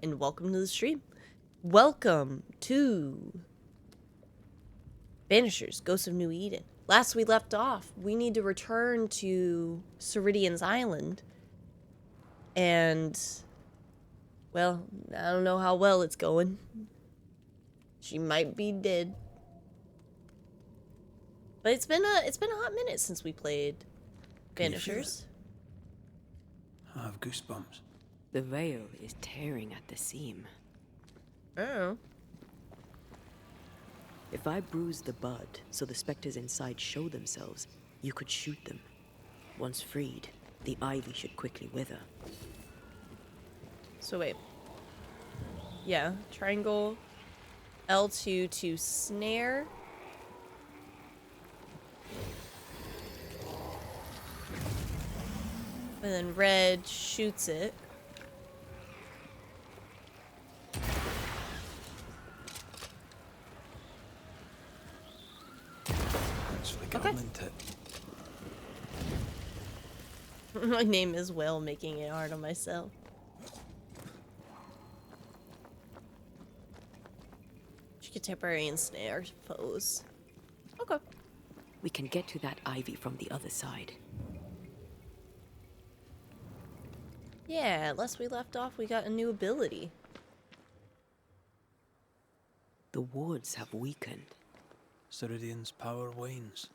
and welcome to the stream. Welcome to Banishers, Ghosts of New Eden. Last we left off, we need to return to Ceridian's Island. And, well, I don't know how well it's going. She might be dead. But it's been a hot minute since we played Banishers. I have goosebumps. The veil is tearing at the seam. Oh. If I bruise the bud so the specters inside show themselves, you could shoot them. Once freed, the ivy should quickly wither. So wait. Yeah, triangle L2 to snare. And then red shoots it. Actually got Okay. into it. My name is Will, making it hard on myself. She could temporary and snare foes. Okay. We can get to that ivy from the other side. Yeah, last we left off, we got a new ability. The wards have weakened. Ceridian's power wanes.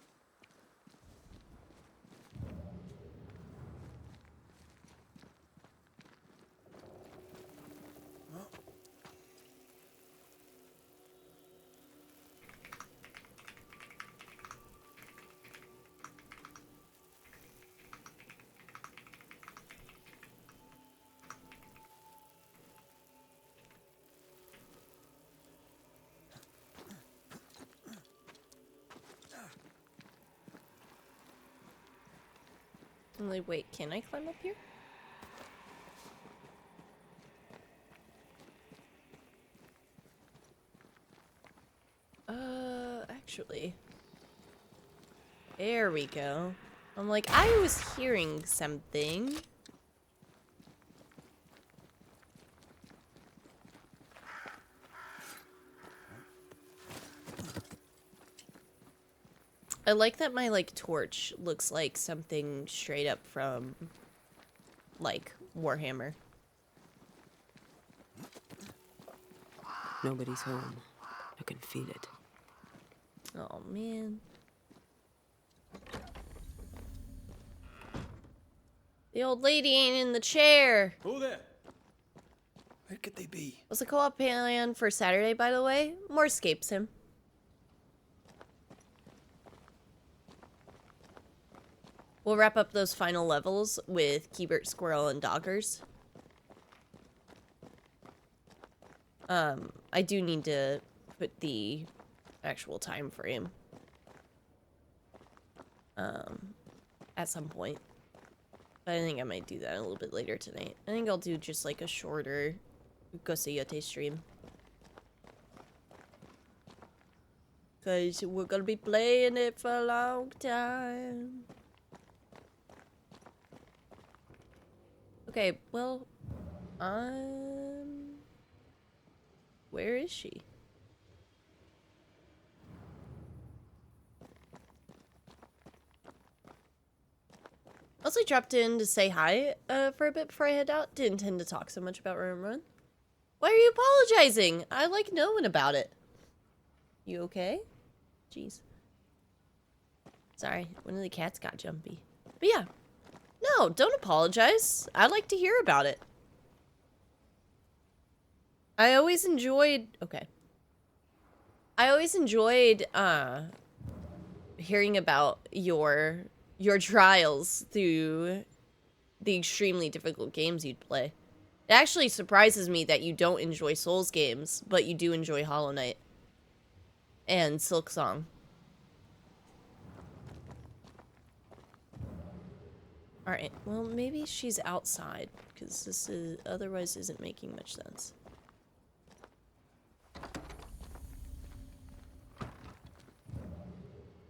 I'm like, wait, can I climb up here? Actually. There we go. I'm like, I was hearing something. I like that my, like, torch looks like something straight up from, like, Warhammer. Nobody's home. I can feel it. Oh, man. The old lady ain't in the chair. Who there? Where could they be? What's the co-op plan for Saturday, by the way? More escapes him. We'll wrap up those final levels with Keybert, Squirrel, and Doggers. I do need to put the actual time frame. At some point. But I think I might do that a little bit later tonight. I think I'll do just like a shorter Gosayote stream. Because we're going to be playing it for a long time. Okay, well, where is she? Also dropped in to say hi for a bit before I head out. Didn't intend to talk so much about Run. Why are you apologizing? I like knowing about it. You okay? Jeez. Sorry, one of the cats got jumpy. But yeah. No, don't apologize. I like to hear about it. I always enjoyed... Okay. I always enjoyed, hearing about your trials through the extremely difficult games you'd play. It actually surprises me that you don't enjoy Souls games, but you do enjoy Hollow Knight. And Silksong. Alright, well, maybe she's outside, because this is otherwise isn't making much sense.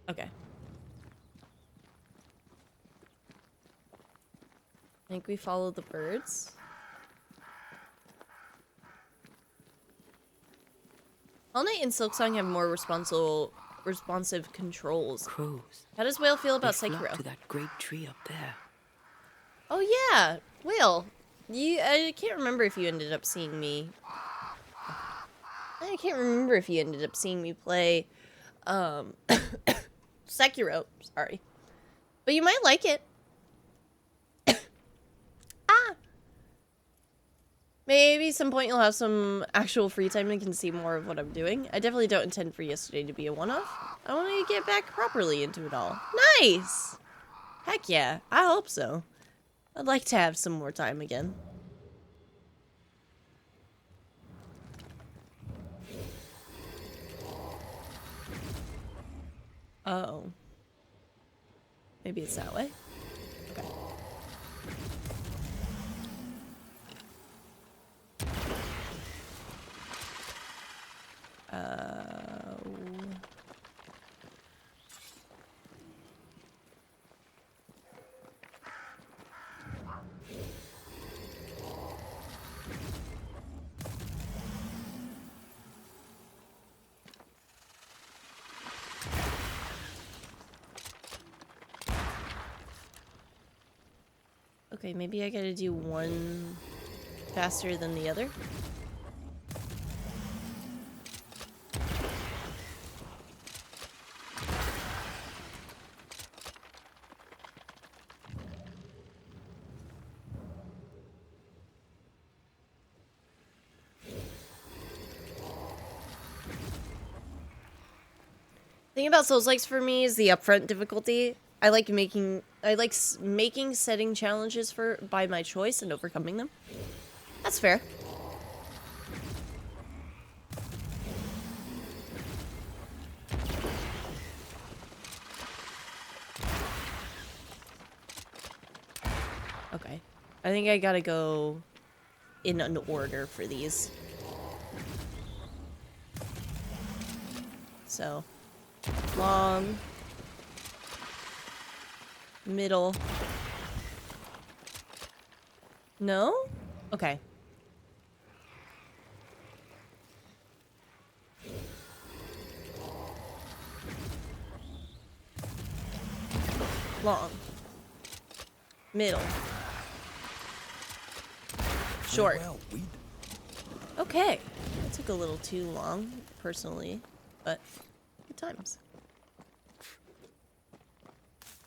Okay. I think we follow the birds. Hollow Knight and Silksong have more responsive controls. Crows. How does Whale feel They about flock Sekiro? to that great tree up there. Oh yeah, Whale. I can't remember if you ended up seeing me. I can't remember if you ended up seeing me play Sekiro, sorry. But you might like it. Ah! Maybe some point you'll have some actual free time and can see more of what I'm doing. I definitely don't intend for yesterday to be a one-off. I want to get back properly into it all. Nice! Heck yeah, I hope so. I'd like to have some more time again. Oh. Maybe it's that way? Okay. Okay, maybe I gotta do one faster than the other. Thing about Souls-likes for me is the upfront difficulty. I like making setting challenges by my choice and overcoming them. That's fair. Okay. I think I gotta go in an order for these. So, long, middle. No? Okay. Long. Middle. Short. Well, weed. Okay. That took a little too long, personally, but good times.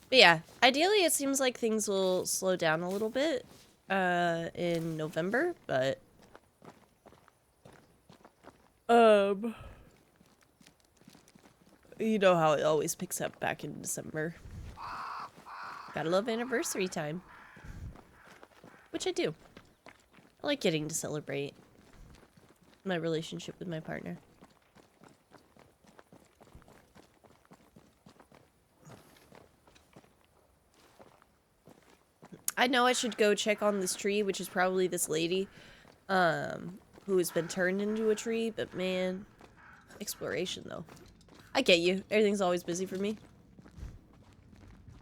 But yeah, ideally it seems like things will slow down a little bit in November, but you know how it always picks up back in December. Gotta love anniversary time. Which I do. I like getting to celebrate my relationship with my partner. I know I should go check on this tree, which is probably this lady, who has been turned into a tree, but man, exploration though. I get you. Everything's always busy for me.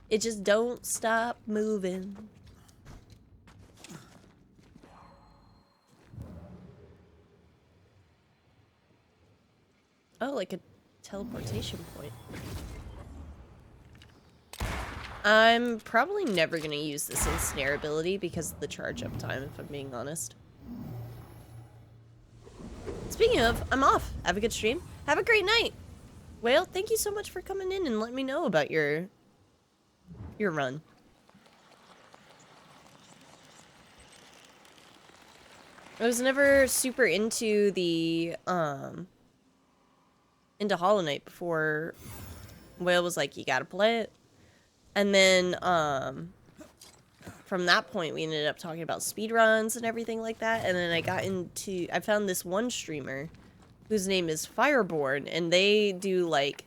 It just don't stop moving. Oh, like a teleportation point. I'm probably never going to use this ensnare ability because of the charge up time, if I'm being honest. Speaking of, I'm off. Have a good stream. Have a great night. Whale, thank you so much for coming in and letting me know about your run. I was never super into the into Hollow Knight before Whale was like, you gotta play it. And then from that point we ended up talking about speedruns and everything like that, and then I found this one streamer whose name is Fireborn, and they do like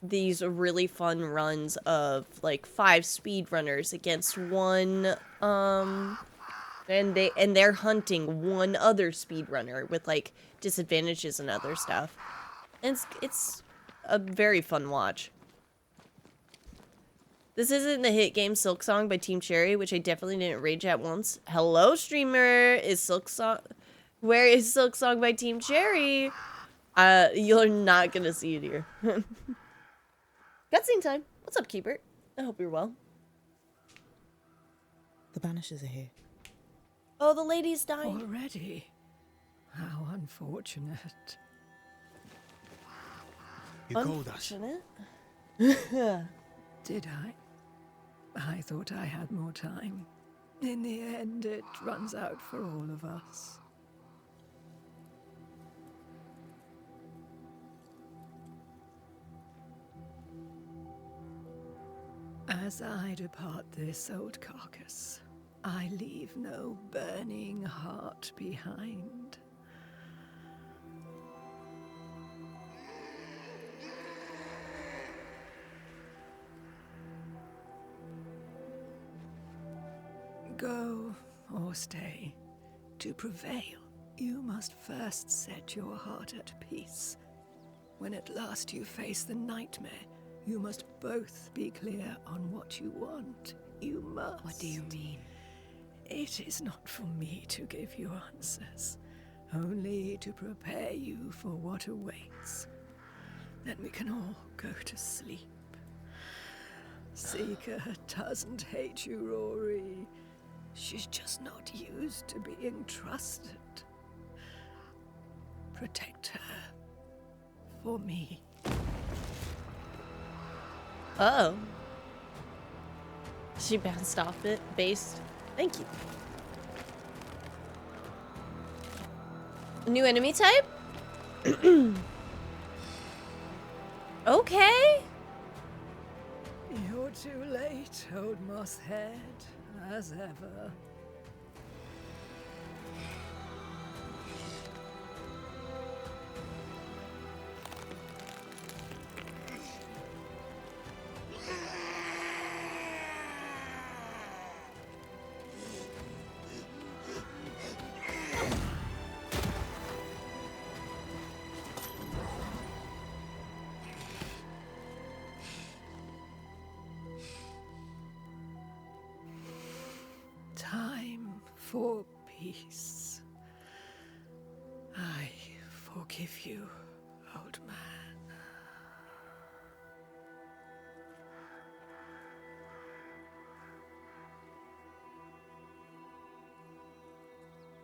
these really fun runs of like 5 speedrunners against one and they're hunting one other speedrunner with like disadvantages and other stuff. And it's a very fun watch. This isn't the hit game Silksong by Team Cherry, which I definitely didn't rage at once. Hello, streamer. Is Silksong... Where is Silksong by Team Cherry? You're not gonna see it here. Cutscene time. What's up, Keeper? I hope you're well. The Banishers are here. Oh, the lady's dying. Already? How unfortunate. You called us. Unfortunate. Did I? I thought I had more time. In the end, it runs out for all of us. As I depart this old carcass, I leave no burning heart behind. Go or stay. To prevail, you must first set your heart at peace. When at last you face the nightmare, you must both be clear on what you want. You must. What do you mean? It is not for me to give you answers, only to prepare you for what awaits. Then we can all go to sleep. Seeker doesn't hate you, Rory. She's just not used to being trusted. Protect her. For me. Oh. She bounced off it. Based. Thank you. A new enemy type? Okay. You're too late, old mosshead, as ever. Time for peace. I forgive you, old man.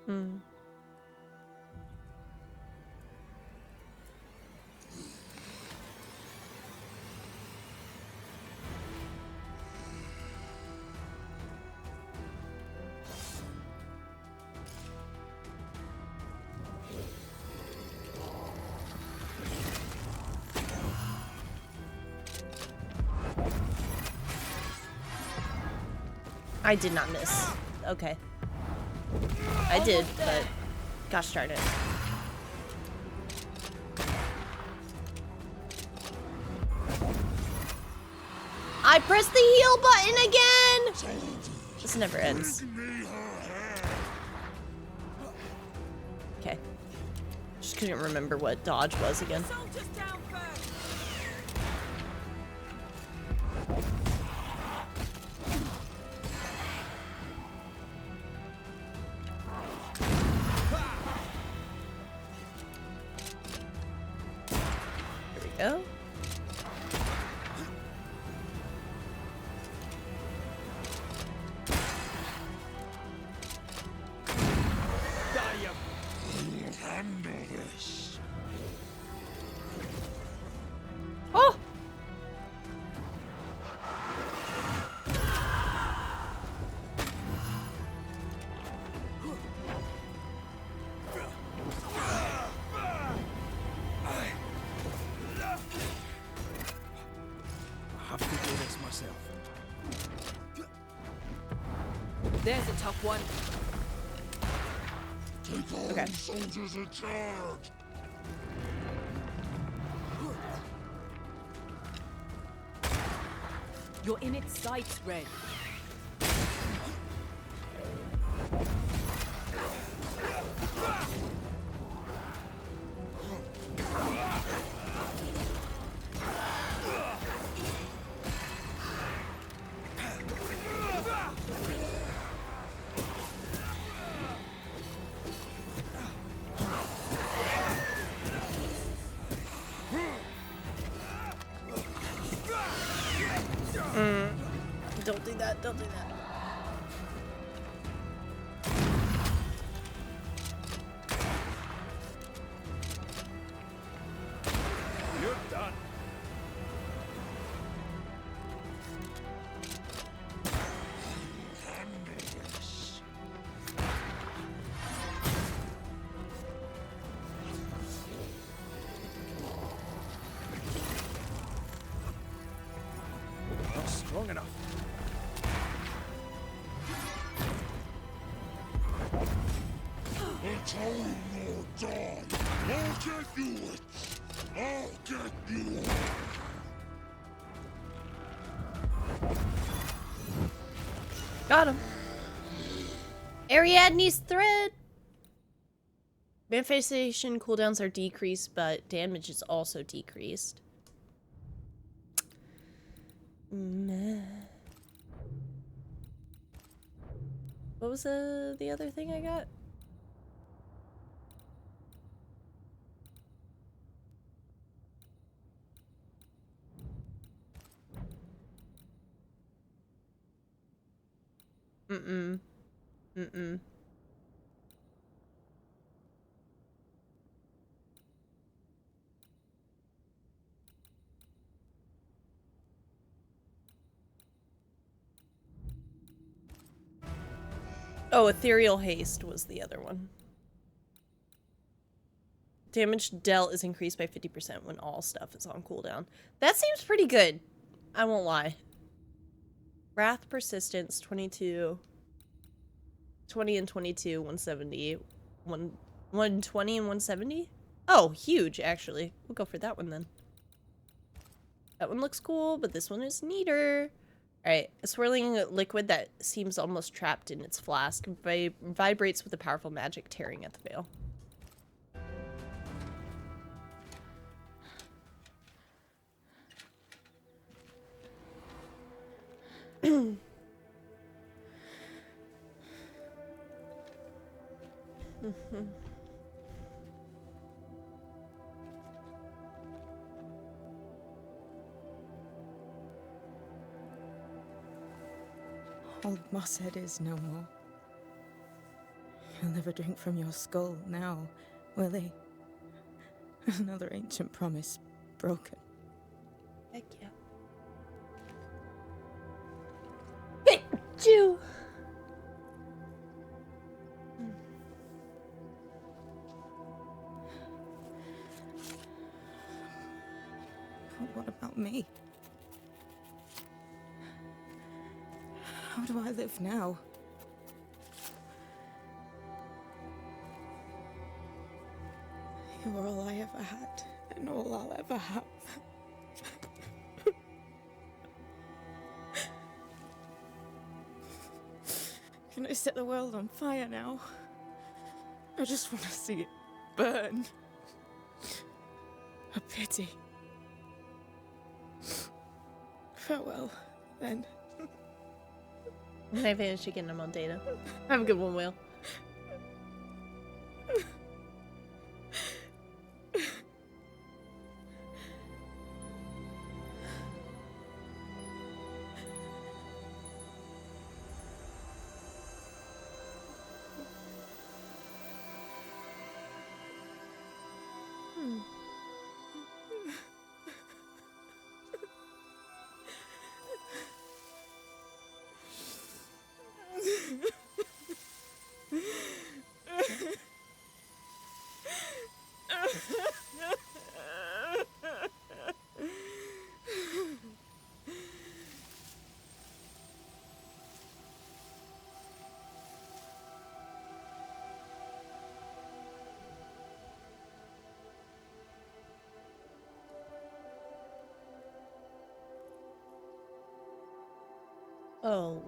Hmm. I did not miss. Okay. I did, but gosh darn it. I pressed the heal button again! This never ends. Okay. Just couldn't remember what dodge was again. Go. Handle this. Oh! There's a tough one. Take all Okay. soldiers in charge. You're in its sights, Red. that. Don't do that. You're done. Handle this. Not strong enough. A town or die. I'll get you it. I'll get you it. Got him. Ariadne's thread. Manifestation cooldowns are decreased, but damage is also decreased. Meh. What was the other thing I got? Mm-mm. Mm-mm. Oh, Ethereal Haste was the other one. Damage dealt is increased by 50% when all stuff is on cooldown. That seems pretty good. I won't lie. Wrath Persistence, 22. 20 and 22, 170. 120 and 170? Oh, huge, actually. We'll go for that one then. That one looks cool, but this one is neater. Alright, a swirling liquid that seems almost trapped in its flask vibrates with a powerful magic tearing at the veil. Old Mosshead is no more. He'll never drink from your skull now, will he? Another ancient promise broken. Heck yeah. Hey, Jew! But what about me? How do I live now? You're all I ever had, and all I'll ever have. Can I set the world on fire now? I just want to see it burn. A pity. Farewell, then. I finished getting them on data. Have a good one, Will. Oh,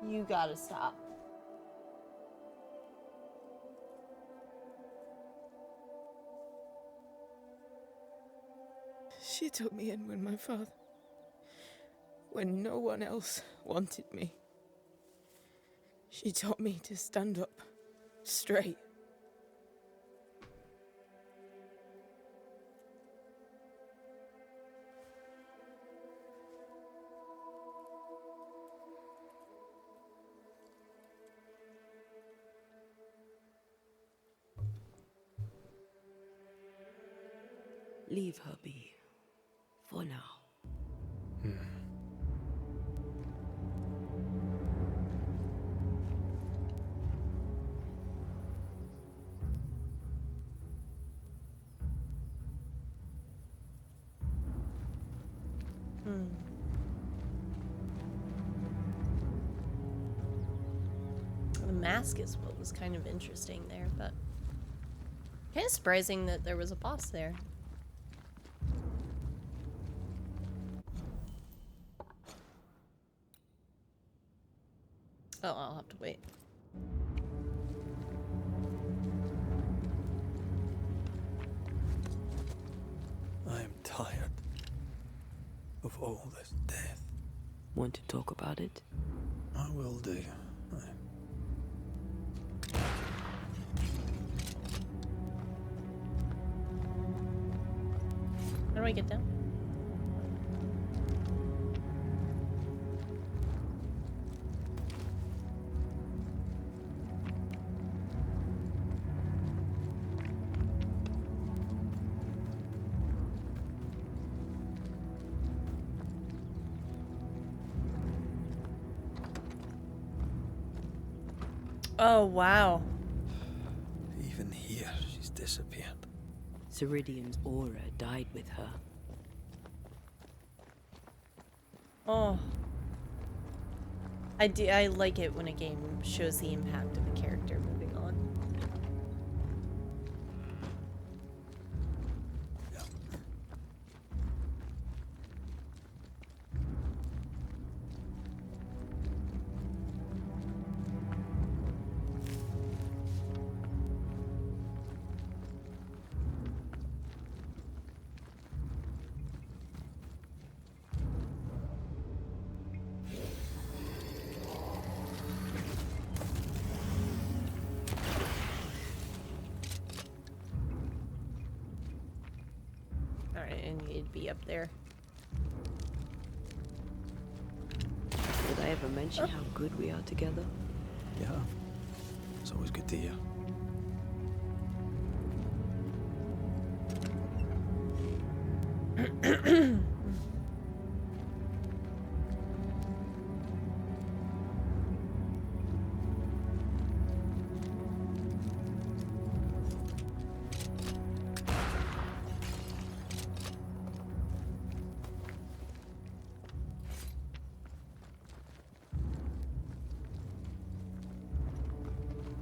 you gotta stop. She took me in when my father... when no one else wanted me. She taught me to stand up straight. Leave her be. For now. The mask is what was kind of interesting there, but kind of surprising that there was a boss there. Oh, I'll have to wait. I am tired of all this death. Want to talk about it? I will do. How do I get down? Oh, wow. Even here, she's disappeared. Ceridian's aura died with her. Oh. I like it when a game shows the impact of a character moving on. Alright, I need to be up there. Did I ever mention how good we are together? Yeah. It's always good to hear.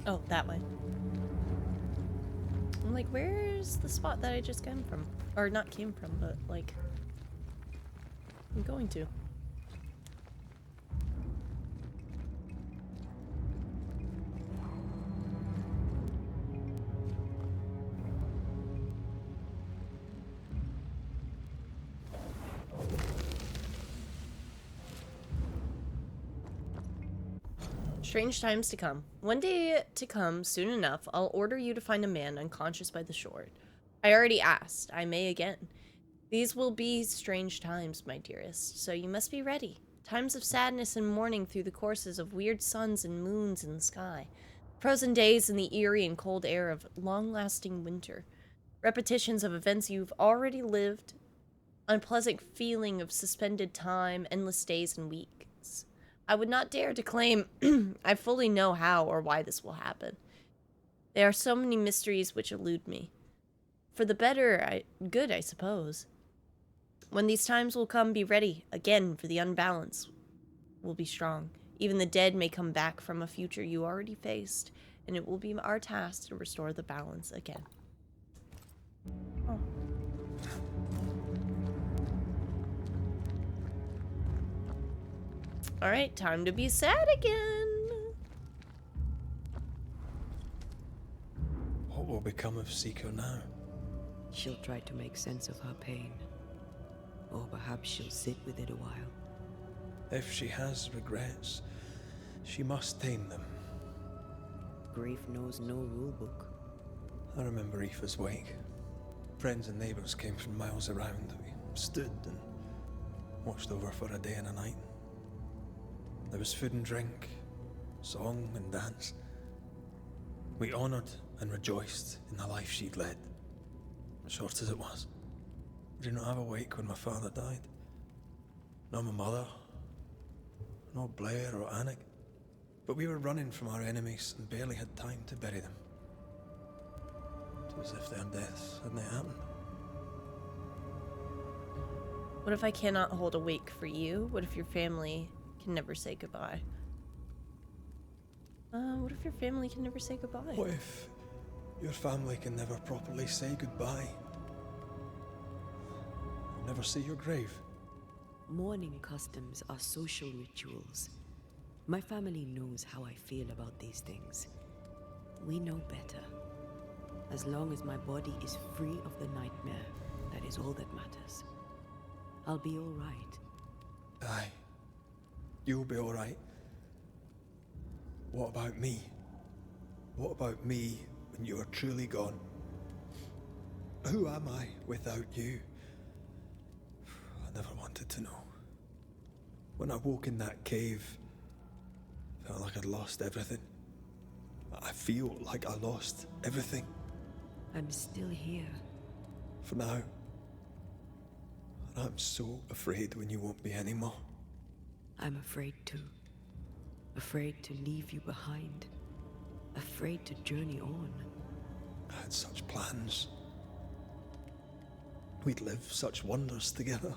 Oh, that way. I'm like, where's the spot that I just came from? Or not came from, but like, I'm going to. Strange times to come. One day to come, soon enough, I'll order you to find a man unconscious by the shore. I already asked. I may again. These will be strange times, my dearest, so you must be ready. Times of sadness and mourning through the courses of weird suns and moons in the sky. Frozen days in the eerie and cold air of long-lasting winter. Repetitions of events you've already lived. Unpleasant feeling of suspended time, endless days and weeks. I would not dare to claim I fully know how or why this will happen. There are so many mysteries which elude me. For the better, good, I suppose. When these times will come, be ready, again, for the unbalance will be strong. Even the dead may come back from a future you already faced, and it will be our task to restore the balance again. Oh. Alright, time to be sad again. What will become of Seeker now? She'll try to make sense of her pain. Or perhaps she'll sit with it a while. If she has regrets, she must tame them. Grief knows no rule book. I remember Aoife's wake. Friends and neighbours came from miles around. We stood and watched over for a day and a night. There was food and drink, song and dance. We honoured and rejoiced in the life she'd led, short as it was. I did not have a wake when my father died. Nor my mother. Nor Blair or Anik. But we were running from our enemies and barely had time to bury them. It was as if their deaths hadn't happened. What if I cannot hold a wake for you? What if your family can never say goodbye? What if your family can never say goodbye? What if your family can never properly say goodbye? Never see your grave? Mourning customs are social rituals. My family knows how I feel about these things. We know better. As long as my body is free of the nightmare, that is all that matters. I'll be all right. Aye. You'll be all right. What about me? What about me when you are truly gone? Who am I without you? I never wanted to know. When I woke in that cave, I felt like I'd lost everything. I feel like I lost everything. I'm still here. For now. And I'm so afraid when you won't be anymore. I'm afraid too. Afraid to leave you behind. Afraid to journey on. I had such plans. We'd live such wonders together.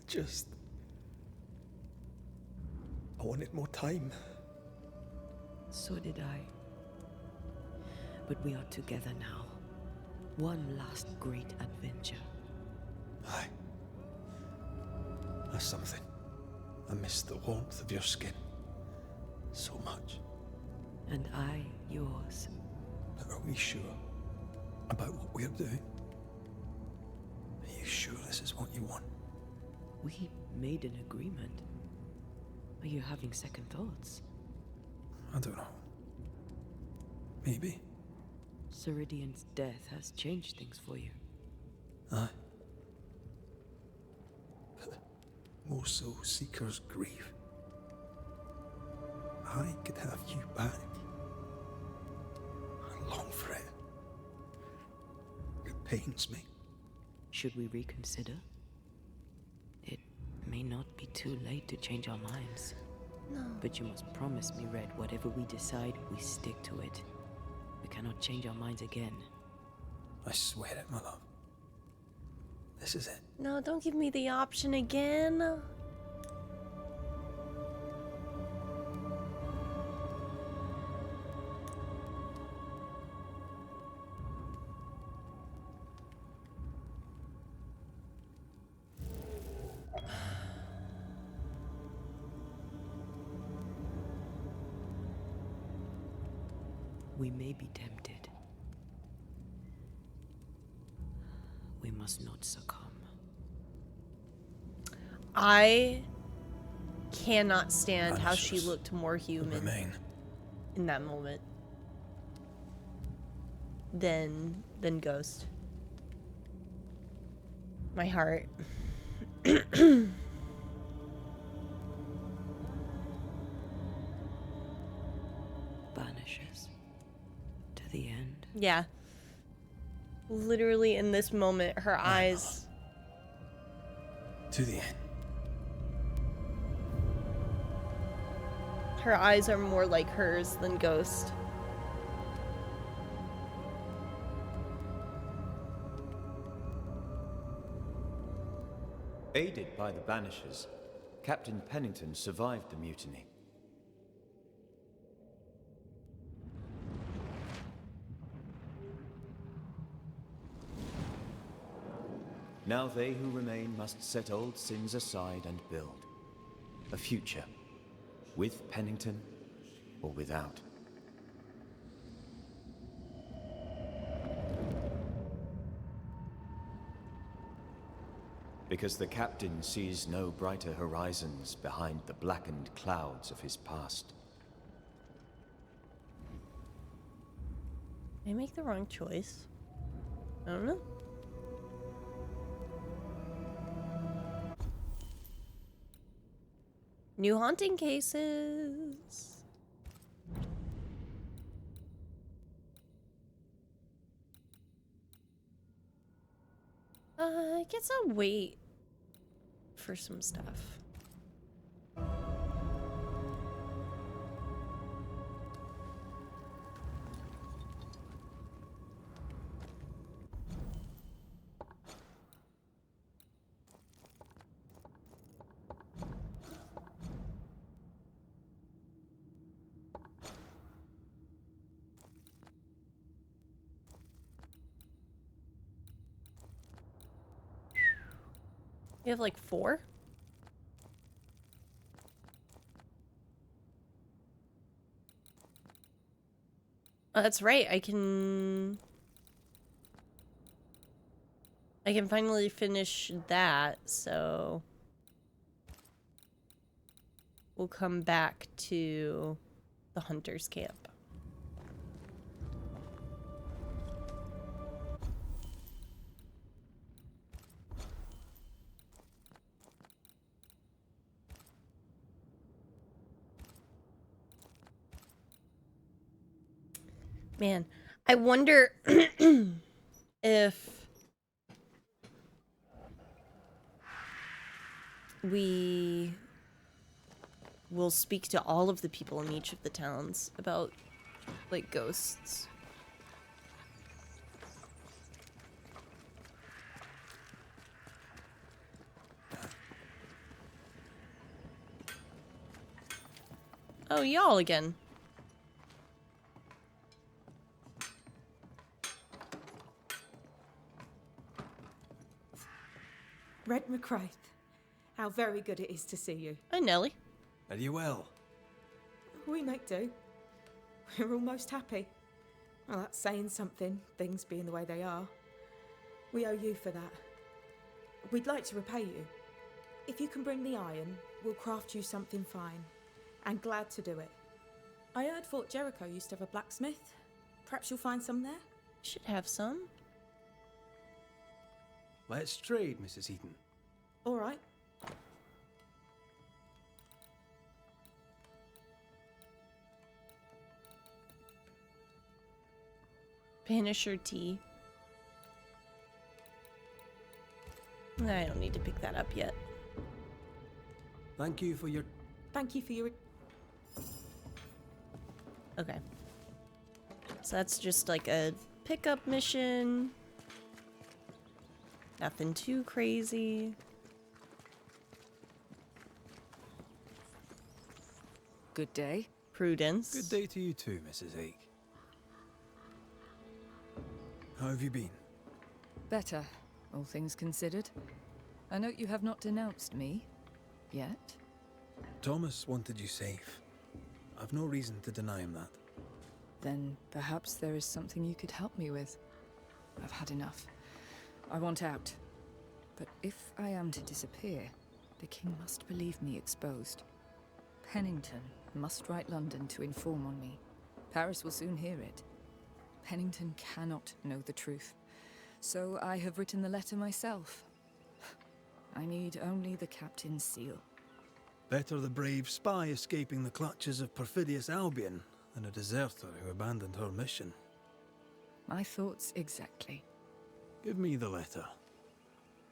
Just... I wanted more time. So did I. But we are together now. One last great adventure. Aye. That's something. I miss the warmth of your skin. So much. And I yours. But are we sure about what we're doing? Are you sure this is what you want? We made an agreement. Are you having second thoughts? I don't know. Maybe. Ceridian's death has changed things for you. Aye. But more so Seeker's grief. I could have you back. I long for it. It pains me. Should we reconsider? It may not be too late to change our minds. No. But you must promise me, Red, whatever we decide, we stick to it. We cannot change our minds again. I swear it, my love. This is it. No, don't give me the option again. We may be tempted. We must not succumb. I cannot stand how she Banishers looked more human Remain. in that moment than Ghost. My heart. Banishers. To the end. Yeah. Literally in this moment, her eyes. To the end. Her eyes are more like hers than Ghost. Aided by the Banishers, Captain Pennington survived the mutiny. Now they who remain must set old sins aside and build a future, with Pennington or without. Because the captain sees no brighter horizons behind the blackened clouds of his past. Did I make the wrong choice? I don't know. New haunting cases. I guess I'll wait for some stuff. You have like 4? Oh, that's right. I can finally finish that, so we'll come back to the hunter's camp. Man, I wonder if we will speak to all of the people in each of the towns about, like, ghosts. Oh, y'all again. Red McCraith, how very good it is to see you. Hi, Nellie. Are you well? We make do. We're almost happy. Well, that's saying something, things being the way they are. We owe you for that. We'd like to repay you. If you can bring the iron, we'll craft you something fine. And glad to do it. I heard Fort Jericho used to have a blacksmith. Perhaps you'll find some there? Should have some. Let's trade, Mrs. Eden. All right. Banisher tea. I don't need to pick that up yet. Thank you for your... Thank you for your... Okay. So that's just like a pickup mission. Nothing too crazy. Good day. Prudence. Good day to you too, Mrs. Ake. How have you been? Better, all things considered. I note you have not denounced me. Yet. Thomas wanted you safe. I've no reason to deny him that. Then perhaps there is something you could help me with. I've had enough. I want out. But if I am to disappear, the king must believe me exposed. Pennington must write London to inform on me. Paris will soon hear it. Pennington cannot know the truth. So I have written the letter myself. I need only the captain's seal. Better the brave spy escaping the clutches of perfidious Albion than a deserter who abandoned her mission. My thoughts exactly. Give me the letter.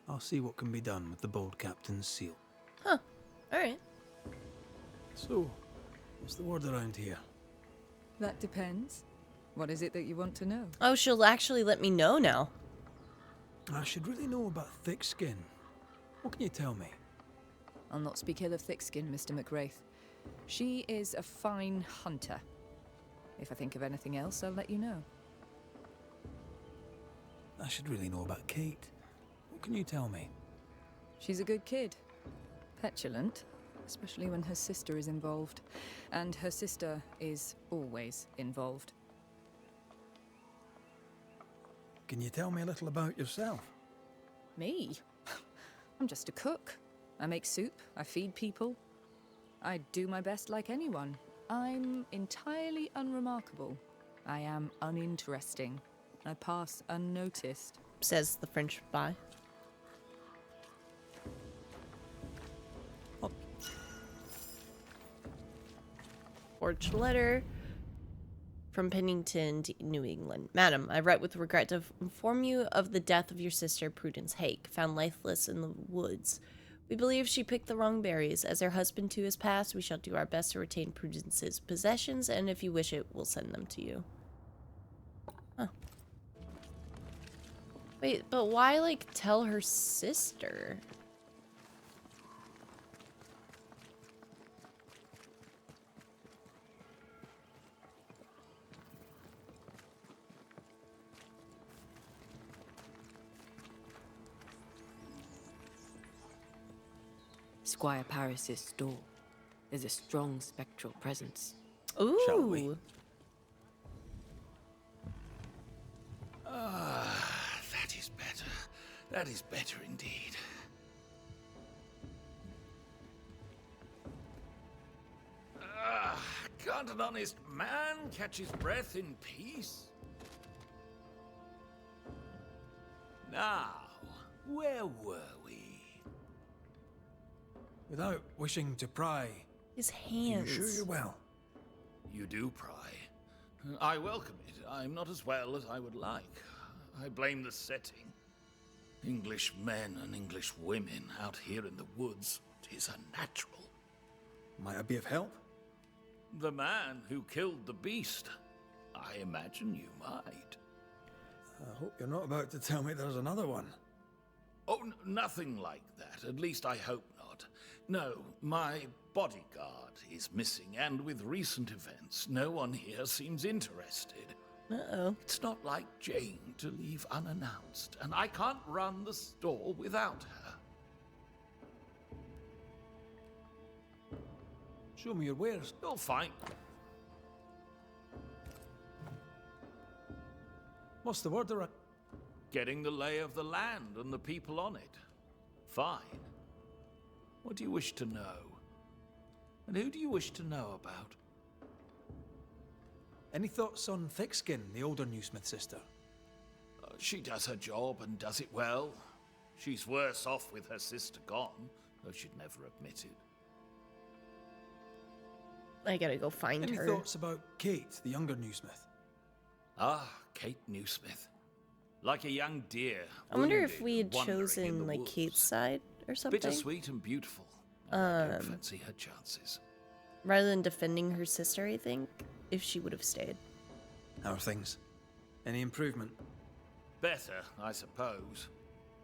I'll see what can be done with the bold captain's seal. Huh. Alright. So, what's the word around here? That depends. What is it that you want to know? Oh, she'll actually let me know now. I should really know about thick skin. What can you tell me? I'll not speak ill of thick-skin, Mr. McWraith. She is a fine hunter. If I think of anything else, I'll let you know. I should really know about Kate. What can you tell me? She's a good kid. Petulant, especially when her sister is involved. And her sister is always involved. Can you tell me a little about yourself? Me? I'm just a cook. I make soup, I feed people. I do my best like anyone. I'm entirely unremarkable. I am uninteresting. I pass unnoticed. Says the French spy. Forged letter. from Pennington to New England. Madam, I write with regret to inform you of the death of your sister, Prudence Hake, found lifeless in the woods. We believe she picked the wrong berries. As her husband too has passed, we shall do our best to retain Prudence's possessions, and if you wish it, we'll send them to you. Huh. Wait, but why, like, tell her sister? Squire Paris's store. There's a strong spectral presence. Ooh. Shall we? That is better. That is better indeed. Can't an honest man catch his breath in peace? Now, where were we? Without wishing to pry, His are you hands. sure you're well? You do pry. I welcome it. I'm not as well as I would like. I blame the setting. English men and English women out here in the woods. 'Tis unnatural. Might I be of help? The man who killed the beast. I imagine you might. I hope you're not about to tell me there's another one. Oh, nothing like that. At least I hope not. No, my bodyguard is missing, and with recent events, no one here seems interested. Uh-oh. It's not like Jane to leave unannounced, and I can't run the store without her. Show me your wares. You'll find. What's the word around? Getting the lay of the land and the people on it. Fine. What do you wish to know? And who do you wish to know about? Any thoughts on Thickskin, the older Newsmith sister? She does her job and does it well. She's worse off with her sister gone, though she'd never admit it. I gotta go find Any her. thoughts about Kate, the younger Newsmith? Ah, Kate Newsmith. Like a young deer. I wonder if wounded we had and wandering in chosen, the like, woods. Kate's side or something. Bittersweet and beautiful. And I don't fancy her chances. Rather than defending her sister, I think, if she would have stayed. How are things? Any improvement? Better, I suppose.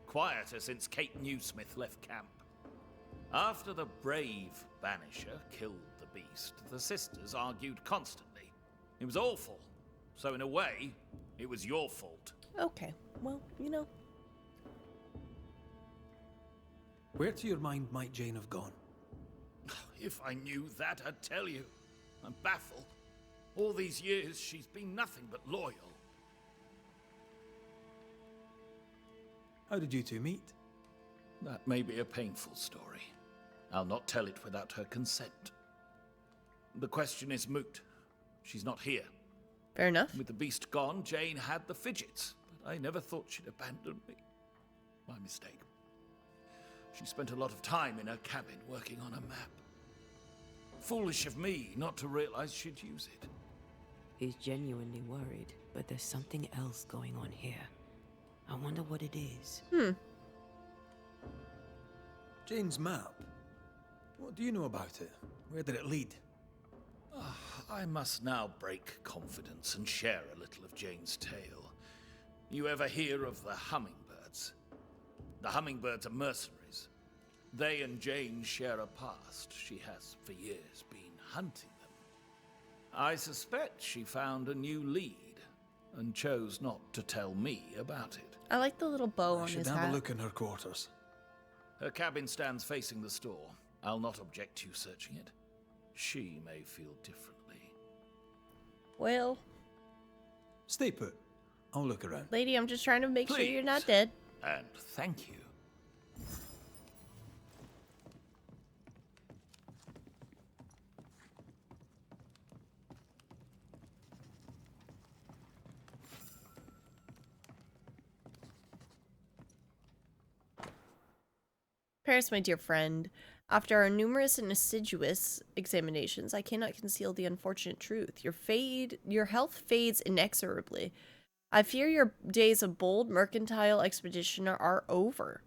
Quieter since Kate Newsmith left camp. After the brave Banisher killed the beast, the sisters argued constantly. It was awful. So in a way, it was your fault. Okay, well, you know. Where to your mind might Jane have gone? If I knew that, I'd tell you. I'm baffled. All these years, she's been nothing but loyal. How did you two meet? That may be a painful story. I'll not tell it without her consent. The question is moot. She's not here. Fair enough. With the beast gone, Jane had the fidgets, but I never thought she'd abandon me. My mistake. She spent a lot of time in her cabin working on a map. Foolish of me not to realize she'd use it. He's genuinely worried, but there's something else going on here. I wonder what it is. Jane's map. What do you know about it? Where did it lead? I must now break confidence and share a little of Jane's tale. You ever hear of the hummingbirds? The hummingbirds are mercenaries. They and Jane share a past. She has, for years, been hunting them. I suspect she found a new lead and chose not to tell me about it. I like the little bow I on should his have hat. a look in her quarters. Her cabin stands facing the store. I'll not object to you searching it. She may feel differently. Well, Stay put. I'll look around. lady, I'm just trying to make sure you're not Please. dead. And thank you. Paris, my dear friend, After our numerous and assiduous examinations, I cannot conceal the unfortunate truth. Your health fades inexorably. I fear your days of bold mercantile expedition are over.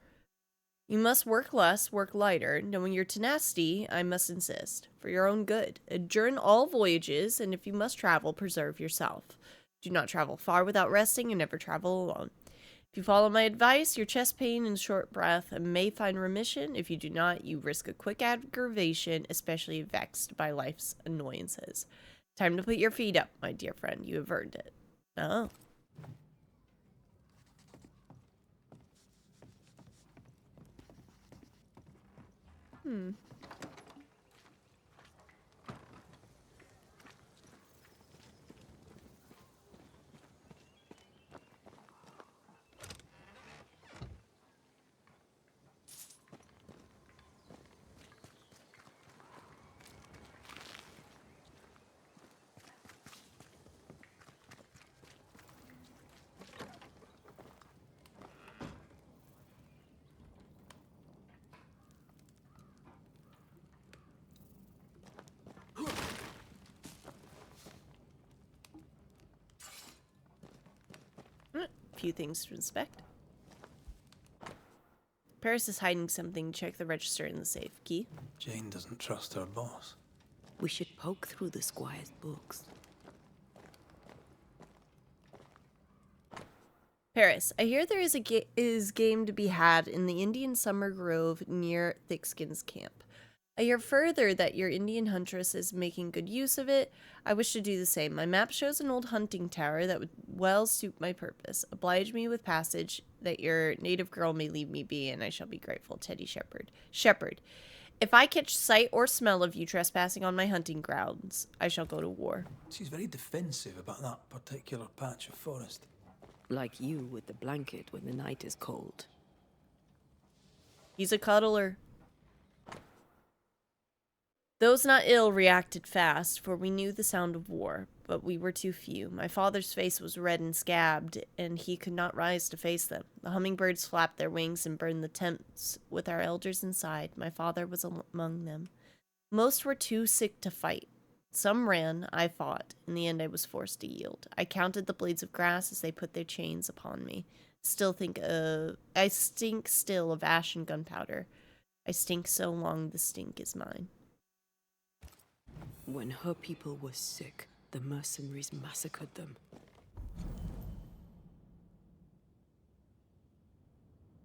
You must work less, work lighter. Knowing your tenacity, I must insist. For your own good, adjourn all voyages, and if you must travel, preserve yourself. Do not travel far without resting, and never travel alone. If you follow my advice, your chest pain and short breath may find remission. If you do not, you risk a quick aggravation, especially vexed by life's annoyances. Time to put your feet up, my dear friend. You have earned it. Oh. Hmm. Few things to inspect. Paris is hiding something. Check the register in the safe. Key? Jane doesn't trust her boss. We should poke through the squire's books. Paris, I hear there is a game to be had in the Indian Summer Grove near Thickskin's camp. I hear further that your Indian huntress is making good use of it. I wish to do the same. My map shows an old hunting tower that would well suit my purpose. Oblige me with passage that your native girl may leave me be, and I shall be grateful. Teddy Shepherd. Shepherd, if I catch sight or smell of you trespassing on my hunting grounds, I shall go to war. She's very defensive about that particular patch of forest. Like you with the blanket when the night is cold. He's a cuddler. Those not ill reacted fast, for we knew the sound of war, but we were too few. My father's face was red and scabbed, and he could not rise to face them. The hummingbirds flapped their wings and burned the tents with our elders inside. My father was among them. Most were too sick to fight. Some ran, I fought. In the end, I was forced to yield. I counted the blades of grass as they put their chains upon me. I stink still of ash and gunpowder. I stink so long the stink is mine. When her people were sick, the mercenaries massacred them.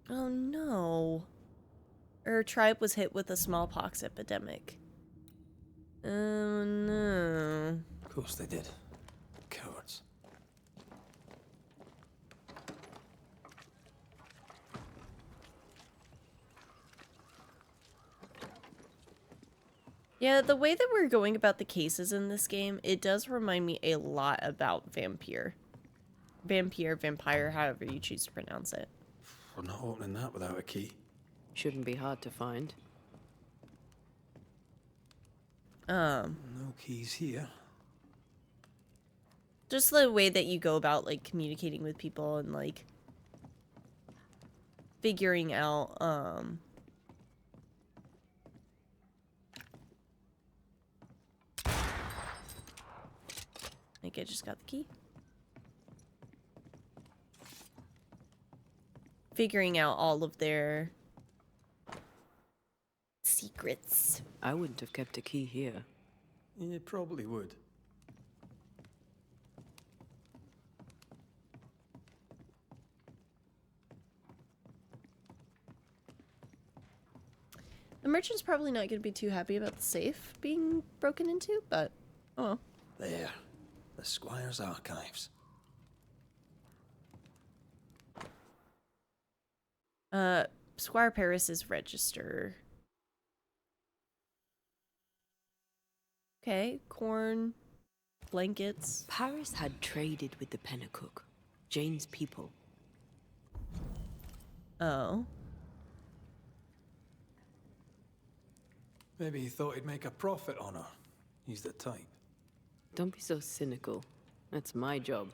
Oh no. Her tribe was hit with a smallpox epidemic. Oh no. Of course they did. Cowards. Yeah, the way that we're going about the cases in this game, it does remind me a lot about Vampire. Vampire, however you choose to pronounce it. We're not opening that without a key. Shouldn't be hard to find. No keys here. Just the way that you go about, like, communicating with people and, like, figuring out, I think I just got the key. Figuring out all of their secrets. I wouldn't have kept a key here. You probably would. The merchant's probably not going to be too happy about the safe being broken into, but oh well. There. The Squire's archives. Squire Paris's register. Okay, corn, blankets. Paris had traded with the Pennacook, Jane's people. Oh. Maybe he thought he'd make a profit on her. He's the type. Don't be so cynical. That's my job.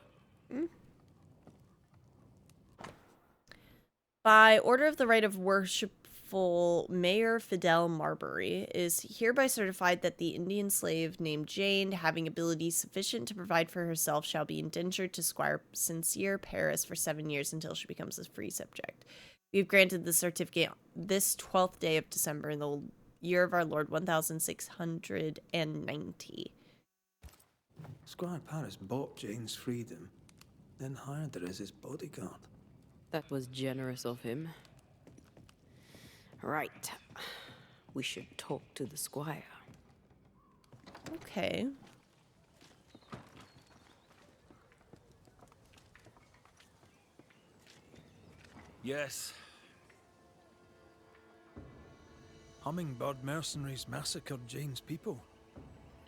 By order of the right of lawful Mayor Fidel Marbury is hereby certified that the Indian slave named Jane, having abilities sufficient to provide for herself, shall be indentured to Squire Sincere Paris for 7 years until she becomes a free subject. We have granted the certificate this 12th day of December in the year of our Lord 1690. Squire Paris bought Jane's freedom, then hired her as his bodyguard. That was generous of him. Right. We should talk to the squire. Okay. Yes. Hummingbird mercenaries massacred Jane's people.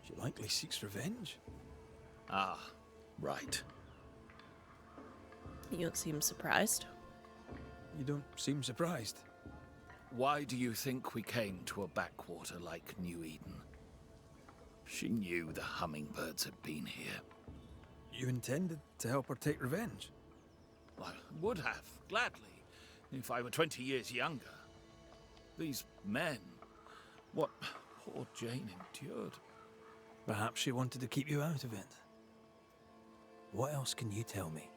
She likely seeks revenge. Ah, right. You don't seem surprised. You don't seem surprised. Why do you think we came to a backwater like New Eden? She knew the hummingbirds had been here. You intended to help her take revenge? I would have, gladly, if I were 20 years younger. These men, what poor Jane endured. Perhaps she wanted to keep you out of it. What else can you tell me?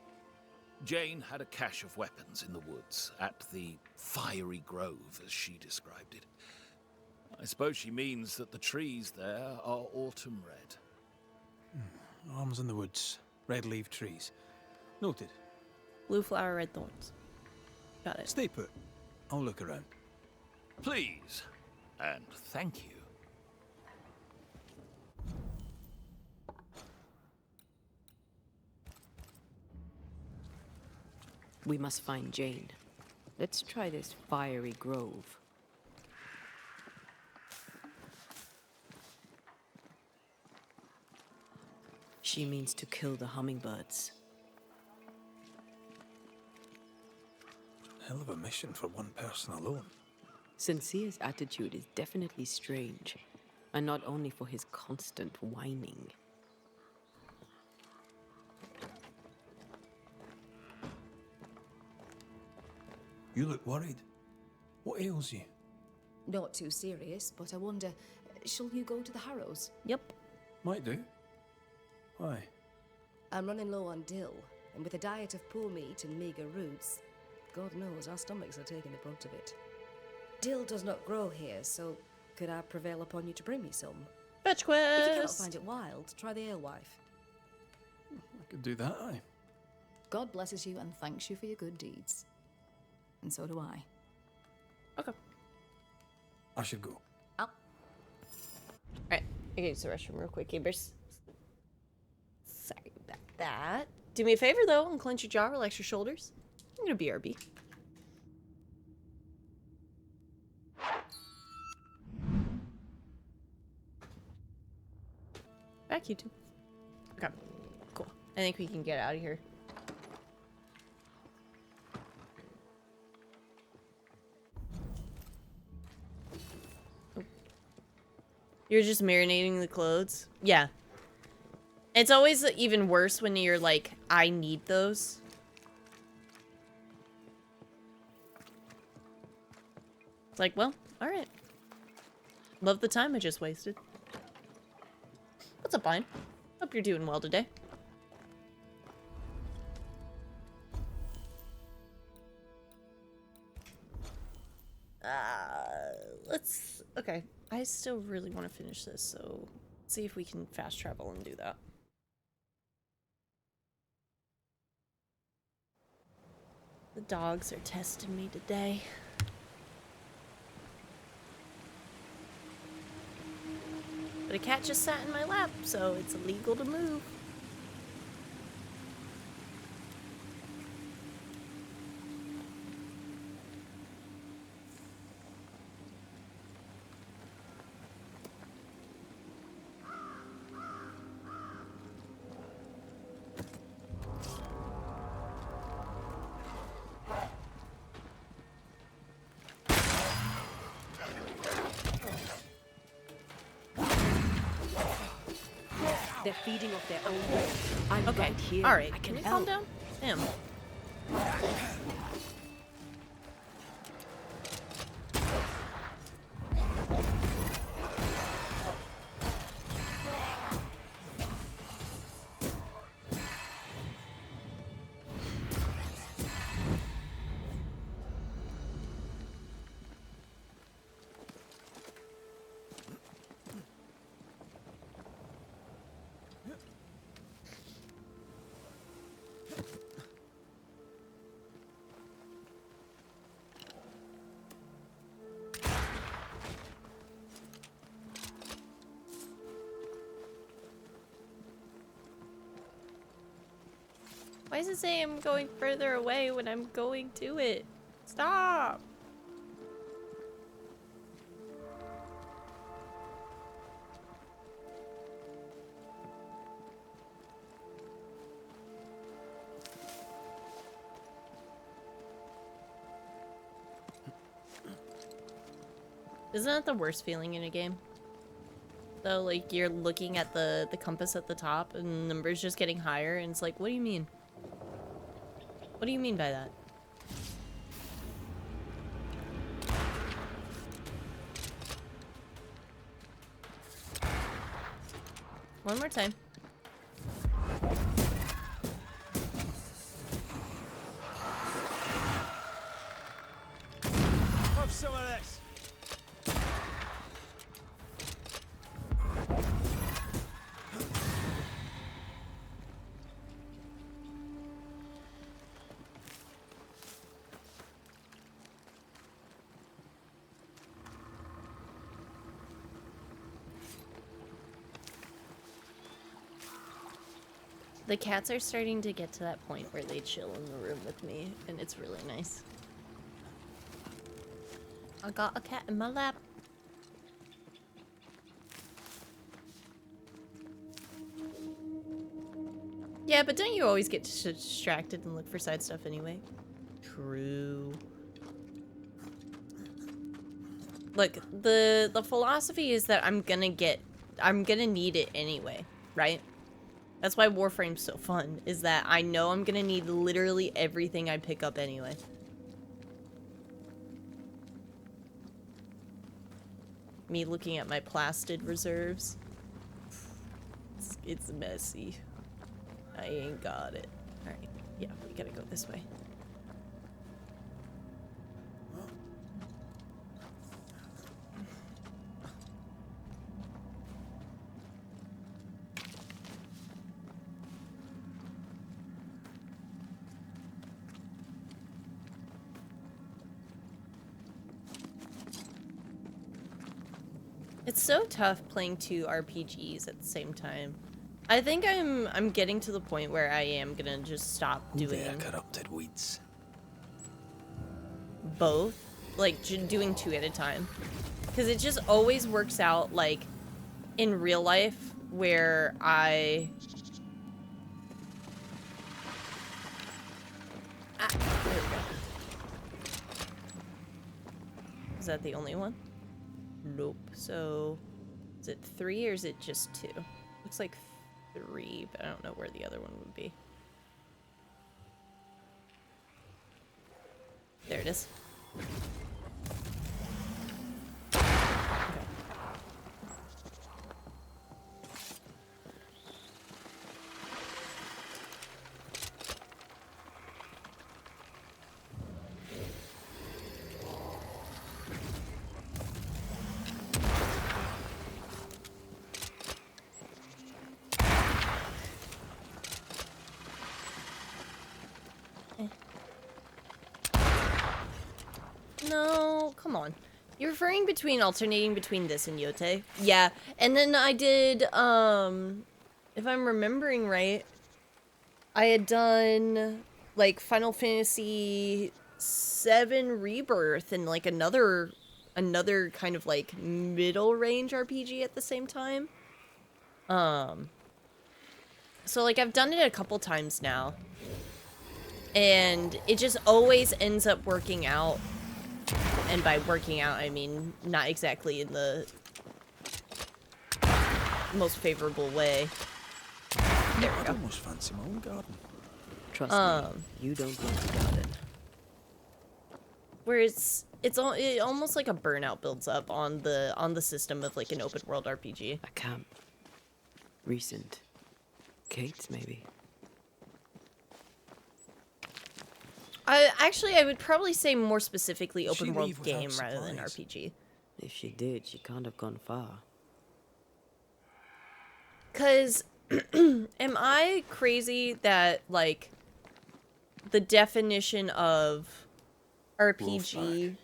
Jane had a cache of weapons in the woods, at the fiery grove, as she described it. I suppose she means that the trees there are autumn red. Arms in the woods, red-leaved trees. Noted. Blue flower, red thorns. Got it. Stay put. I'll look around. Please, and thank you. We must find Jane. Let's try this fiery grove. She means to kill the hummingbirds. Hell of a mission for one person alone. Sincere's attitude is definitely strange, and not only for his constant whining. You look worried. What ails you? Not too serious, but I wonder, shall you go to the Harrows? Yep. Might do. Why? I'm running low on dill, and with a diet of poor meat and meagre roots, God knows our stomachs are taking the brunt of it. Dill does not grow here, so could I prevail upon you to bring me some? Fetch If you cannot quest! find it wild, try the alewife. I could do that, aye. God blesses you and thanks you for your good deeds. And so do I. Okay. I should go. Alright, I gotta use the restroom real quick, Gamers. Sorry about that. Do me a favor, though, and clench your jaw, relax your shoulders. I'm gonna BRB. Back, YouTube. Okay, cool. I think we can get out of here. Oh. You're just marinating the clothes? Yeah. It's always even worse when you're like, I need those. It's like, well, alright. Love the time I just wasted. What's up, Vine? Hope you're doing well today. Let's... Okay. I still really want to finish this, so... Let's see if we can fast travel and do that. The dogs are testing me today. But a cat just sat in my lap, so it's illegal to move. They're feeding off their own blood. I'm Okay, right here. alright. I Can can you help. calm down? Damn. Why does it say I'm going further away when I'm going to it? Stop! Isn't that the worst feeling in a game? Though, like, you're looking at the compass at the top and the number's just getting higher and it's like, what do you mean? What do you mean by that? One more time. Have some of this. The cats are starting to get to that point where they chill in the room with me, and it's really nice. I got a cat in my lap. Yeah, but don't you always get distracted and look for side stuff anyway? True. Look, the philosophy is that I'm gonna need it anyway, right? That's why Warframe's so fun, is that I know I'm gonna need literally everything I pick up anyway. Me looking at my plastid reserves. It's messy. I ain't got it. Alright, yeah, we gotta go this way. It's so tough playing two RPGs at the same time. I think I'm getting to the point where I am gonna just stop doing They're corrupted weeds. both, like doing two at a time, because it just always works out like in real life where I there we go. Is that the only one? Nope. So is it 3 or is it just 2? Looks like 3, but I don't know where the other one would be. There it is. Okay. No, come on. You're referring alternating between this and Yote? Yeah, and then I did, if I'm remembering right, I had done, like, Final Fantasy VII Rebirth and, like, another kind of, like, middle range RPG at the same time. So, like, I've done it a couple times now. And it just always ends up working out. And by working out, I mean not exactly in the most favorable way. There we go. I almost fancy my own garden. Trust me, you don't want to garden. Where it almost like a burnout builds up on the system of like an open world RPG. A camp. Recent. Kate's maybe. I would probably say more specifically open world leave game without rather than supplies? RPG. If she did, she can't have gone far. 'Cause am I crazy that like the definition of RPG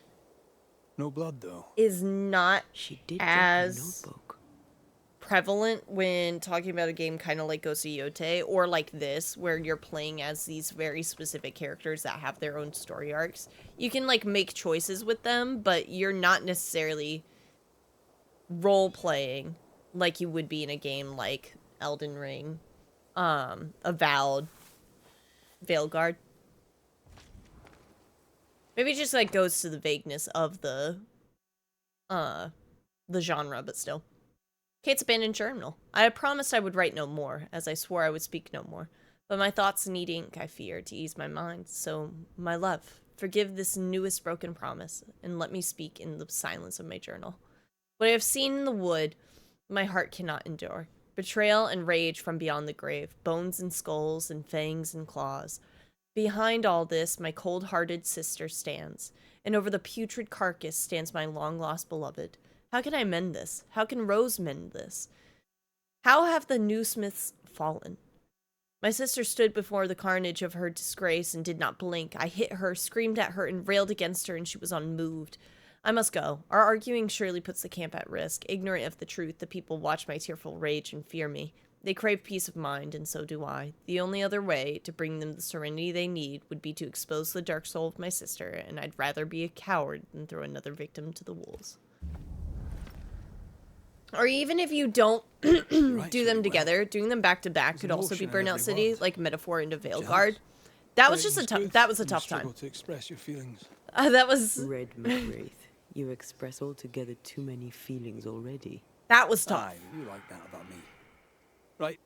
No blood though. is not She did as drop a notebook. prevalent when talking about a game kind of like Ghost of Yotei, or like this, where you're playing as these very specific characters that have their own story arcs. You can like make choices with them, but you're not necessarily role-playing like you would be in a game like Elden Ring, Avowed, Veilguard. Maybe it just like goes to the vagueness of the genre, but still. Kate's abandoned journal. I had promised I would write no more, as I swore I would speak no more. But my thoughts need ink, I fear, to ease my mind. So, my love, forgive this newest broken promise, and let me speak in the silence of my journal. What I have seen in the wood, my heart cannot endure. Betrayal and rage from beyond the grave, bones and skulls and fangs and claws. Behind all this, my cold-hearted sister stands, and over the putrid carcass stands my long-lost beloved. How can I mend this? How can Rose mend this? How have the new smiths fallen? My sister stood before the carnage of her disgrace and did not blink. I hit her, screamed at her, and railed against her, and she was unmoved. I must go. Our arguing surely puts the camp at risk. Ignorant of the truth, the people watch my tearful rage and fear me. They crave peace of mind, and so do I. The only other way to bring them the serenity they need would be to expose the dark soul of my sister, and I'd rather be a coward than throw another victim to the wolves. Or even if you don't do them together, doing them back to back could also be Burnout City, like metaphor into Veilguard. That was just a tough time. To express your feelings. That was Red McWraith, you express altogether too many feelings already. that was tough. Aye, you like that about me. Right,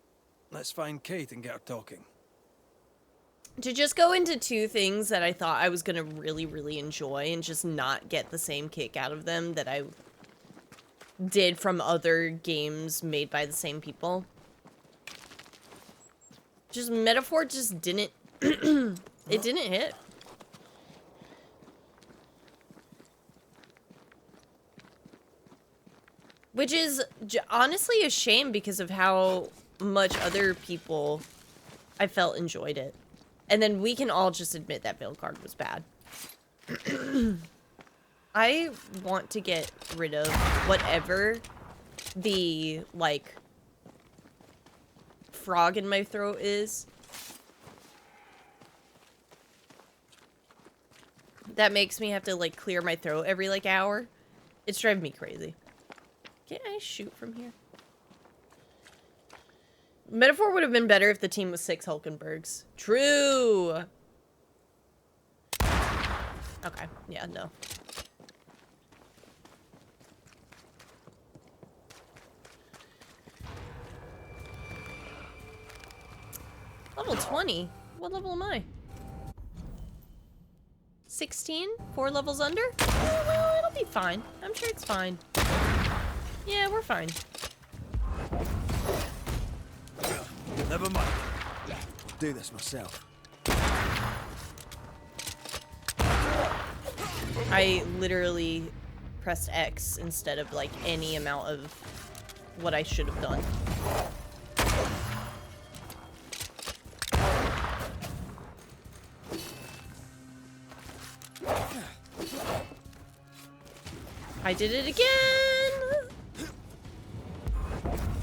let's find Kate and get her talking. To just go into two things that I thought I was gonna really, really enjoy and just not get the same kick out of them that I did from other games made by the same people. Just metaphor just didn't it didn't hit. Which is honestly a shame because of how much other people I felt enjoyed it. And then we can all just admit that Veilguard was bad. I want to get rid of whatever the, like, frog in my throat is. That makes me have to, like, clear my throat every, like, hour. It's driving me crazy. Can't I shoot from here? Metaphor would have been better if the team was 6 Hulkenbergs. True! Okay, yeah, no. Level 20? What level am I? 16? 4 levels under? Oh, well, it'll be fine. I'm sure it's fine. Yeah, we're fine. Never mind. Do this myself. I literally pressed X instead of, like, any amount of what I should have done. I did it again!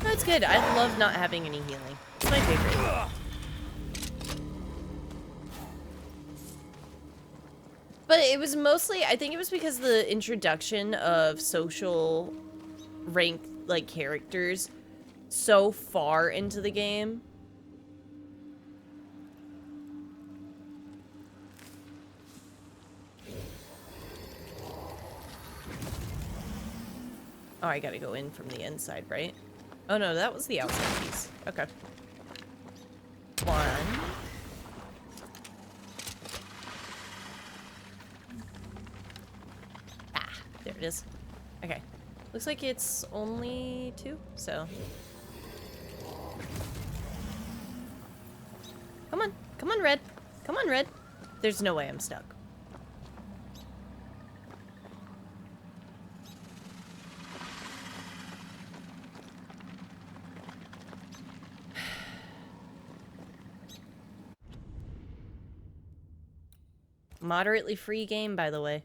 That's good. I love not having any healing. It's my favorite. But it was mostly, I think it was because the introduction of social rank, like, characters so far into the game. Oh, I gotta go in from the inside, right? Oh no, that was the outside piece. Okay. 1. Ah, there it is. Okay. Looks like it's only 2, so. Come on. Come on, Red. Come on, Red. There's no way I'm stuck. Moderately free game, by the way.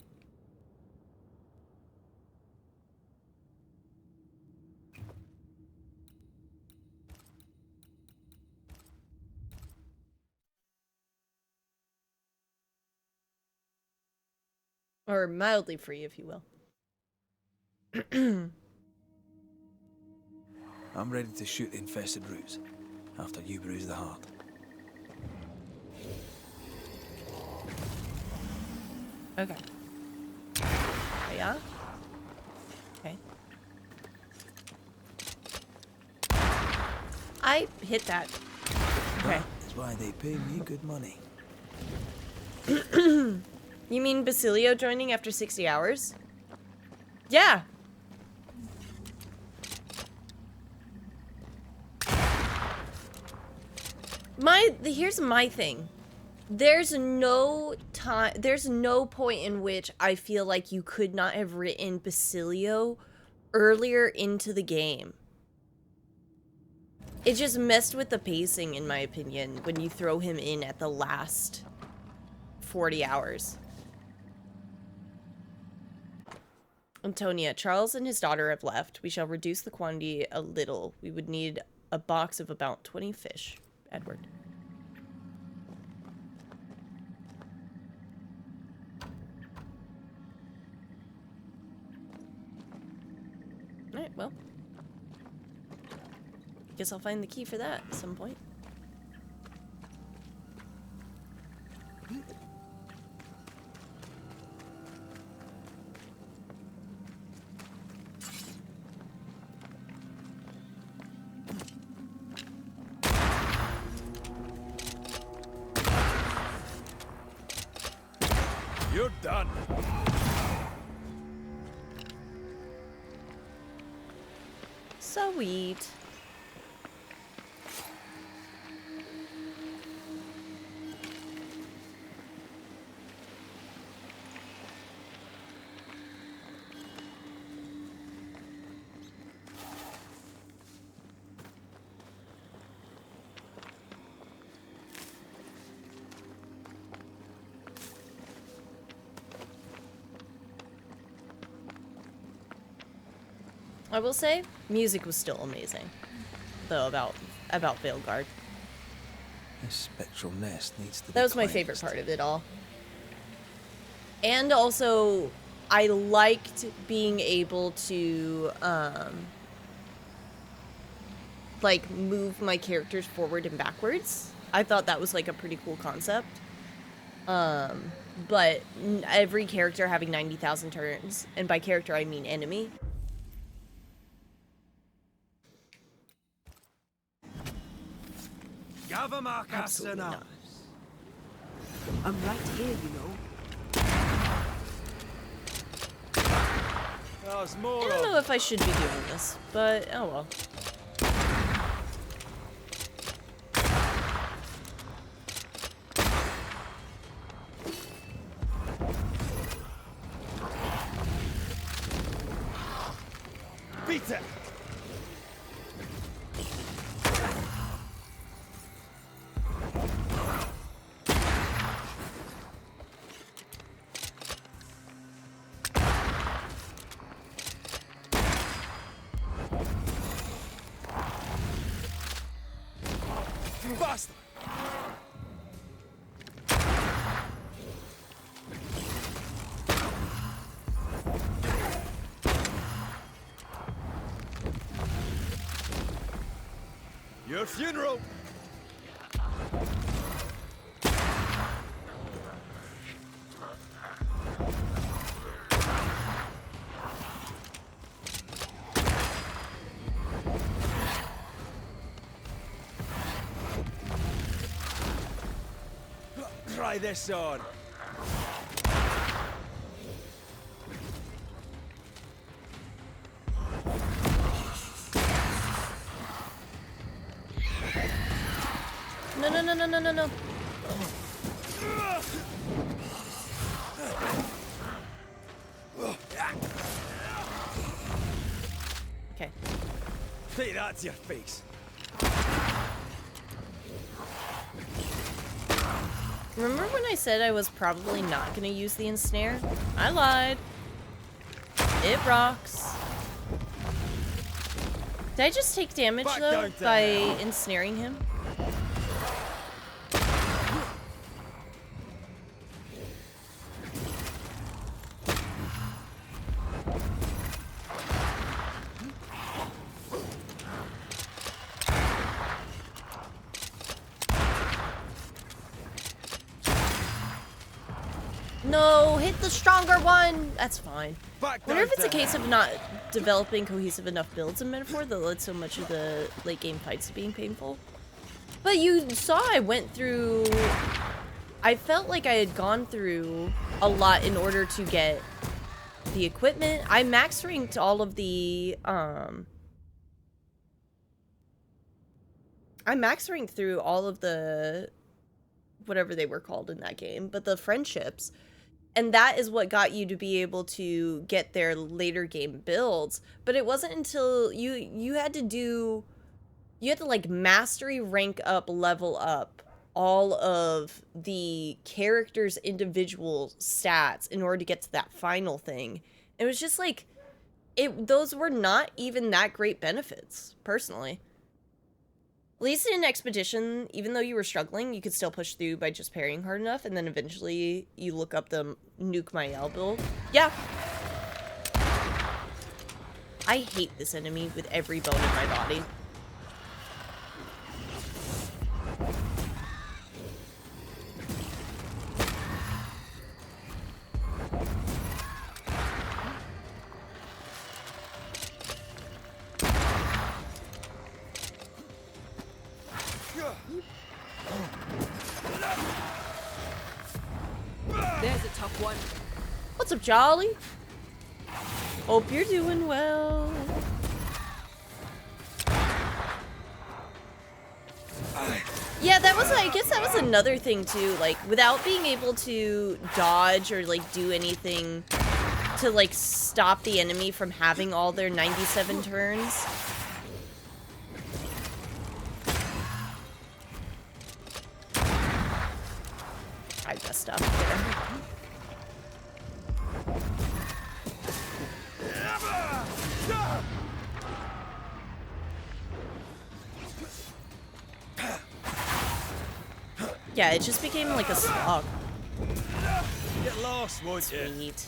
Or mildly free, if you will. I'm ready to shoot the infested roots after you bruise the heart. Okay. Oh, yeah? Okay. I hit that. Okay. That's why they pay me good money. You mean Basilio joining after 60 hours? Yeah. Here's my thing. There's no point in which I feel like you could not have written Basilio earlier into the game. It just messed with the pacing, in my opinion, when you throw him in at the last 40 hours. Antonia, Charles and his daughter have left. We shall reduce the quantity a little. We would need a box of about 20 fish. Edward. Alright, well. Guess I'll find the key for that at some point. You're done. Sweet. I will say, music was still amazing, though, about Veilguard. This spectral nest needs to That was my favorite part of it all. And also, I liked being able to, like, move my characters forward and backwards. I thought that was, like, a pretty cool concept. But every character having 90,000 turns, and by character I mean enemy. Absolutely not. I'm right here, you know. I don't know if I should be doing this, but oh well. Beat it! Bastard! Your funeral! Try this on. No. Okay. Take that to your face. Remember when I said I was probably not going to use the ensnare? I lied. It rocks. Did I just take damage, though, by ensnaring him? the stronger one. That's fine. I wonder if it's a down. case of not developing cohesive enough builds in Metaphor that led so much of the late game fights to being painful. But you saw I went through... I felt like I had gone through a lot in order to get the equipment. I max ranked all of the... I max ranked through all of the... whatever they were called in that game, but the friendships. And that is what got you to be able to get their later game builds. But it wasn't until you had to do... You had to, like, mastery rank up, level up all of the characters' individual stats in order to get to that final thing. It was just, like... those were not even that great benefits, personally. At least in an expedition, even though you were struggling, you could still push through by just parrying hard enough, and then eventually you look up the Nuke My L build. Yeah. I hate this enemy with every bone in my body. There's a tough one. What's up, Jolly? Hope you're doing well. Yeah, that was, I guess that was another thing too, like, without being able to dodge or, like, do anything to, like, stop the enemy from having all their 97 turns. I messed up there. Yeah, it just became like a slog. Get lost, won't you? Sweet.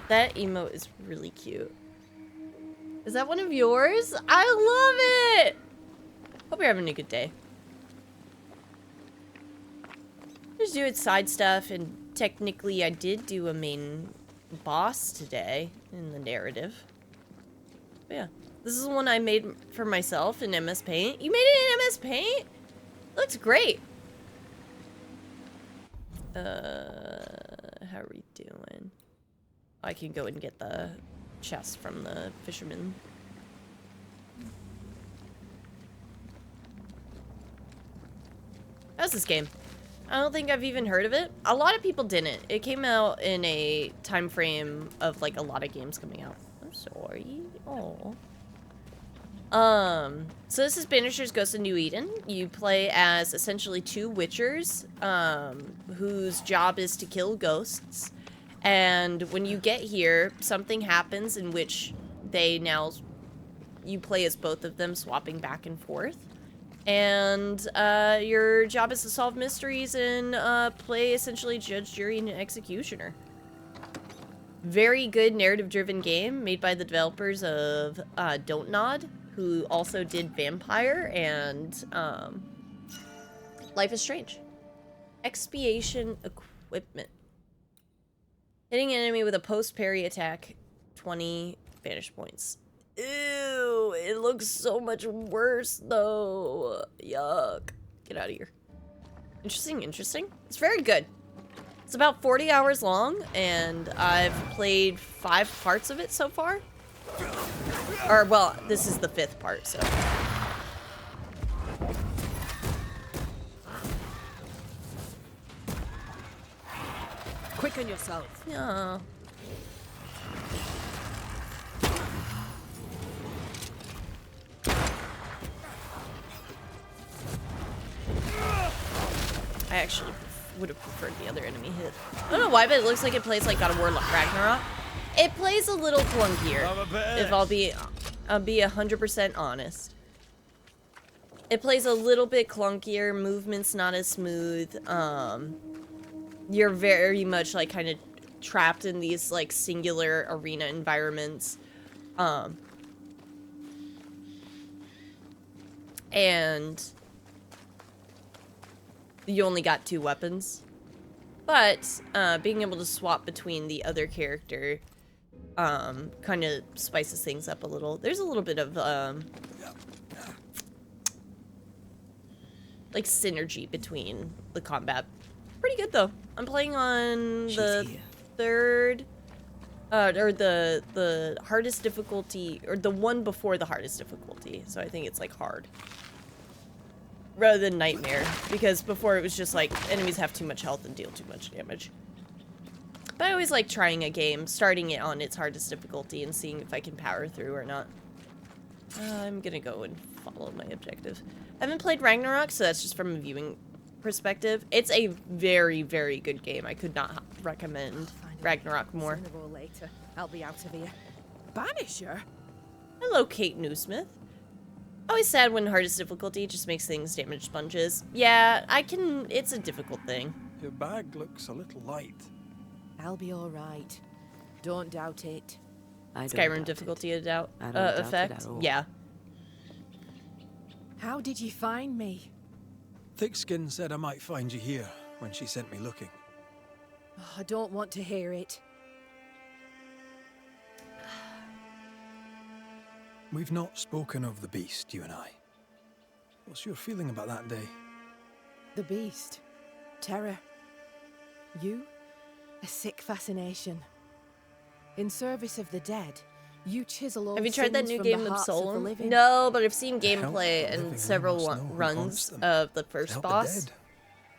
That emote is really cute. Is that one of yours? I love it! Hope you're having a good day. Just doing side stuff, and technically I did do a main boss today in the narrative. But yeah, this is one I made for myself in MS Paint. You made it in MS Paint? It looks great. How are we doing? I can go and get the chest from the fisherman. How's this game? I don't think I've even heard of it. A lot of people didn't. It came out in a time frame of like a lot of games coming out. I'm sorry. Oh. So this is Banishers Ghost of New Eden. You play as essentially two witchers, whose job is to kill ghosts. And when you get here, something happens in which you play as both of them, swapping back and forth. And your job is to solve mysteries and play essentially judge, jury, and executioner. Very good narrative-driven game made by the developers of Don't Nod, who also did Vampire and Life is Strange. Expiation equipment. Hitting an enemy with a post-parry attack, 20 Banish points. Ew, it looks so much worse, though. Yuck. Get out of here. Interesting, interesting. It's very good. It's about 40 hours long, and I've played 5 parts of it so far. Or, well, this is the 5th part, so. Quicken yourself. Yeah. I actually would have preferred the other enemy hit. I don't know why, but it looks like it plays like God of War Ragnarok. It plays a little clunkier, if I'll be 100% honest. It plays a little bit clunkier, movements not as smooth. You're very much like kind of trapped in these like singular arena environments. And you only got 2 weapons. But being able to swap between the other character kind of spices things up a little. There's a little bit of like synergy between the combat. Pretty good though. I'm playing on the third or the hardest difficulty, or the one before the hardest difficulty. So I think it's like hard rather than nightmare, because before it was just like enemies have too much health and deal too much damage. But I always like trying a game, starting it on its hardest difficulty and seeing if I can power through or not. I'm gonna go and follow my objective. I haven't played Ragnarok, so that's just from a viewing perspective. It's a very, very good game. I could not recommend Ragnarok more. Sooner or later, I'll be out of here. Banisher? Hello, Kate Newsmith. Always sad when hardest difficulty just makes things damage sponges. Yeah, it's a difficult thing. Your bag looks a little light. I'll be all right. Don't doubt it. Skyrim difficulty effect? It at all. Yeah. How did you find me? Thickskin said I might find you here when she sent me looking. Oh, I don't want to hear it. We've not spoken of the beast, you and I. What's your feeling about that day? The beast. Terror. You? A sick fascination. In service of the dead, you chisel all Have you tried that sins new from game the of hearts of the Solon? living. No, but I've seen The health gameplay of the and living several must know who runs haunts them. of the To first help boss. the dead.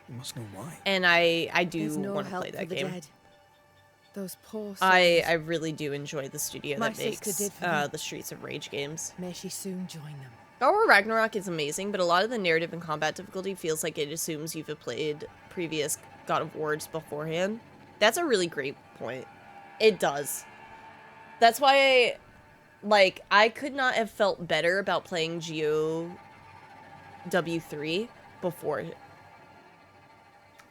You must know why. And I There's do no want to help play for that the game. dead. Those poor souls. I really do enjoy the studio My that sister makes did for them. the Streets of Rage games. May she soon join them. God of War Ragnarok is amazing, but a lot of the narrative and combat difficulty feels like it assumes you've played previous God of Wars beforehand. That's a really great point. It does. That's why, like, I could not have felt better about playing GOW3 before.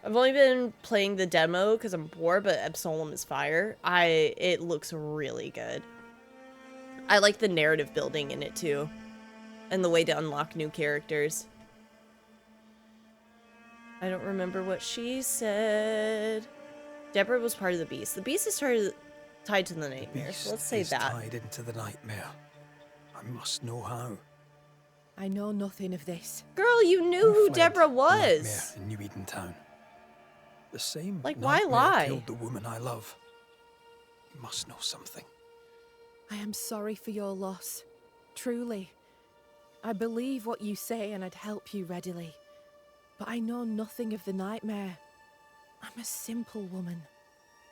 I've only been playing the demo because I'm bored, but Absolem is fire. It looks really good. I like the narrative building in it too, and the way to unlock new characters. I don't remember what she said. Deborah was part of the beast. The beast is tied to the nightmare, so let's say is that. tied into the nightmare. I must know how. I know nothing of this. Girl, you knew who fled Deborah the was. nightmare in New Eden Town. The same Like, why nightmare lie? killed the woman I love. You must know something. I am sorry for your loss. Truly. I believe what you say and I'd help you readily. But I know nothing of the nightmare. I'm a simple woman.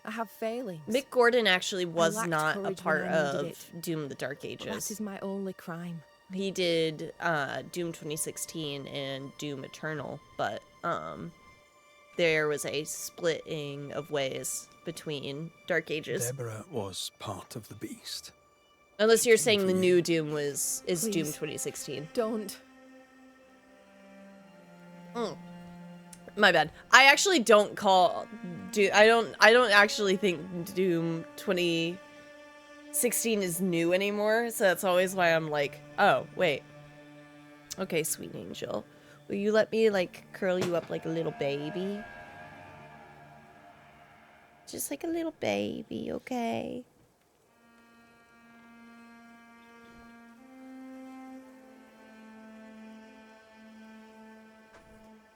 I have failings. Mick Gordon actually was lacked not a courage part when I needed of it. Doom the Dark But that Ages. is my only crime. He did Doom 2016 and Doom Eternal, but there was a splitting of ways between Dark Ages. Deborah was part of the beast. Unless you're saying the new Doom is Doom Please. 2016. Don't. My bad. I actually don't call I don't actually think Doom 2016 is new anymore, so that's always why I'm like, oh, wait. Okay, sweet angel. Will you let me, like, curl you up like a little baby? Just like a little baby, okay?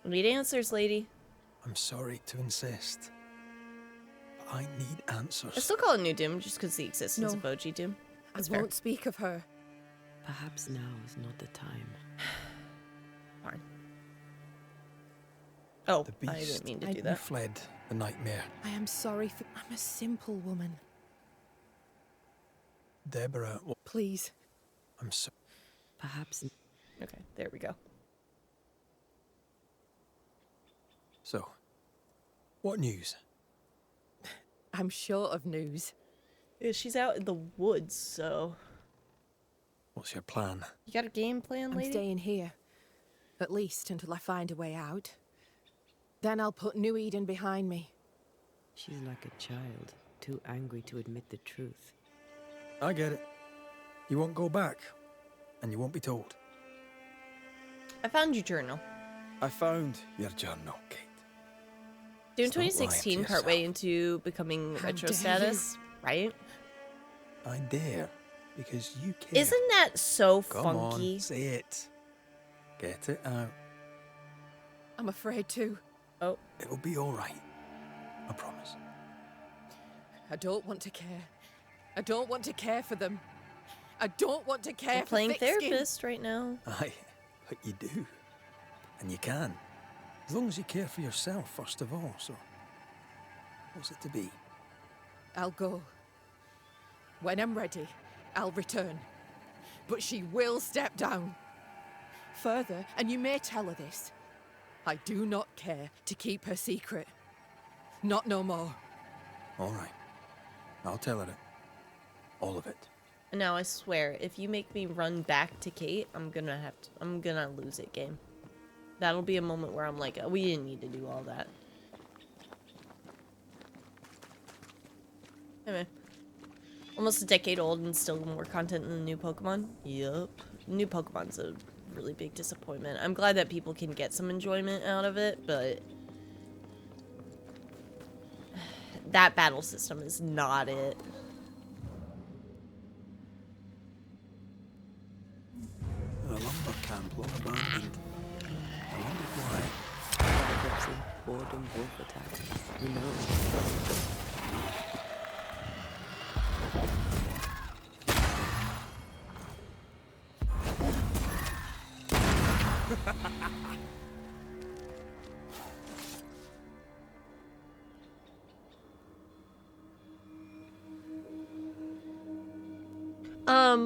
I need answers, lady. I'm sorry to insist, but I need answers. I still call it New Doom just because the existence No. of OG Doom. That's I fair. won't speak of her. Perhaps now is not the time. Fine. Oh, The beast I didn't mean to I- do You that. fled the nightmare. I am sorry for. I'm a simple woman. Deborah, Please. I'm so. Perhaps Okay, there we go. So, what news? I'm short of news. Yeah, she's out in the woods, so... What's your plan? You got a game plan, I'm lady? staying here. At least until I find a way out. Then I'll put New Eden behind me. she's like a child, too angry to admit the truth. I get it. You won't go back, and you won't be told. I found your journal. I found your journal, Kate. Doing Stop lying to 2016 partway yourself. into becoming How retro dare status, right? I dare, because you care. Isn't that so Come funky? on, say it. Get it out. I'm afraid to. Oh, It'll be all right. I promise. I don't want to care. I don't want to care for them. I don't want to care we're for playing thick-skinned- therapist right now. Aye, but you do. And you can. As long as you care for yourself, first of all, so... What's it to be? I'll go. When I'm ready, I'll return. But she will step down. Further, and you may tell her this, I do not care to keep her secret. Not no more. All right. I'll tell her it. All of it. And now I swear, if you make me run back to Kate, I'm gonna lose it, game. That'll be a moment where I'm like, oh, we didn't need to do all that. Anyway. Almost a decade old and still more content than the new Pokemon? Yup. New Pokemon's a really big disappointment. I'm glad that people can get some enjoyment out of it, but... that battle system is not it. A lumber camp long abandoned. I wonder why. Bankruptcy, boredom, wolf attack. Who knows?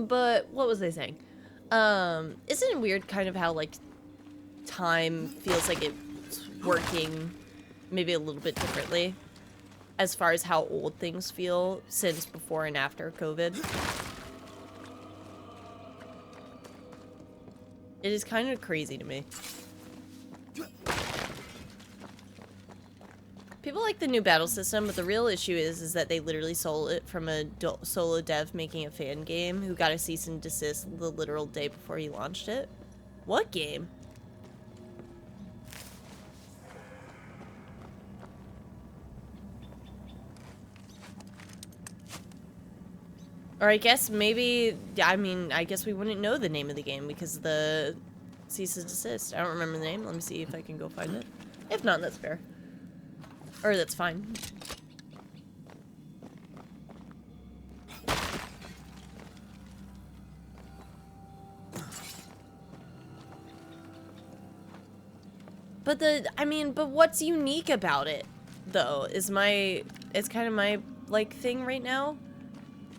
But what was I saying? Isn't it weird kind of how, like, time feels like it's working maybe a little bit differently as far as how old things feel since before and after COVID? It is kind of crazy to me. People like the new battle system, but the real issue is that they literally sold it from a solo dev making a fan game who got a cease and desist the literal day before he launched it. What game? Or I guess maybe, I mean, I guess we wouldn't know the name of the game because of the cease and desist. I don't remember the name. Let me see if I can go find it. If not, that's fair. Or that's fine. But but what's unique about it, though, is it's kind of my, like, thing right now.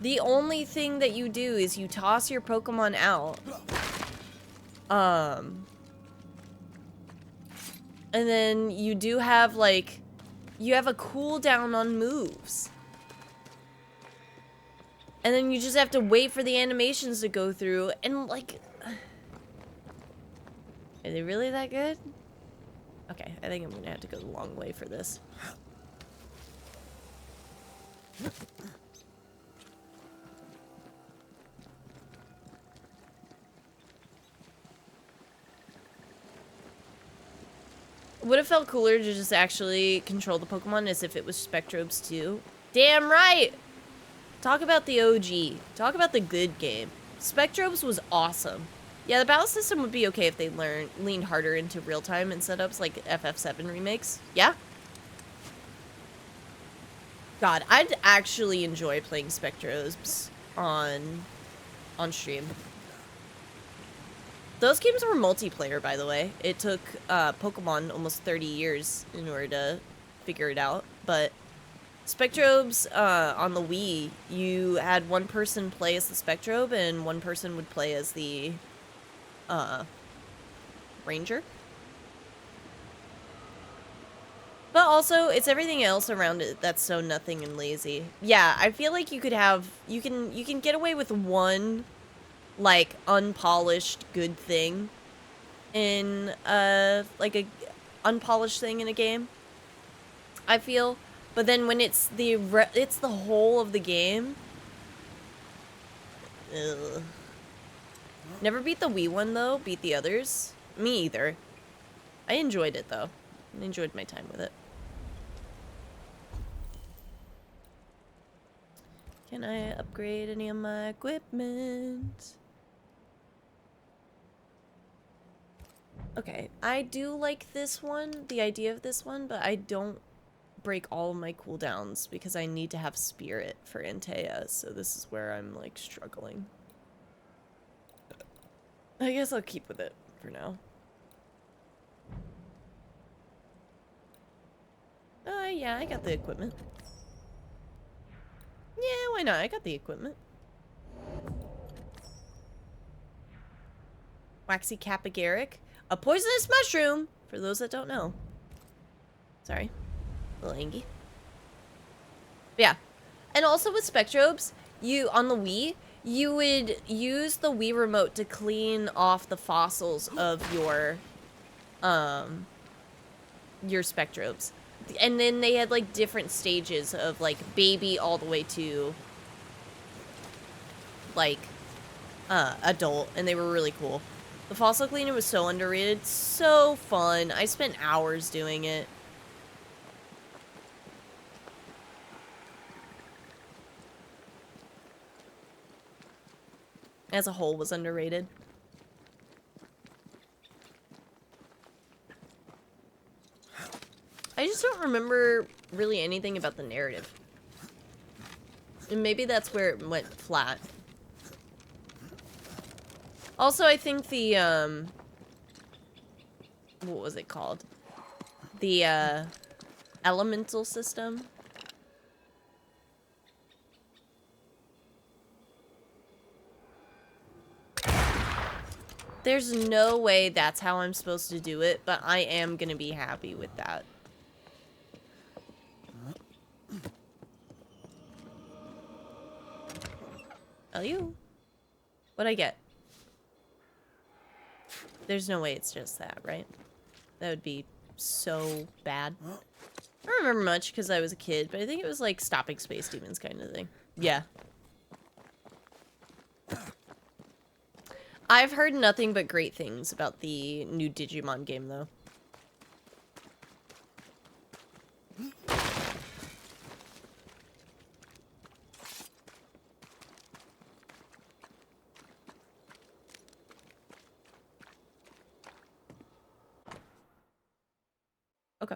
The only thing that you do is you toss your Pokemon out. And then you do have, like, you have a cooldown on moves. And then you just have to wait for the animations to go through, and, like... Are they really that good? Okay, I think I'm gonna have to go the long way for this. Would have felt cooler to just actually control the Pokemon as if it was Spectrobes too. Damn right! Talk about the OG. Talk about the good game. Spectrobes was awesome. Yeah, the battle system would be okay if they leaned harder into real-time and setups like FF7 remakes. Yeah? God, I'd actually enjoy playing Spectrobes on stream. Those games were multiplayer, by the way. It took Pokemon almost 30 years in order to figure it out. But Spectrobes on the Wii, you had one person play as the Spectrobe and one person would play as the Ranger. But also, it's everything else around it that's so nothing and lazy. Yeah, I feel like you could have... You can get away with one... like, unpolished good thing in, like, a unpolished thing in a game, I feel. But then when it's the whole of the game, ugh. Never beat the Wii one, though. Beat the others. Me either. I enjoyed it, though. I enjoyed my time with it. Can I upgrade any of my equipment? Okay, I do like this one, the idea of this one, but I don't break all of my cooldowns because I need to have spirit for Antea, so this is where I'm like struggling. I guess I'll keep with it for now. Yeah, I got the equipment. Yeah, why not? I got the equipment. Waxy capygaric. A poisonous mushroom, for those that don't know. Sorry. A little angy. But yeah. And also with Spectrobes, you, on the Wii, you would use the Wii remote to clean off the fossils of your Spectrobes. And then they had like different stages of like baby all the way to like adult, and they were really cool. The fossil cleaner was so underrated, so fun. I spent hours doing it. As a whole was underrated. I just don't remember really anything about the narrative. And maybe that's where it went flat. Also, I think the, what was it called? The, elemental system. There's no way that's how I'm supposed to do it, but I am gonna be happy with that. Oh, you? What'd I get? There's no way it's just that, right? That would be so bad. I don't remember much because I was a kid, but I think it was like stopping space demons kind of thing. Yeah. I've heard nothing but great things about the new Digimon game, though. Okay.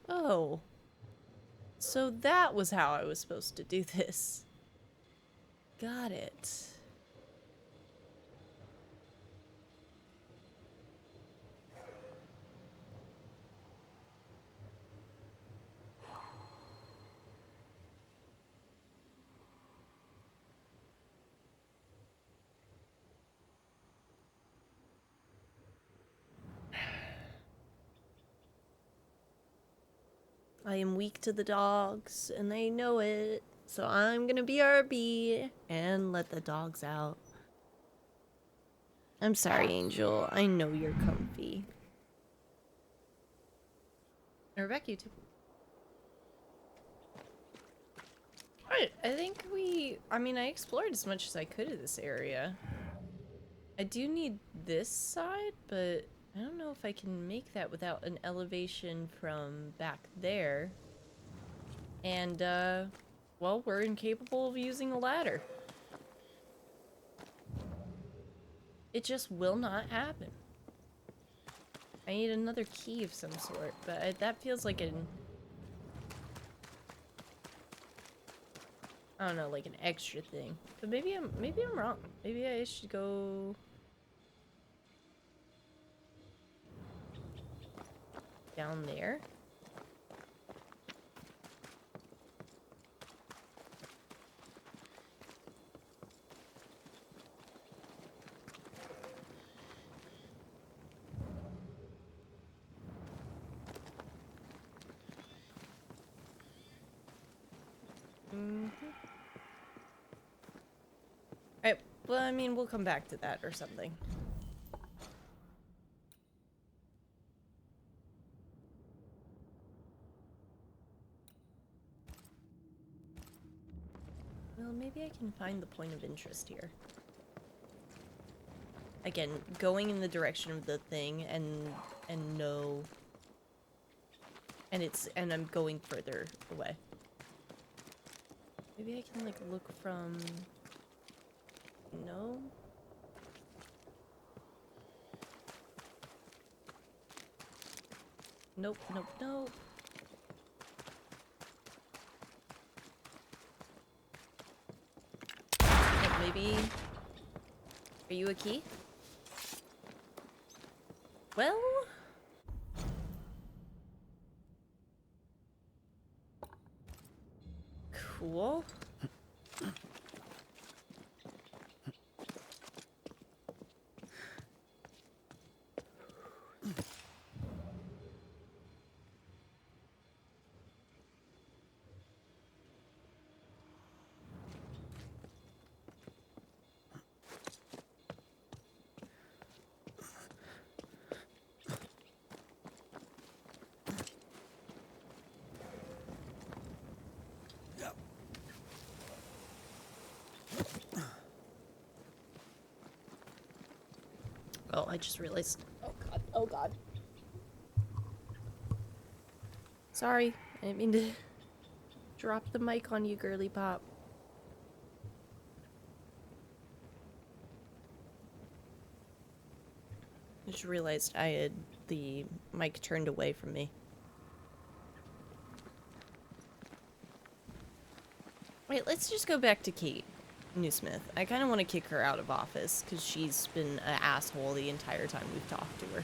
Oh. So that was how I was supposed to do this. Got it. I am weak to the dogs, and they know it. So I'm gonna be RB and let the dogs out. I'm sorry, Angel. I know you're comfy. Rebecca, you too. Alright, I think I mean, I explored as much as I could of this area. I do need this side, but I don't know if I can make that without an elevation from back there. And, well, we're incapable of using a ladder. It just will not happen. I need another key of some sort, but that feels like an... I don't know, like an extra thing. But maybe I'm wrong. Maybe I should go... down there? Alright, well, I mean, we'll come back to that or something. maybe I can find the point of interest here. Again, going in the direction of the thing and no, and I'm going further away. Maybe I can like look from. No. Nope, nope, nope. Oh, maybe. Are you a key? Well. Cool. Oh, I just realized. Oh god. Oh god. Sorry, I didn't mean to drop the mic on you, girly pop. I just realized I had the mic turned away from me. Wait, let's just go back to Kate Newsmith. I kind of want to kick her out of office because she's been an asshole the entire time we've talked to her.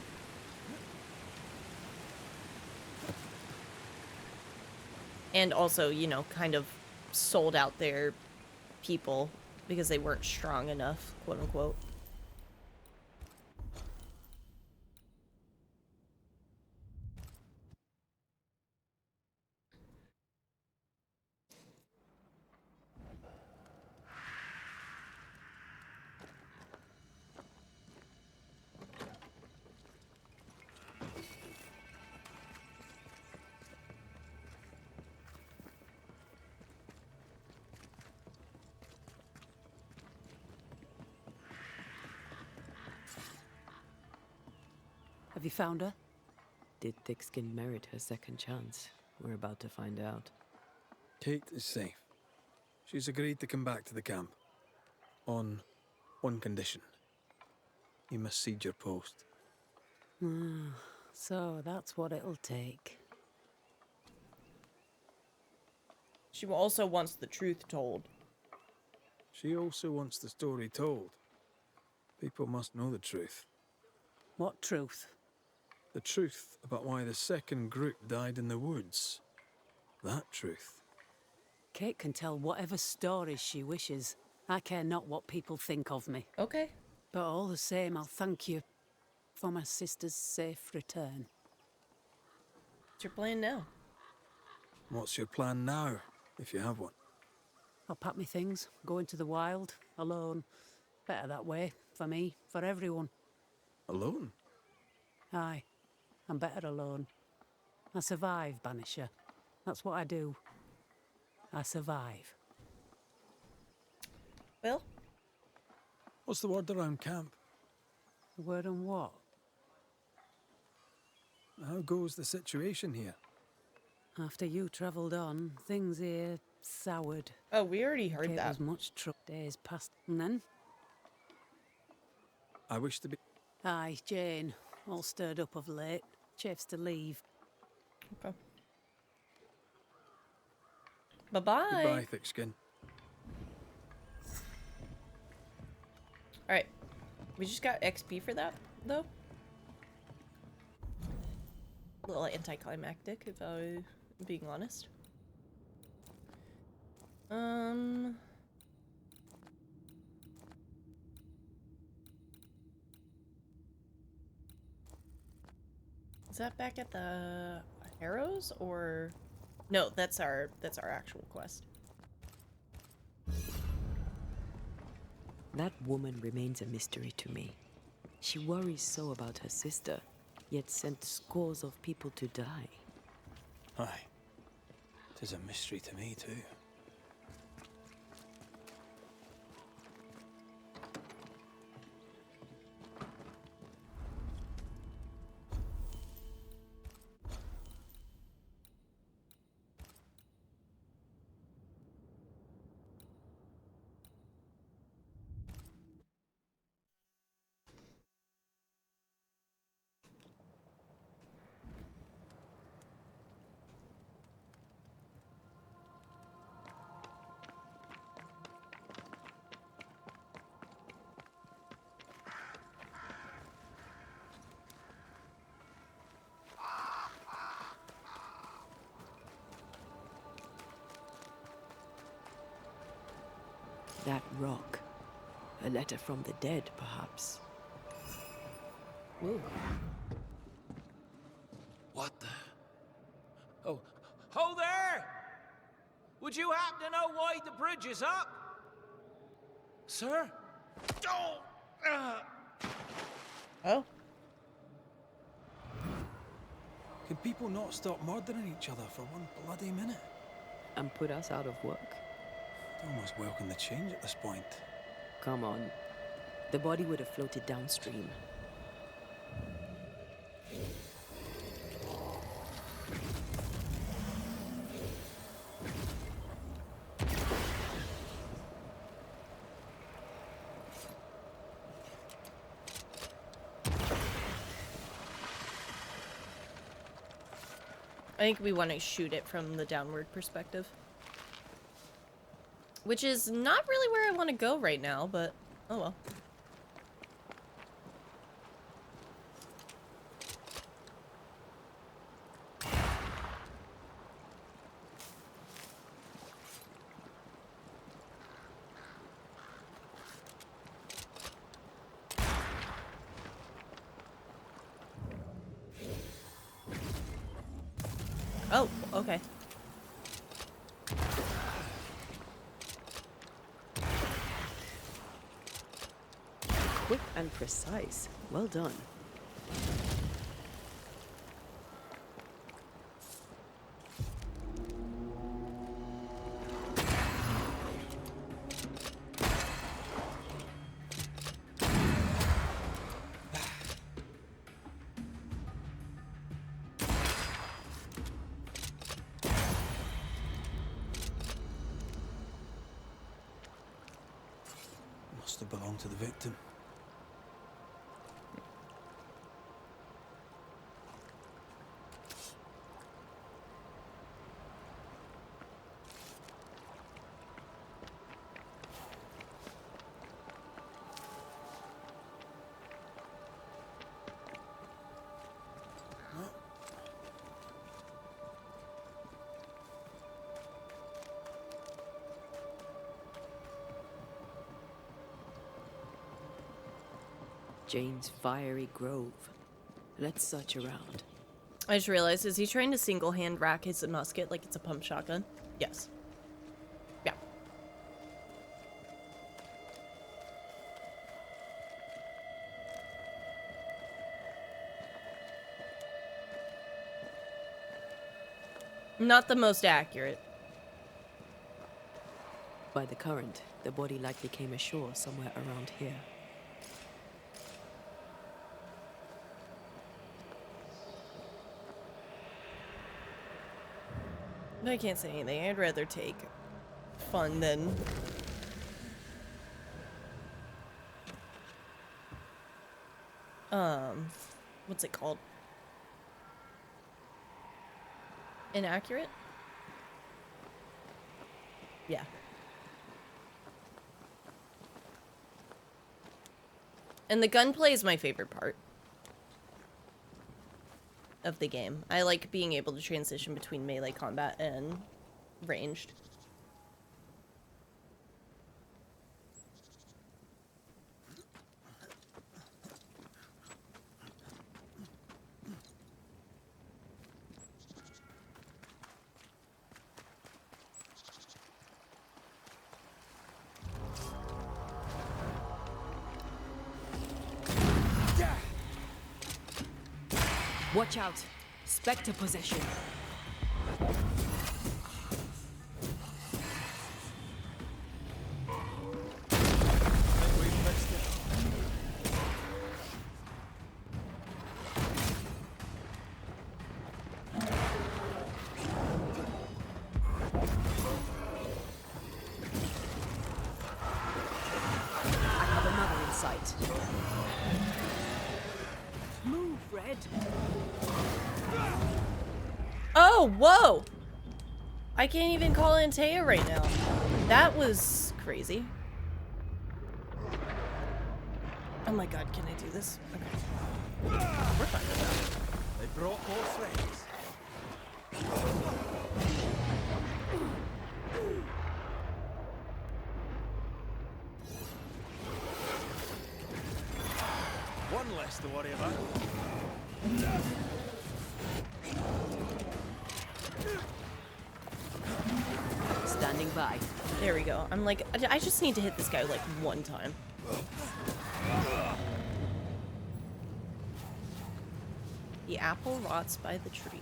And also, you know, kind of sold out their people because they weren't strong enough, quote unquote. Have you found her? Did Thickskin merit her second chance? We're about to find out. Kate is safe. She's agreed to come back to the camp. On one condition. You must cede your post. So that's what it'll take. She also wants the truth told. She also wants the story told. People must know the truth. What truth? The truth about why the second group died in the woods. That truth. Kate can tell whatever stories she wishes. I care not what people think of me. Okay. But all the same, I'll thank you for my sister's safe return. What's your plan now? What's your plan now, if you have one? I'll pack my things, go into the wild, alone. Better that way, for me, for everyone. Alone? Aye, I'm better alone. I survive, Banisher. That's what I do. I survive. Well? What's the word around camp? The word on what? How goes the situation here? After you travelled on, things here soured. Oh, we already heard Kate that. was much trouble. Days passed, and then? I wish to be... Aye, Jane. All stirred up of late. Chafes to leave. Okay. Bye-bye. Goodbye, Thickskin. Alright. We just got XP for that, though. A little anticlimactic, if I'm being honest. Is that back at the Harrows, or... No, that's our actual quest. That woman remains a mystery to me. She worries so about her sister, yet sent scores of people to die. Aye. 'Tis a mystery to me, too. That rock. A letter from the dead, perhaps. Ooh. What the? Oh, ho there! Would you happen to know why the bridge is up? Sir? Oh. Can people not stop murdering each other for one bloody minute? And put us out of work? I'd almost welcome the change at this point. Come on. The body would have floated downstream. I think we want to shoot it from the downward perspective. Which is not really where I want to go right now, but oh well. Oh, okay. Quick and precise. Well done. Must have belonged to the victim. Jane's fiery grove. Let's search around. I just realized, is he trying to single-hand rack his musket like it's a pump shotgun? Yes. Yeah. Not the most accurate. By the current, the body likely came ashore somewhere around here. I can't say anything. I'd rather take fun than... what's it called? Inaccurate? Yeah. And the gunplay is my favorite part of the game. I like being able to transition between melee combat and ranged. Watch out! Spectre possession. I have another in sight. Move, Red. Oh, whoa! I can't even call Antea right now. That was crazy. Oh my god, can I do this? Okay. We're fine with that. They brought more friends. less to worry about. Standing by. There we go. I'm like, I just need to hit this guy like one time. The apple rots by the tree.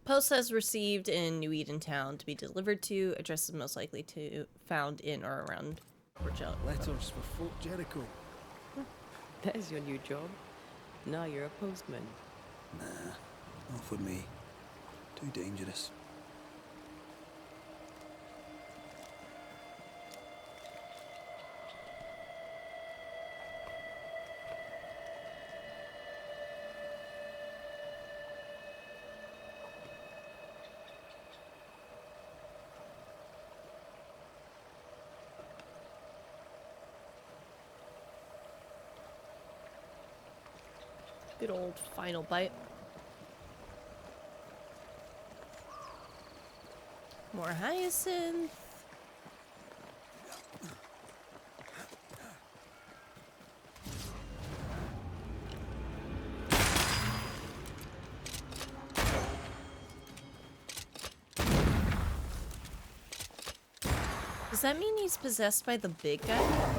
Post says received in New Eden Town to be delivered to. Address is most likely to found in or around Port Jericho. Letters for Fort Jericho. There's your new job. Now you're a postman. Nah, not for me. Too dangerous. Good old final bite. More hyacinth. Does that mean he's possessed by the big guy?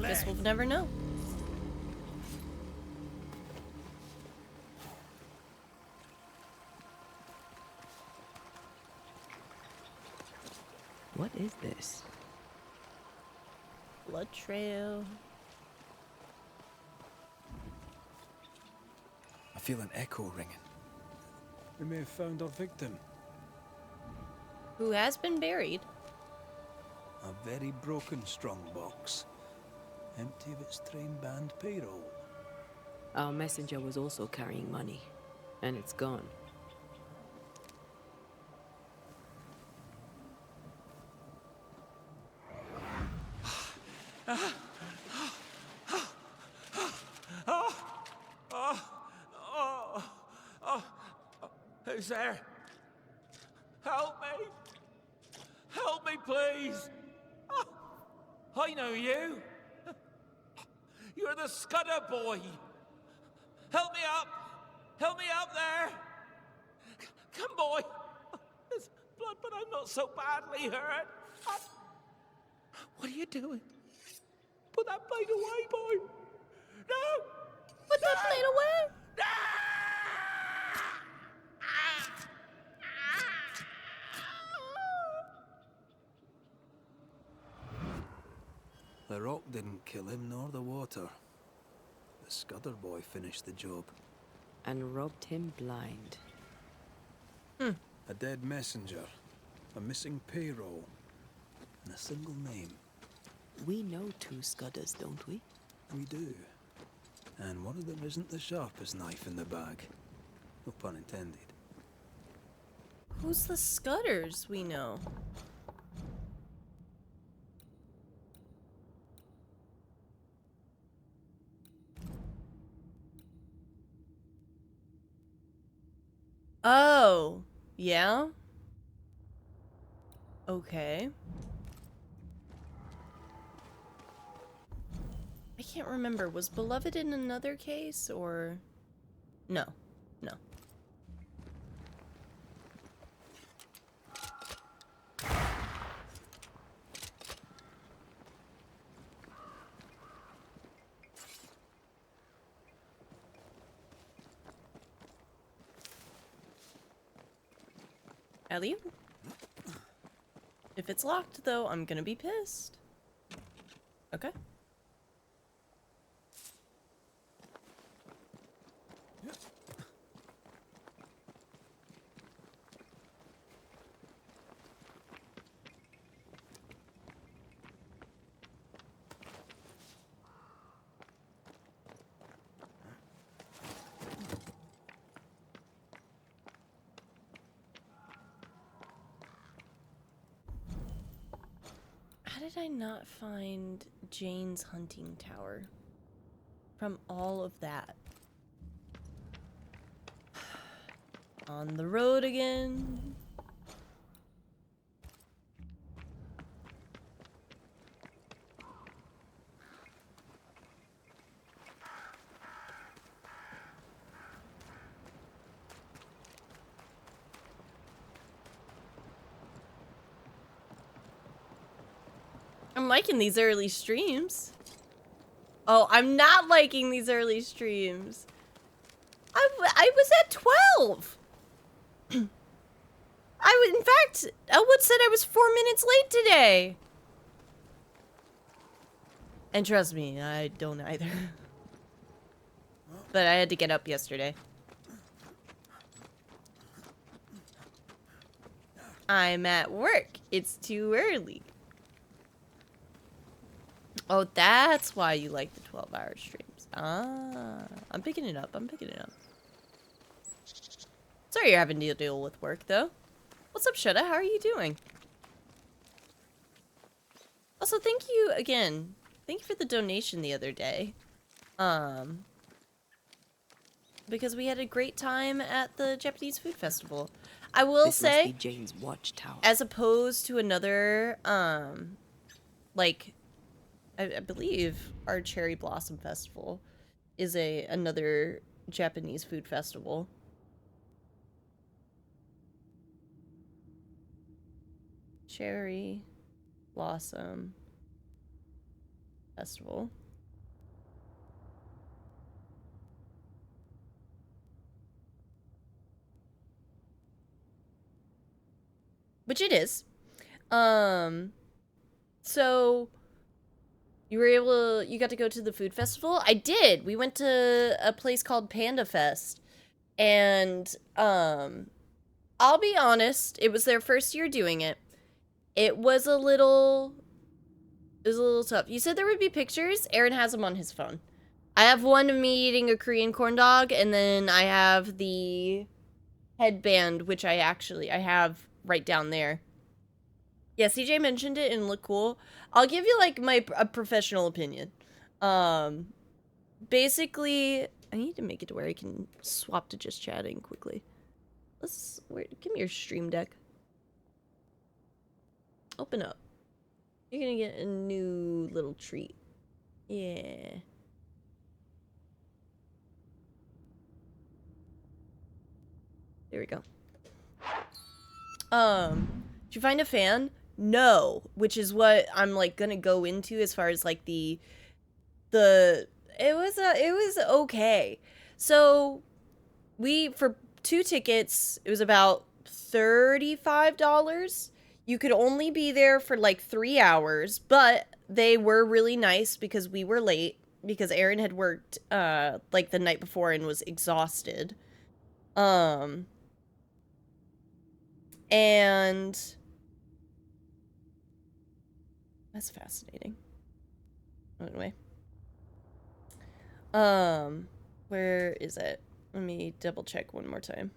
Guess we'll never know. What is this? Blood trail. I feel an echo ringing. We may have found our victim. Who has been buried. A very broken strongbox. Empty of its train band payroll. Our messenger was also carrying money, and it's gone. Who's there? Help me! Help me, please! Oh, I know you! You're the Scudder boy! Help me up! Help me up there! Come, boy! There's blood, but I'm not so badly hurt. What are you doing? Put that blade away, boy! No! Put that blade away! No! The rock didn't kill him, nor the water. The Scudder boy finished the job. And robbed him blind. A dead messenger, a missing payroll, and a single name. We know two Scudders, don't we? We do. And one of them isn't the sharpest knife in the bag. No pun intended. Who's the Scudders we know? Oh, yeah? Okay. I can't remember. Was Beloved in another case, or... No. No. Ellie? If it's locked, though, I'm gonna be pissed. Okay. How did I not find Jane's hunting tower from all of that? On the road again. I'm liking these early streams. Oh, I'm not liking these early streams. I was at 12. In fact, Elwood said I was 4 minutes late today. And trust me, I don't either. But I had to get up yesterday. I'm at work. It's too early. Oh, that's why you like the 12-hour streams. Ah, I'm picking it up. I'm picking it up. Sorry you're having to deal with work, though. What's up, Shudda? How are you doing? Also, thank you again. Thank you for the donation the other day. Because we had a great time at the Japanese Food Festival. I will say, must be Jane's watchtower. as opposed to another, like, I believe our Cherry Blossom Festival is another Japanese food festival. Cherry Blossom Festival. Which it is. So you got to go to the food festival? I did. We went to a place called Panda Fest. And I'll be honest, it was their first year doing it. It was a little tough. You said there would be pictures? Aaron has them on his phone. I have one of me eating a Korean corn dog, and then I have the headband, which I have right down there. Yeah, CJ mentioned it and looked cool. I'll give you like a professional opinion. Basically, I need to make it to where I can swap to just chatting quickly. Give me your stream deck. Open up. You're gonna get a new little treat. Yeah. There we go. Did you find a fan? No, which is what I'm like gonna go into as far as like it was okay. So for 2 tickets, it was about $35. You could only be there for like 3 hours, but they were really nice because we were late because Aaron had worked like the night before and was exhausted. And that's fascinating. Anyway. Where is it? Let me double check one more time.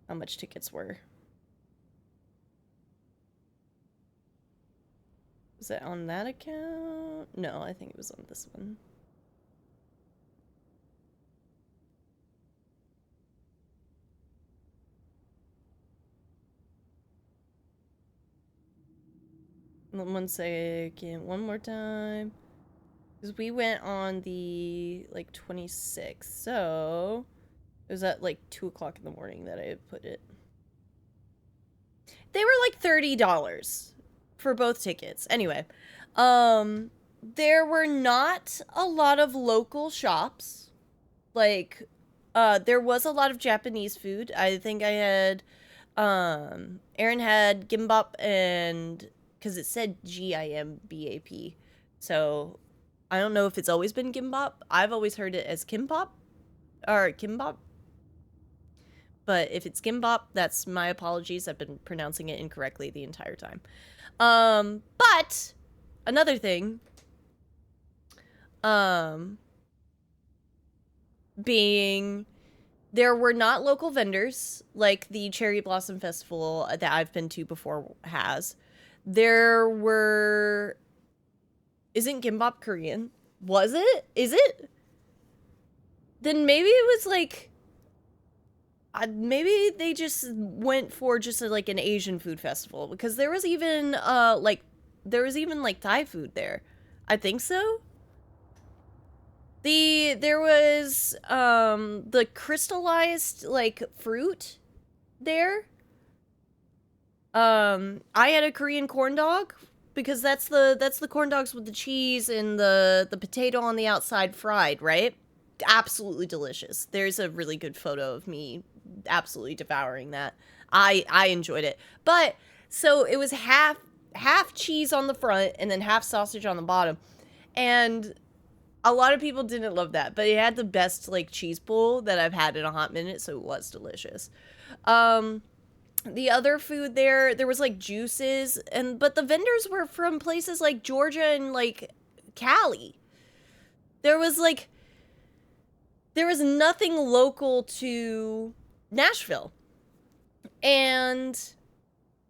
How much tickets were. Was it on that account? No, I think it was on this one. One second, one more time. Because we went on the, like, 26th, so it was at, like, 2 o'clock in the morning that I put it. They were, like, $30 for both tickets. Anyway, there were not a lot of local shops. Like, there was a lot of Japanese food. I think I had, Aaron had gimbap and, because it said Gimbap. So I don't know if it's always been gimbap. I've always heard it as kimbap or kimbap. But if it's gimbap, that's my apologies. I've been pronouncing it incorrectly the entire time. But another thing, being there were not local vendors like the Cherry Blossom Festival that I've been to before has. There were... Isn't gimbap Korean? Was it? Is it? Then maybe it was like... maybe they just went for just like an Asian food festival, because there was even like Thai food there. I think so. There was the crystallized like fruit there. I had a Korean corn dog, because that's the corn dogs with the cheese and the potato on the outside fried, right? Absolutely delicious. There's a really good photo of me absolutely devouring that. I enjoyed it. But so it was half cheese on the front and then half sausage on the bottom. And a lot of people didn't love that, but it had the best like cheese bowl that I've had in a hot minute, so it was delicious. The other food there was like juices, but the vendors were from places like Georgia and like Cali. There was nothing local to Nashville. And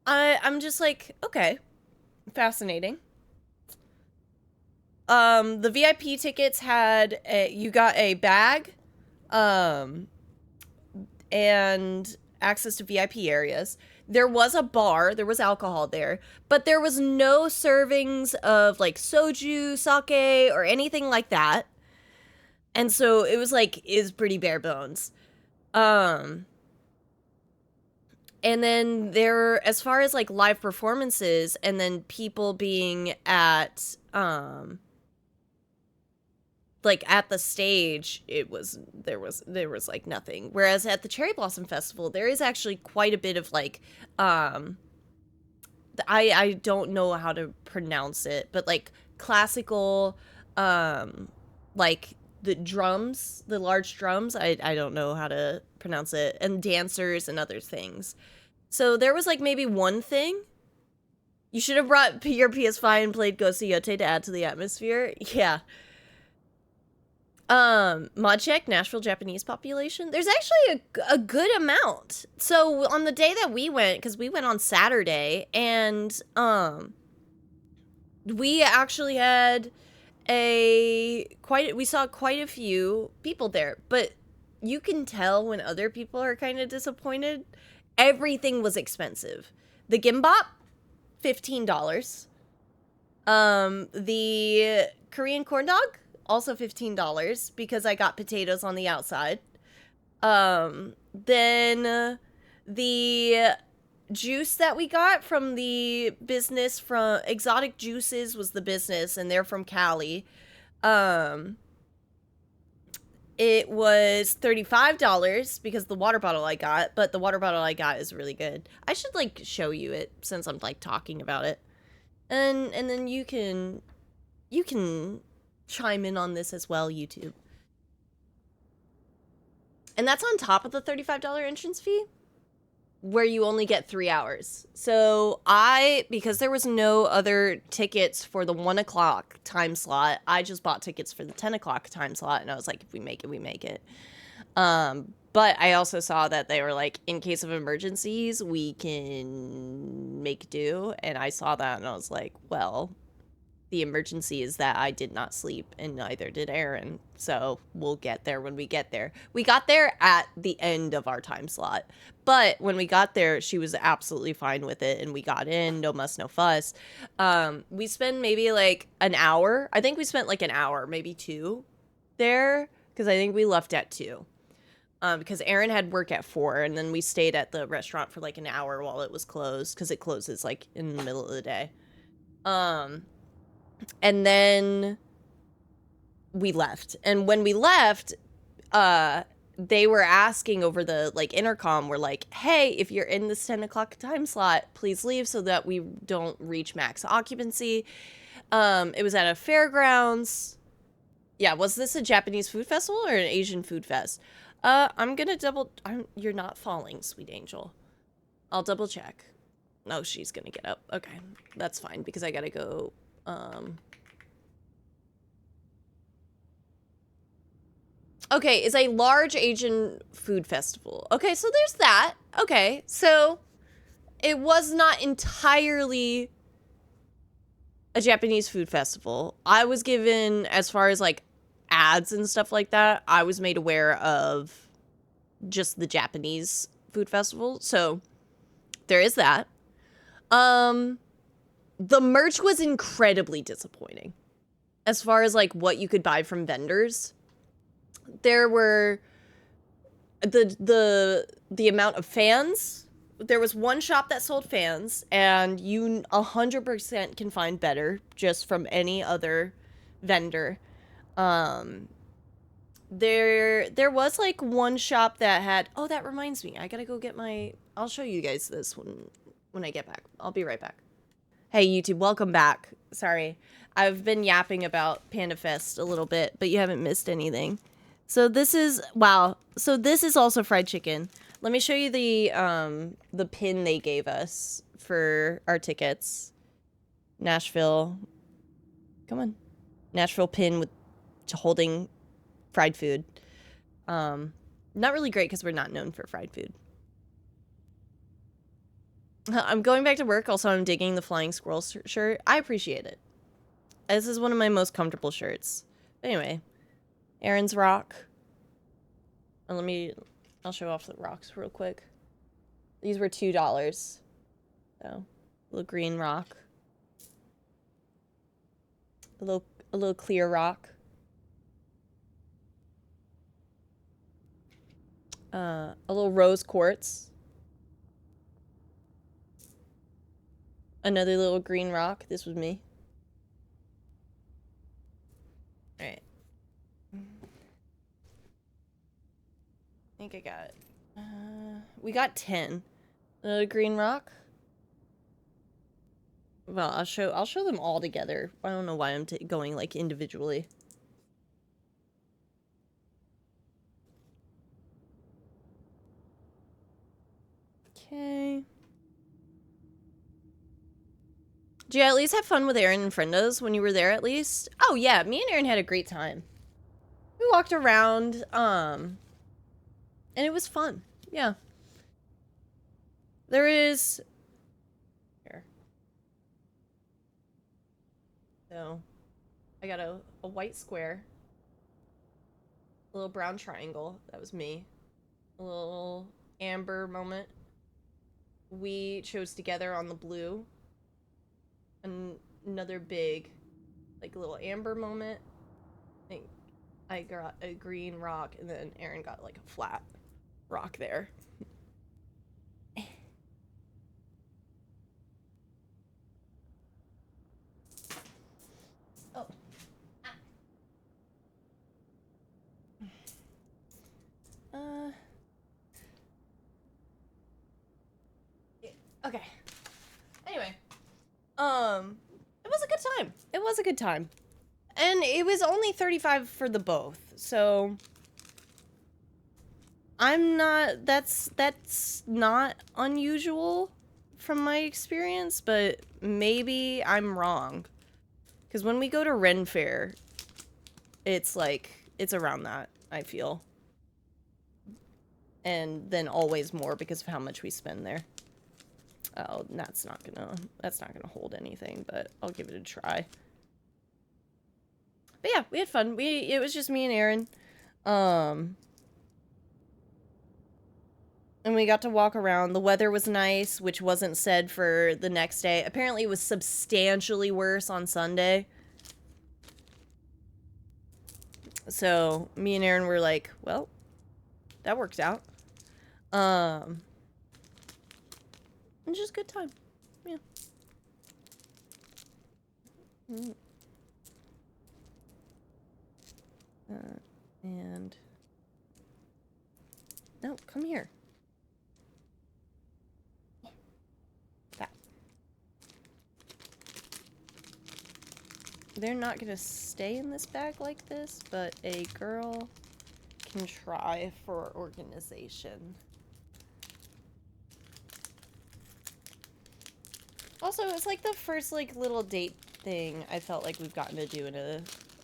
I'm just like, okay, fascinating. The VIP tickets had you got a bag, and access to VIP areas. There was a bar, there was alcohol there, but there was no servings of like soju, sake, or anything like that. And so it was like, is pretty bare bones. And then there, as far as like live performances and then people being at, like at the stage, there was like nothing. Whereas at the Cherry Blossom Festival, there is actually quite a bit of like, I don't know how to pronounce it, but like classical, like the drums, the large drums, I don't know how to pronounce it, and dancers and other things. So there was like maybe one thing. You should have brought your PS5 and played Ghost of Yote to add to the atmosphere. Yeah. Mod check, Nashville Japanese population. There's actually a good amount. So on the day that we went, because we went on Saturday, and we actually had we saw quite a few people there, but you can tell when other people are kind of disappointed. Everything was expensive. The gimbap, $15. The Korean corn dog, also $15, because I got potatoes on the outside. Then the juice that we got from the business from Exotic Juices was the business, and they're from Cali. It was $35 because the water bottle I got, but the water bottle I got is really good. I should like show you it since I'm like talking about it. And then you can chime in on this as well, YouTube. And that's on top of the $35 entrance fee, where you only get 3 hours. So because there was no other tickets for the 1 o'clock time slot, I just bought tickets for the 10 o'clock time slot, and I was like, if we make it, we make it. But I also saw that they were like, in case of emergencies, we can make do, and I saw that, and I was like, well, the emergency is that I did not sleep, and neither did Aaron, so we'll get there when we get there. We got there at the end of our time slot, but when we got there, she was absolutely fine with it, and we got in, no muss, no fuss. We spent maybe like an hour. I think we spent like an hour, maybe 2 there, because I think we left at 2. Because Aaron had work at 4, and then we stayed at the restaurant for like an hour while it was closed, because it closes like in the middle of the day. And then we left. And when we left, they were asking over the like intercom, we're like, hey, if you're in this 10 o'clock time slot, please leave so that we don't reach max occupancy. It was at a fairgrounds. Yeah, was this a Japanese food festival or an Asian food fest? I'm gonna you're not falling, sweet angel. I'll double check. No, she's gonna get up. Okay, that's fine because I gotta go, Okay, it's a large Asian food festival. Okay, so there's that. Okay, so it was not entirely a Japanese food festival. I was given, as far as like ads and stuff like that, I was made aware of just the Japanese food festival. So there is that. The merch was incredibly disappointing. As far as like what you could buy from vendors, there were the amount of fans. There was one shop that sold fans, and you 100% can find better just from any other vendor. There was like one shop that had, oh, that reminds me, I gotta go get my, I'll show you guys this when I get back. I'll be right back. Hey YouTube, welcome back. Sorry, I've been yapping about Panda Fest a little bit, but you haven't missed anything. So this is, wow, so this is also fried chicken. Let me show you the pin they gave us for our tickets. Nashville, come on. Nashville pin with holding fried food. Not really great because we're not known for fried food. I'm going back to work. Also, I'm digging the flying squirrel shirt. I appreciate it. This is one of my most comfortable shirts. But anyway, Aaron's rock. And I'll show off the rocks real quick. These were $2. So, a little green rock. A little clear rock. A little rose quartz. Another little green rock. This was me. Alright. I think I got, we got 10. Another green rock. Well, I'll show them all together. I don't know why I'm going like individually. Okay. Did you at least have fun with Aaron and Frendas when you were there at least? Oh yeah, me and Aaron had a great time. We walked around, and it was fun. Yeah. There is... Here. So, I got a white square. A little brown triangle. That was me. A little amber moment. We chose together on the blue. And another big, like, little amber moment. I think I got a green rock, and then Aaron got, like, a flat rock there. Oh. Okay. Anyway. It was a good time. It was a good time. And it was only $35 for the both, so... That's not unusual from my experience, but maybe I'm wrong. Because when we go to Ren Fair, it's like, it's around that, I feel. And then always more because of how much we spend there. Oh, that's not gonna hold anything, but I'll give it a try. But yeah, we had fun. It was just me and Aaron. And we got to walk around. The weather was nice, which wasn't said for the next day. Apparently it was substantially worse on Sunday. So me and Aaron were like, well, that worked out. And just good time. Yeah. And no, come here. That. they're not gonna stay in this bag like this, but a girl can try for organization. Also, it's like the first like little date thing I felt like we've gotten to do in a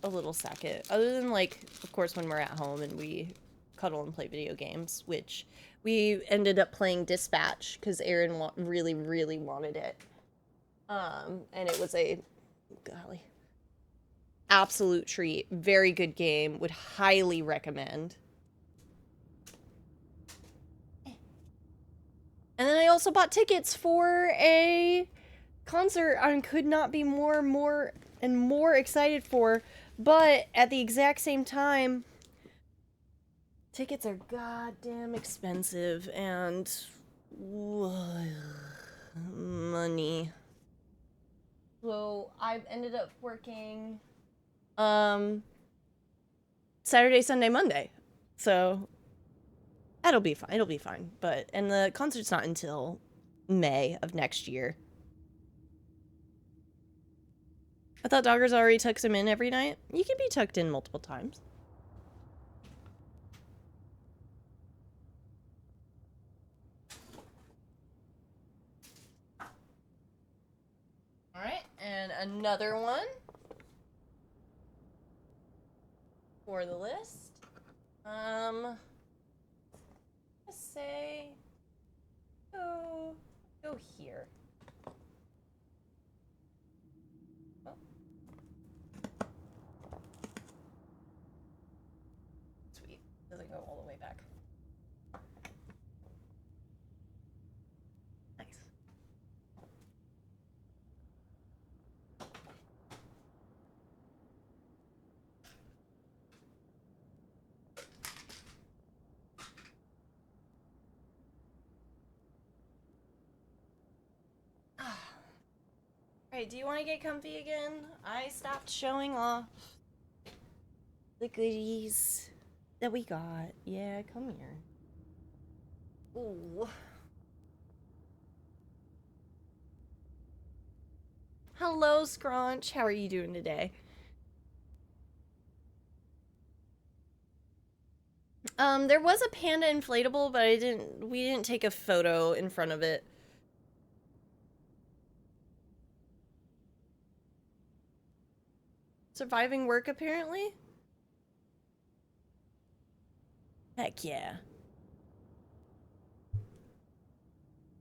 little second. Other than like, of course, when we're at home and we cuddle and play video games, which we ended up playing Dispatch because Aaron really, really wanted it. And it was a, golly, absolute treat. Very good game. Would highly recommend. And then I also bought tickets for a concert I could not be more excited for, but at the exact same time, tickets are goddamn expensive and money. So I've ended up working Saturday, Sunday, Monday. So that'll be fine. It'll be fine. And the concert's not until May of next year. I thought Doggers already tucks him in every night. You can be tucked in multiple times. Alright, and another one for the list. Let's say go here. Oh. Sweet. Doesn't go all the way back. Nice. Alright, do you want to get comfy again? I stopped showing off the goodies that we got. Yeah, come here. Ooh. Hello, Scrunch. How are you doing today? There was a panda inflatable, but we didn't take a photo in front of it. Surviving work, apparently? Heck yeah.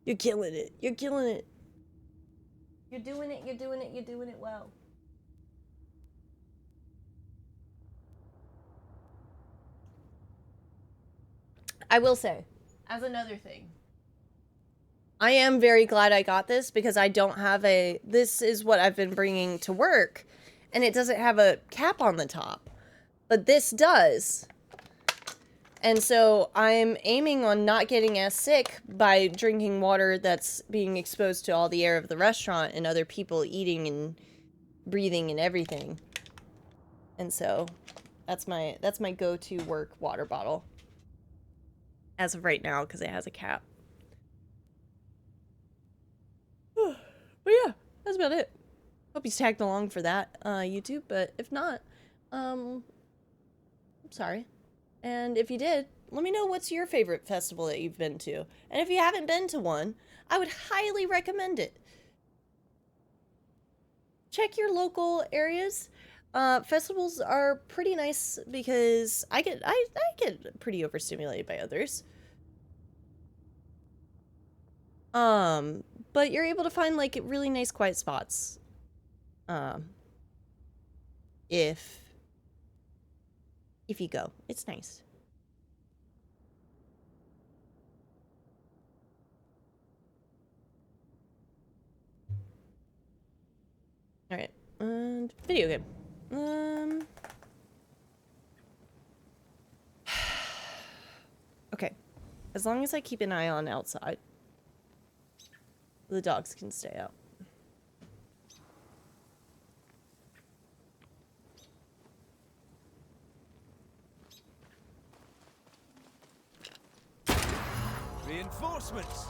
You're killing it. You're killing it. You're doing it, you're doing it, you're doing it well. I will say, as another thing, I am very glad I got this because I don't have this is what I've been bringing to work, and it doesn't have a cap on the top, but this does. And so I'm aiming on not getting as sick by drinking water that's being exposed to all the air of the restaurant and other people eating and breathing and everything. And so that's my go-to work water bottle as of right now because it has a cap. But yeah, that's about it. Hope you tagged along for that, YouTube, but if not, I'm sorry. And if you did, let me know what's your favorite festival that you've been to. And if you haven't been to one, I would highly recommend it. Check your local areas. Festivals are pretty nice because I get pretty overstimulated by others. But you're able to find like really nice quiet spots. If you go, it's nice. All right, and video game. Okay, as long as I keep an eye on outside, the dogs can stay out. Reinforcements!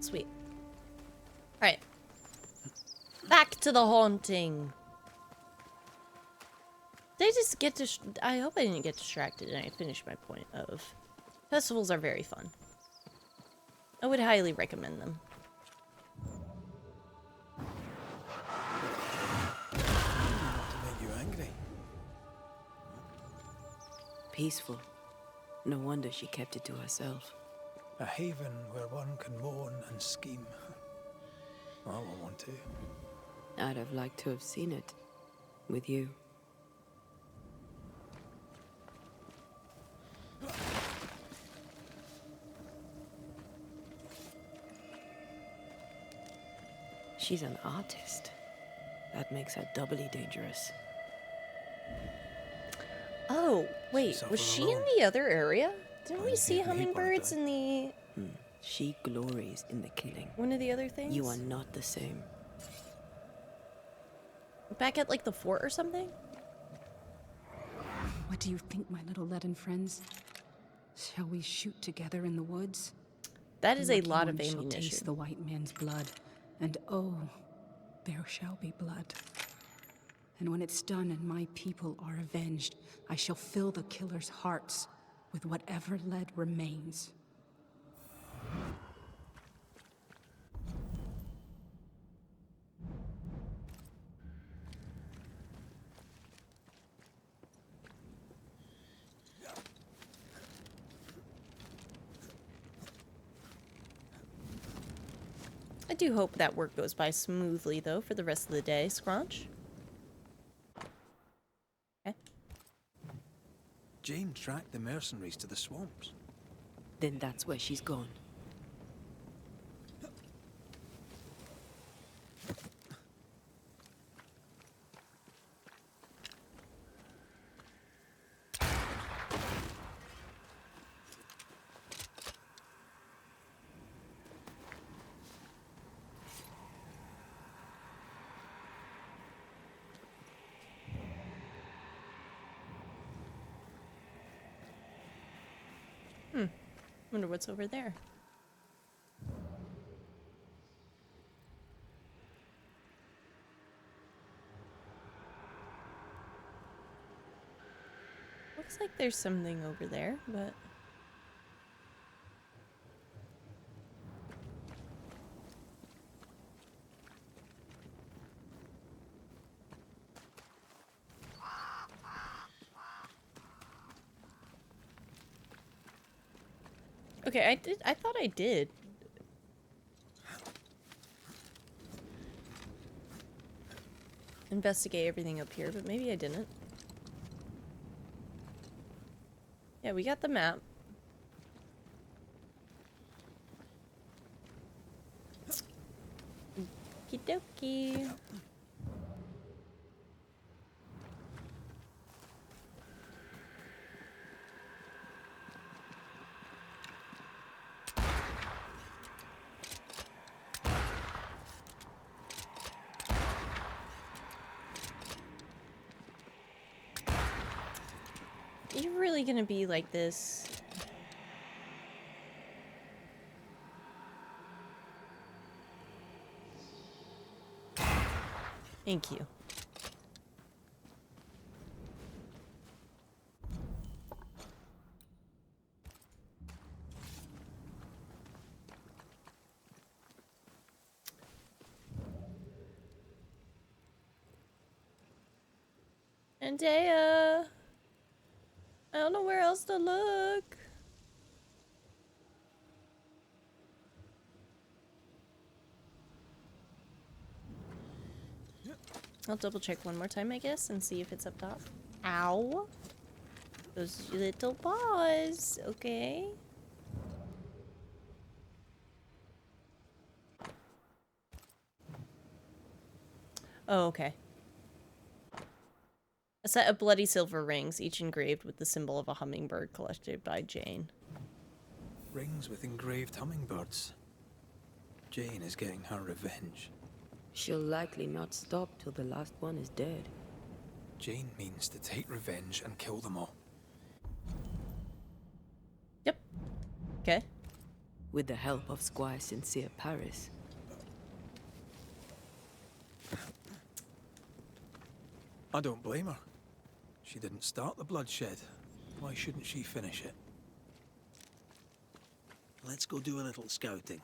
Sweet. Alright. Back to the haunting. Did I just get I hope I didn't get distracted and I finished my point of festivals are very fun. I would highly recommend them. To make you angry. Peaceful. No wonder she kept it to herself. A haven where one can mourn and scheme. I won't want to. I'd have liked to have seen it. With you. She's an artist. That makes her doubly dangerous. Oh, wait, was she in the other area? Didn't we see hate when hummingbirds in the... She glories in the killing. one of the other things? You are not the same. Back at, like, the fort or something? What do you think, my little leaden friends? Shall we shoot together in the woods? That is The a lucky lot of one shall ammunition. taste the white man's blood, and oh, there shall be blood. And when it's done and my people are avenged, I shall fill the killers' hearts with whatever lead remains. I do hope that work goes by smoothly, though, for the rest of the day, Scrunch. Okay. Jane tracked the mercenaries to the swamps. Then that's where she's gone. Wonder what's over there. Looks like there's something over there, but... Okay, I thought I did. Investigate everything up here, but maybe I didn't. Yeah, we got the map. Okie dokie. You're really gonna be like this? Thank you. And Dea, I don't know where else to look. I'll double check one more time, I guess, and see if it's up top. Ow. Those little paws. Okay. Oh, okay. A set of bloody silver rings, each engraved with the symbol of a hummingbird collected by Jane. Rings with engraved hummingbirds. Jane is getting her revenge. She'll likely not stop till the last one is dead. Jane means to take revenge and kill them all. Yep. Okay. with the help of Squire Sincere Paris. I don't blame her. She didn't start the bloodshed. Why shouldn't she finish it? Let's go do a little scouting.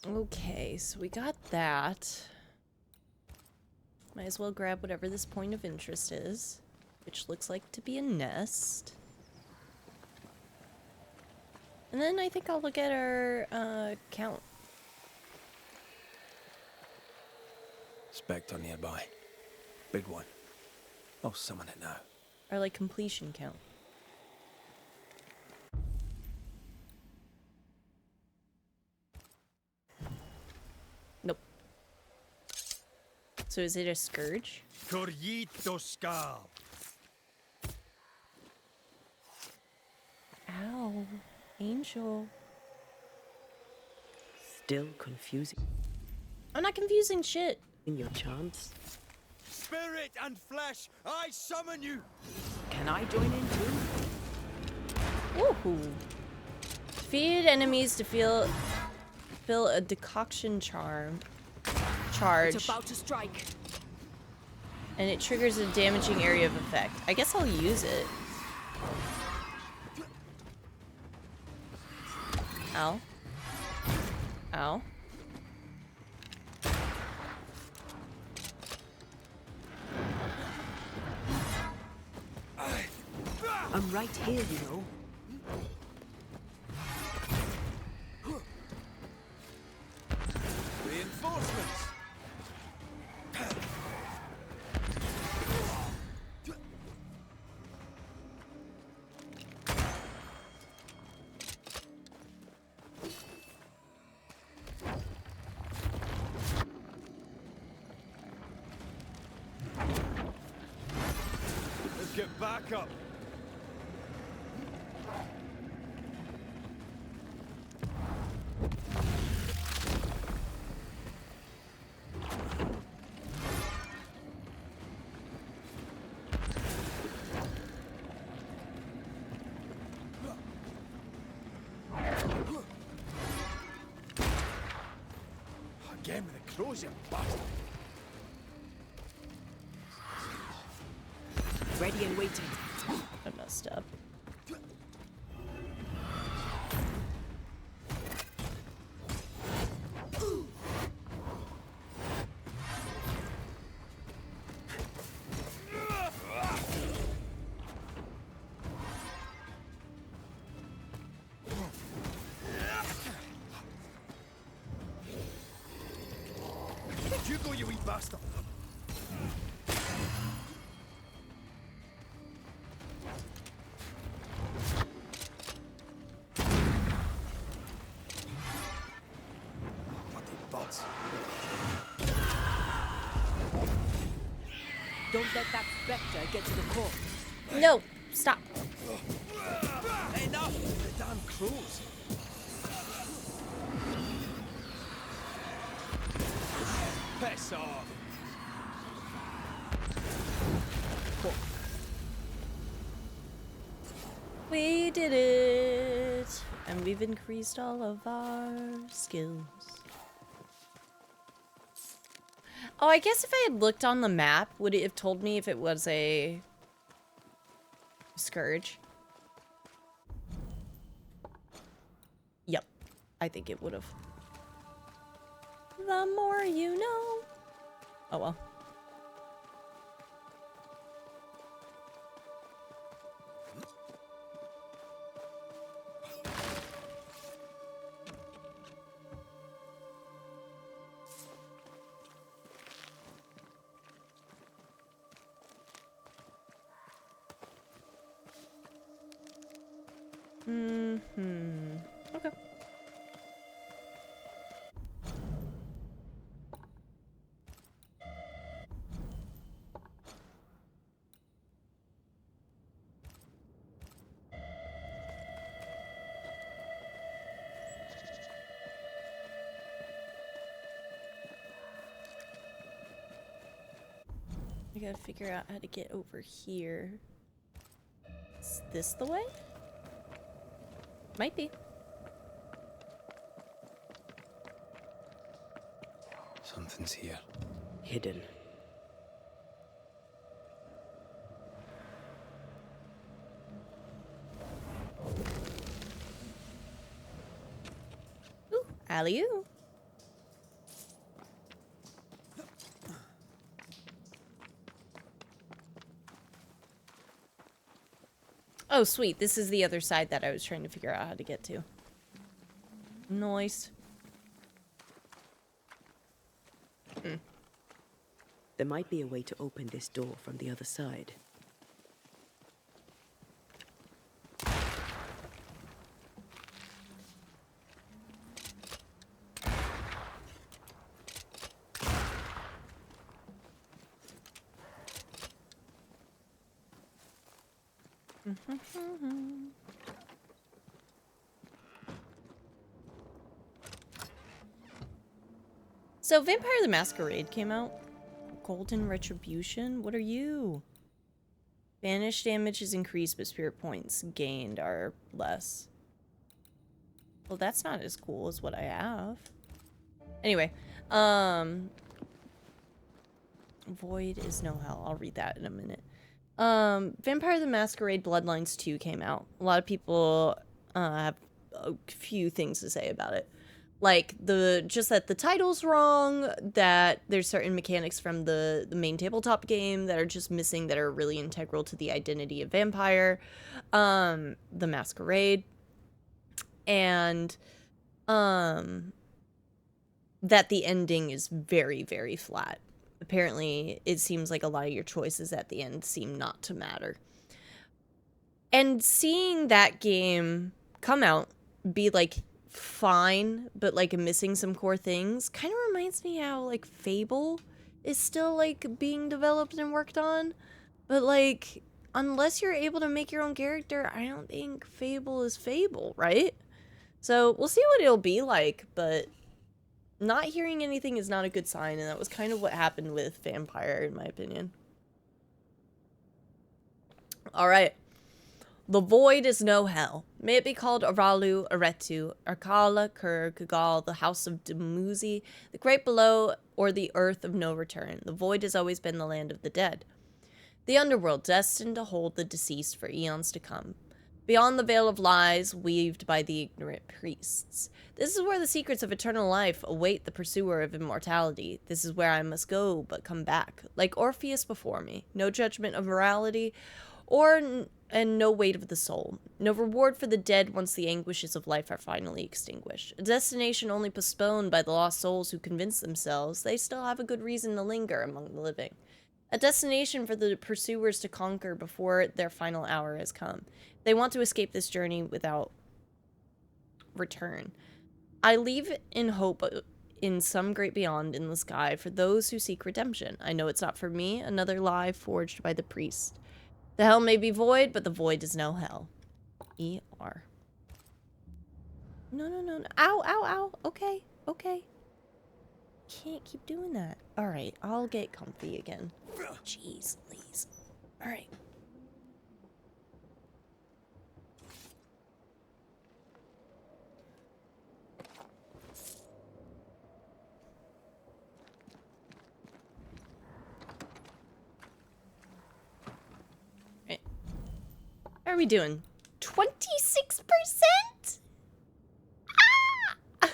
Okay, so we got that. Might as well grab whatever this point of interest is, which looks like to be a nest. And then I think I'll look at our count. Spectre nearby. Big one. I'll summon it now. Our like completion count. Nope. So is it a scourge? Ow, Angel. Still confusing I'm not confusing shit. in your chants. Spirit and flesh, I summon you! Can I join in too? Woohoo. Defeat enemies to fill a decoction charge. It's about to strike. And it triggers a damaging area of effect. I guess I'll use it. Ow. Ow. I'm right here, you know. Reinforcements! Let's get back up. Again with the crows, you bastard. Ready and waiting. I messed up. You go, you wee bastard. Bloody butts. Don't let that spectre get to the core. No, stop. Enough with the damn crows. Piss off. We did it! And we've increased all of our skills. Oh, I guess if I had looked on the map, would it have told me if it was a scourge? Yep, I think it would have. The more you know. Oh well. Okay. I gotta figure out how to get over here. Is this the way? Might be. Something's here. Hidden. Ooh, alley-oo. Oh, sweet. This is the other side that I was trying to figure out how to get to. Nice. There might be a way to open this door from the other side. So, Vampire the Masquerade came out. Golden Retribution? What are you? Banish damage is increased, but spirit points gained are less. Well, that's not as cool as what I have. Anyway, Void is no hell. I'll read that in a minute. Vampire the Masquerade Bloodlines 2 came out. A lot of people have a few things to say about it. Like, just that the title's wrong, that there's certain mechanics from the main tabletop game that are just missing, that are really integral to the identity of Vampire, the Masquerade, and, that the ending is very, very flat. Apparently, it seems like a lot of your choices at the end seem not to matter. And seeing that game come out, be like, fine, but like missing some core things, kind of reminds me how like Fable is still like being developed and worked on, but like unless you're able to make your own character, I don't think Fable is Fable, right? So we'll see what it'll be like, but not hearing anything is not a good sign, and that was kind of what happened with Vampire in my opinion. All right. The Void is no hell. May it be called Aralu, Aretu, Arkala, Kur, Kugal, the House of Dumuzi, the Great Below, or the Earth of No Return. The Void has always been the land of the dead. The underworld, destined to hold the deceased for eons to come. Beyond the veil of lies weaved by the ignorant priests. This is where the secrets of eternal life await the pursuer of immortality. This is where I must go, but come back. Like Orpheus before me. No judgment of morality, and no weight of the soul. No reward for the dead once the anguishes of life are finally extinguished. A destination only postponed by the lost souls who convince themselves they still have a good reason to linger among the living. A destination for the pursuers to conquer before their final hour has come. They want to escape this journey without return. I leave in hope in some great beyond in the sky for those who seek redemption. I know it's not for me, another lie forged by the priest. The hell may be void, but the void is no hell. E.R. No, no, no, no. Ow, ow, ow. Okay, okay. Can't keep doing that. Alright, I'll get comfy again. Jeez, please. Alright. How are we doing? 26%? Ah!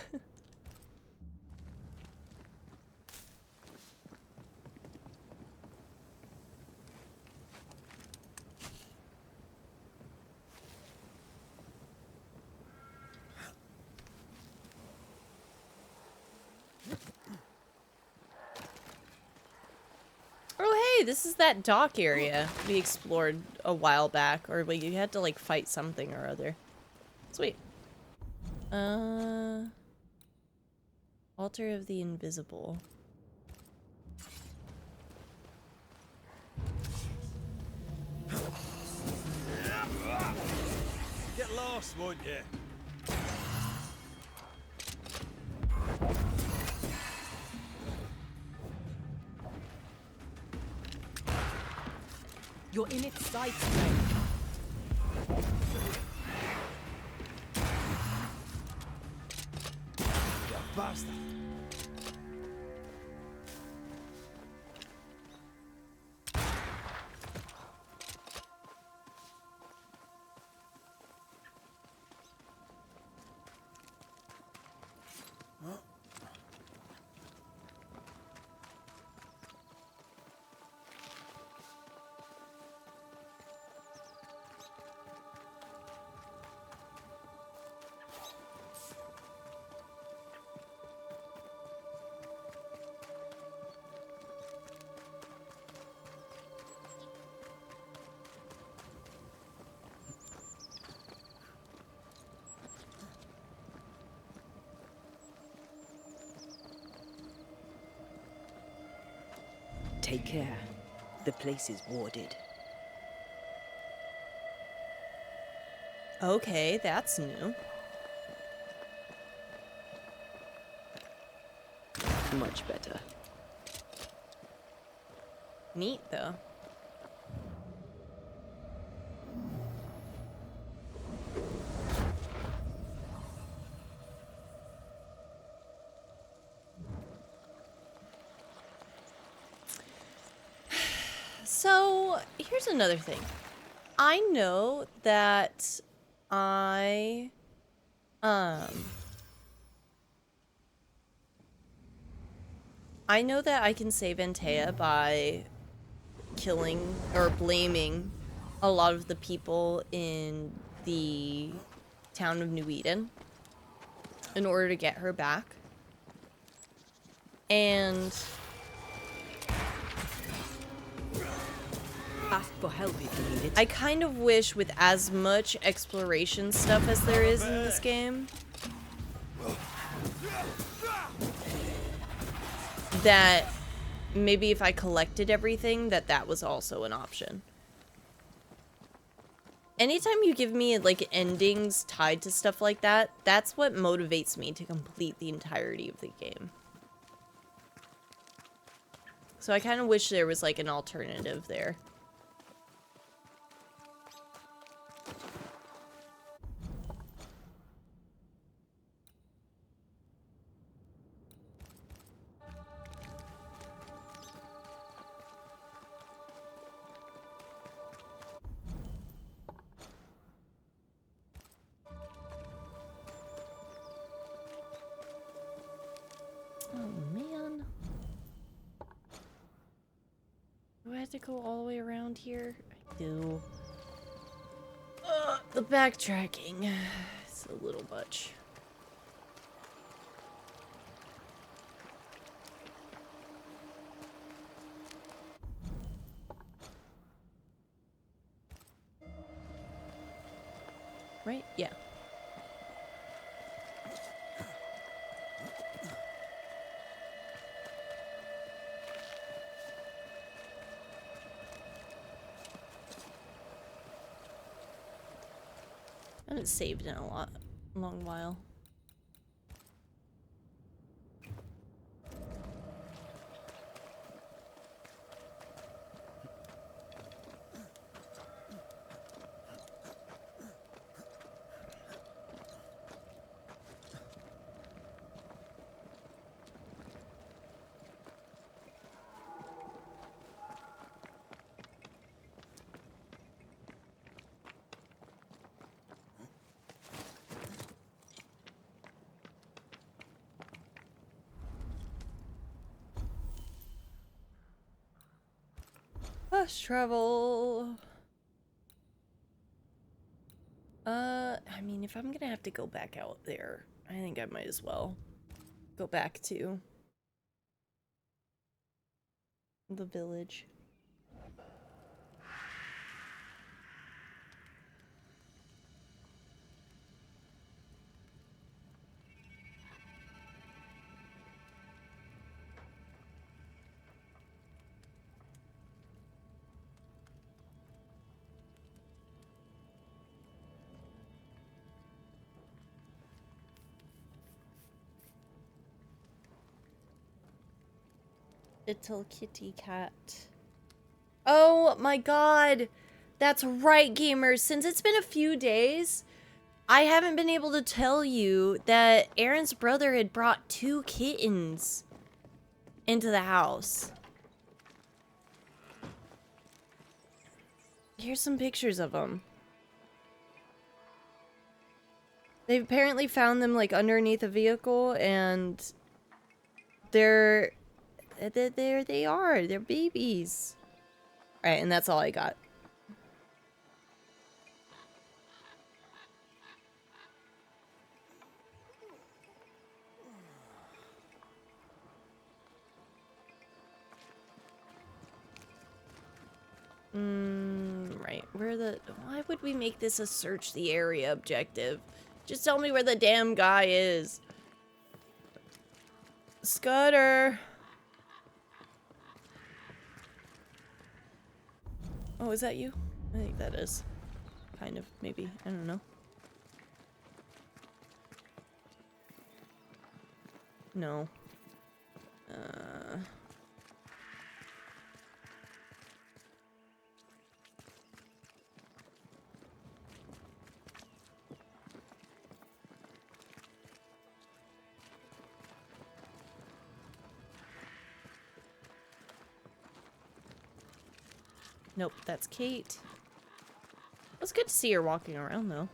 Oh, hey, this is that dock area we explored a while back, or like you had to like fight something or other. Sweet. Altar of the Invisible. Get lost, won't you? You're in its sights, mate. Ya basta. Take care. The place is warded. Okay, that's new. Much better. Neat, though. So, here's another thing. I know that I know that I can save Antea by killing or blaming a lot of the people in the town of New Eden in order to get her back. And ask for help if you need it. I kind of wish with as much exploration stuff as there is in this game that maybe if I collected everything that was also an option. Anytime you give me like endings tied to stuff like that, that's what motivates me to complete the entirety of the game. So I kind of wish there was like an alternative there. Oh man. Do I have to go all the way around here? I do. The backtracking. It's a little much. Right? Yeah. I haven't saved in a long while. Fast travel. I mean, if I'm gonna have to go back out there, I think I might as well go back to the village. Little kitty cat. Oh my god! That's right, gamers. Since it's been a few days, I haven't been able to tell you that Aaron's brother had brought 2 kittens into the house. Here's some pictures of them. They apparently found them like underneath a vehicle, and there they are. They're babies. All right, and that's all I got. Right. Why would we make this a search the area objective? Just tell me where the damn guy is. Scudder. Oh, is that you? I think that is. Kind of, maybe. I don't know. No. Nope, that's Kate. It was good to see her walking around, though.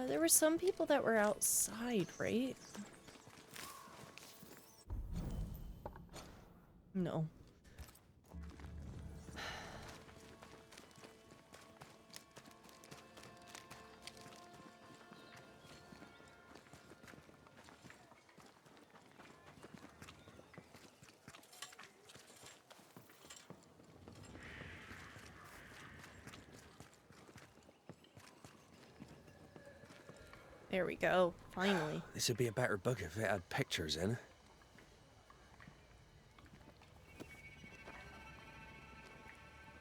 There were some people that were outside, right? No. There we go. Finally. This would be a better book if it had pictures in.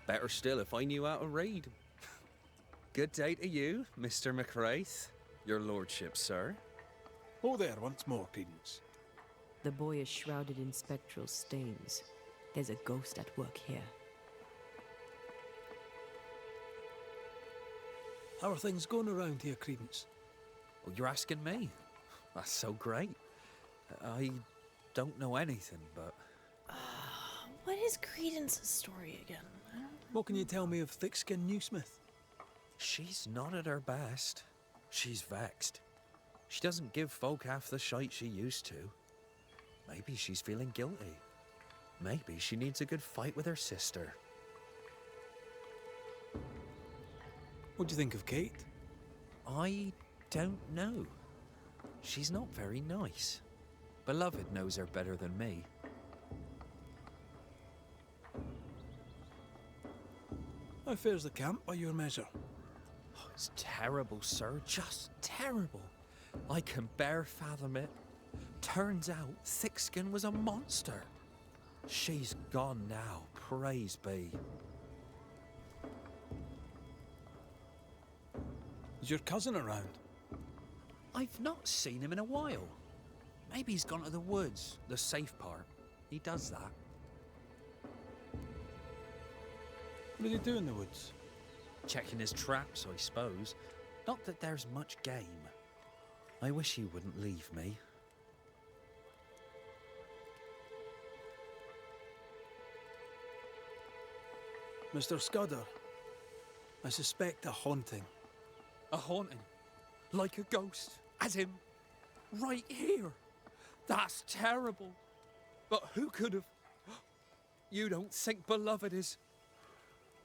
Better still if I knew how to read. Good day to you, Mr. McWraith. Your lordship, sir. Oh, there, once more, Prudence. The boy is shrouded in spectral stains. There's a ghost at work here. How are things going around here, Credence? Well, you're asking me? That's so great. I don't know anything, but... What is Credence's story again? What can you tell me of thick-skinned Newsmith? She's not at her best. She's vexed. She doesn't give folk half the shite she used to. Maybe she's feeling guilty. Maybe she needs a good fight with her sister. What do you think of Kate? I don't know. She's not very nice. Beloved knows her better than me. How fares the camp by your measure? Oh, it's terrible, sir. Just terrible. I can bare fathom it. Turns out Thickskin was a monster. She's gone now, praise be. Is your cousin around? I've not seen him in a while. Maybe he's gone to the woods, the safe part. He does that. What did he do in the woods? Checking his traps, I suppose. Not that there's much game. I wish he wouldn't leave me. Mr. Scudder, I suspect a haunting. A haunting? Like a ghost? As in, right here? That's terrible. But who could have... You don't think Beloved is...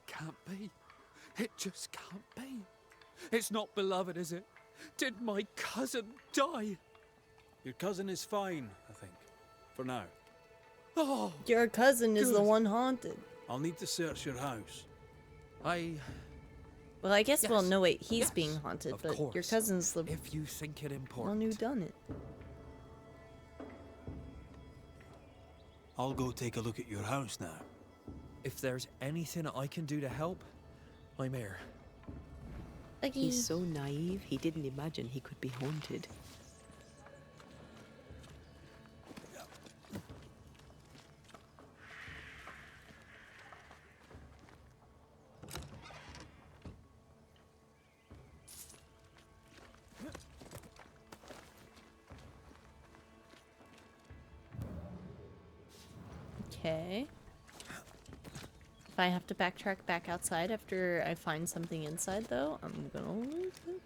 Can't be. It just can't be. It's not Beloved, is it? Did my cousin die? Your cousin is fine, I think. For now. Oh, your cousin is the good. one haunted. I'll need to search your house. Well, I guess, Yes. well, no, wait, he's Yes, being haunted, of but your course. cousin's the If you think it one important. who done it. I'll go take a look at your house now. If there's anything I can do to help, I'm here. He's so naive, he didn't imagine he could be haunted. Okay. If I have to backtrack back outside after I find something inside, though, I'm gonna lose it.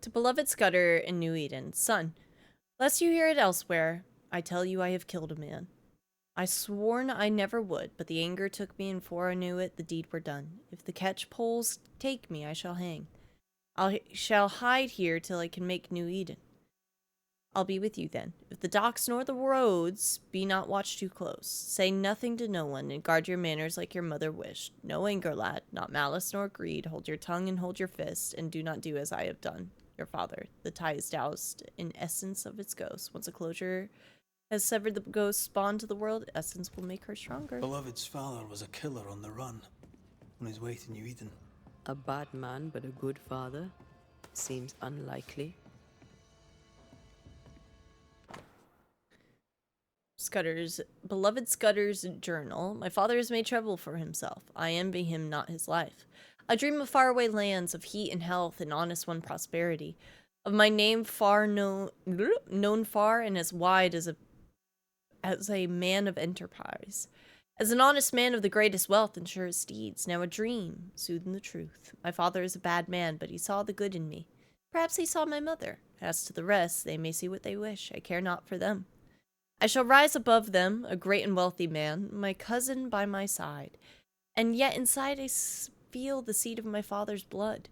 To beloved Scudder in New Eden, son, lest you hear it elsewhere, I tell you I have killed a man. I sworn I never would, but the anger took me, and 'fore I knew it, the deed were done. If the catch poles take me, I shall hang. I shall hide here till I can make New Eden. I'll be with you then. If the docks nor the roads be not watched too close, say nothing to no one, and guard your manners like your mother wished. No anger, lad, not malice nor greed. Hold your tongue and hold your fist, and do not do as I have done. Your father. The tie is doused in essence of its ghost. Once a closure has severed the ghost spawn to the world, essence will make her stronger. Beloved's father was a killer on the run, on his way to New Eden. A bad man, but a good father? Seems unlikely. Scudder's beloved Scudder's journal. My father has made trouble for himself. I envy him not his life. I dream of faraway lands, of heat and health, and honest won prosperity. Of my name far known far and as wide as a man of enterprise. As an honest man of the greatest wealth and surest deeds. Now a dream, soothing the truth. My father is a bad man, but he saw the good in me. Perhaps he saw my mother. As to the rest, they may see what they wish. I care not for them. I shall rise above them, a great and wealthy man, my cousin by my side. And yet inside I feel the seed of my father's blood.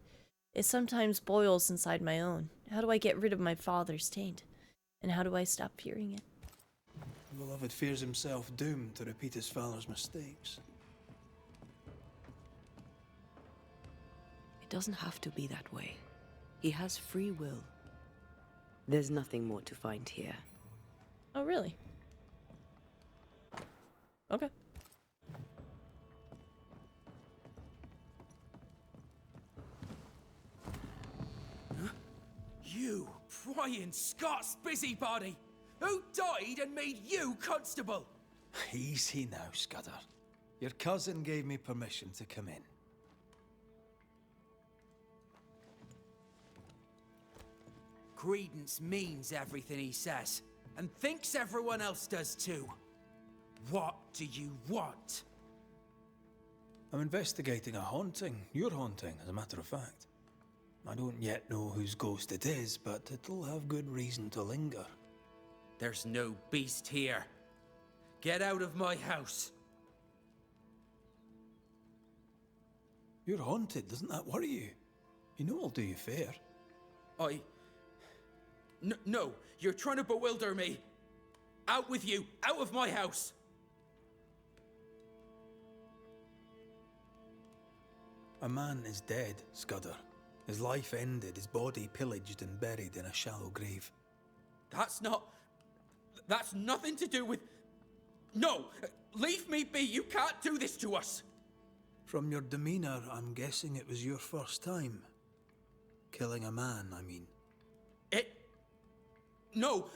It sometimes boils inside my own. How do I get rid of my father's taint? And how do I stop fearing it? The beloved fears himself doomed to repeat his father's mistakes. It doesn't have to be that way. He has free will. There's nothing more to find here. Oh, really? Okay. You prying Scots busybody! Who died and made you constable? Easy now, Scudder. Your cousin gave me permission to come in. Credence means everything he says, and thinks everyone else does too. What do you want? I'm investigating a haunting. Your haunting, as a matter of fact. I don't yet know whose ghost it is, but it'll have good reason to linger. There's no beast here. Get out of my house. You're haunted, doesn't that worry you? You know I'll do you fair. No, you're trying to bewilder me. Out with you, out of my house. A man is dead, Scudder. His life ended, his body pillaged and buried in a shallow grave. That's nothing to do with... No! Leave me be! You can't do this to us! From your demeanor, I'm guessing it was your first time. Killing a man, I mean. No!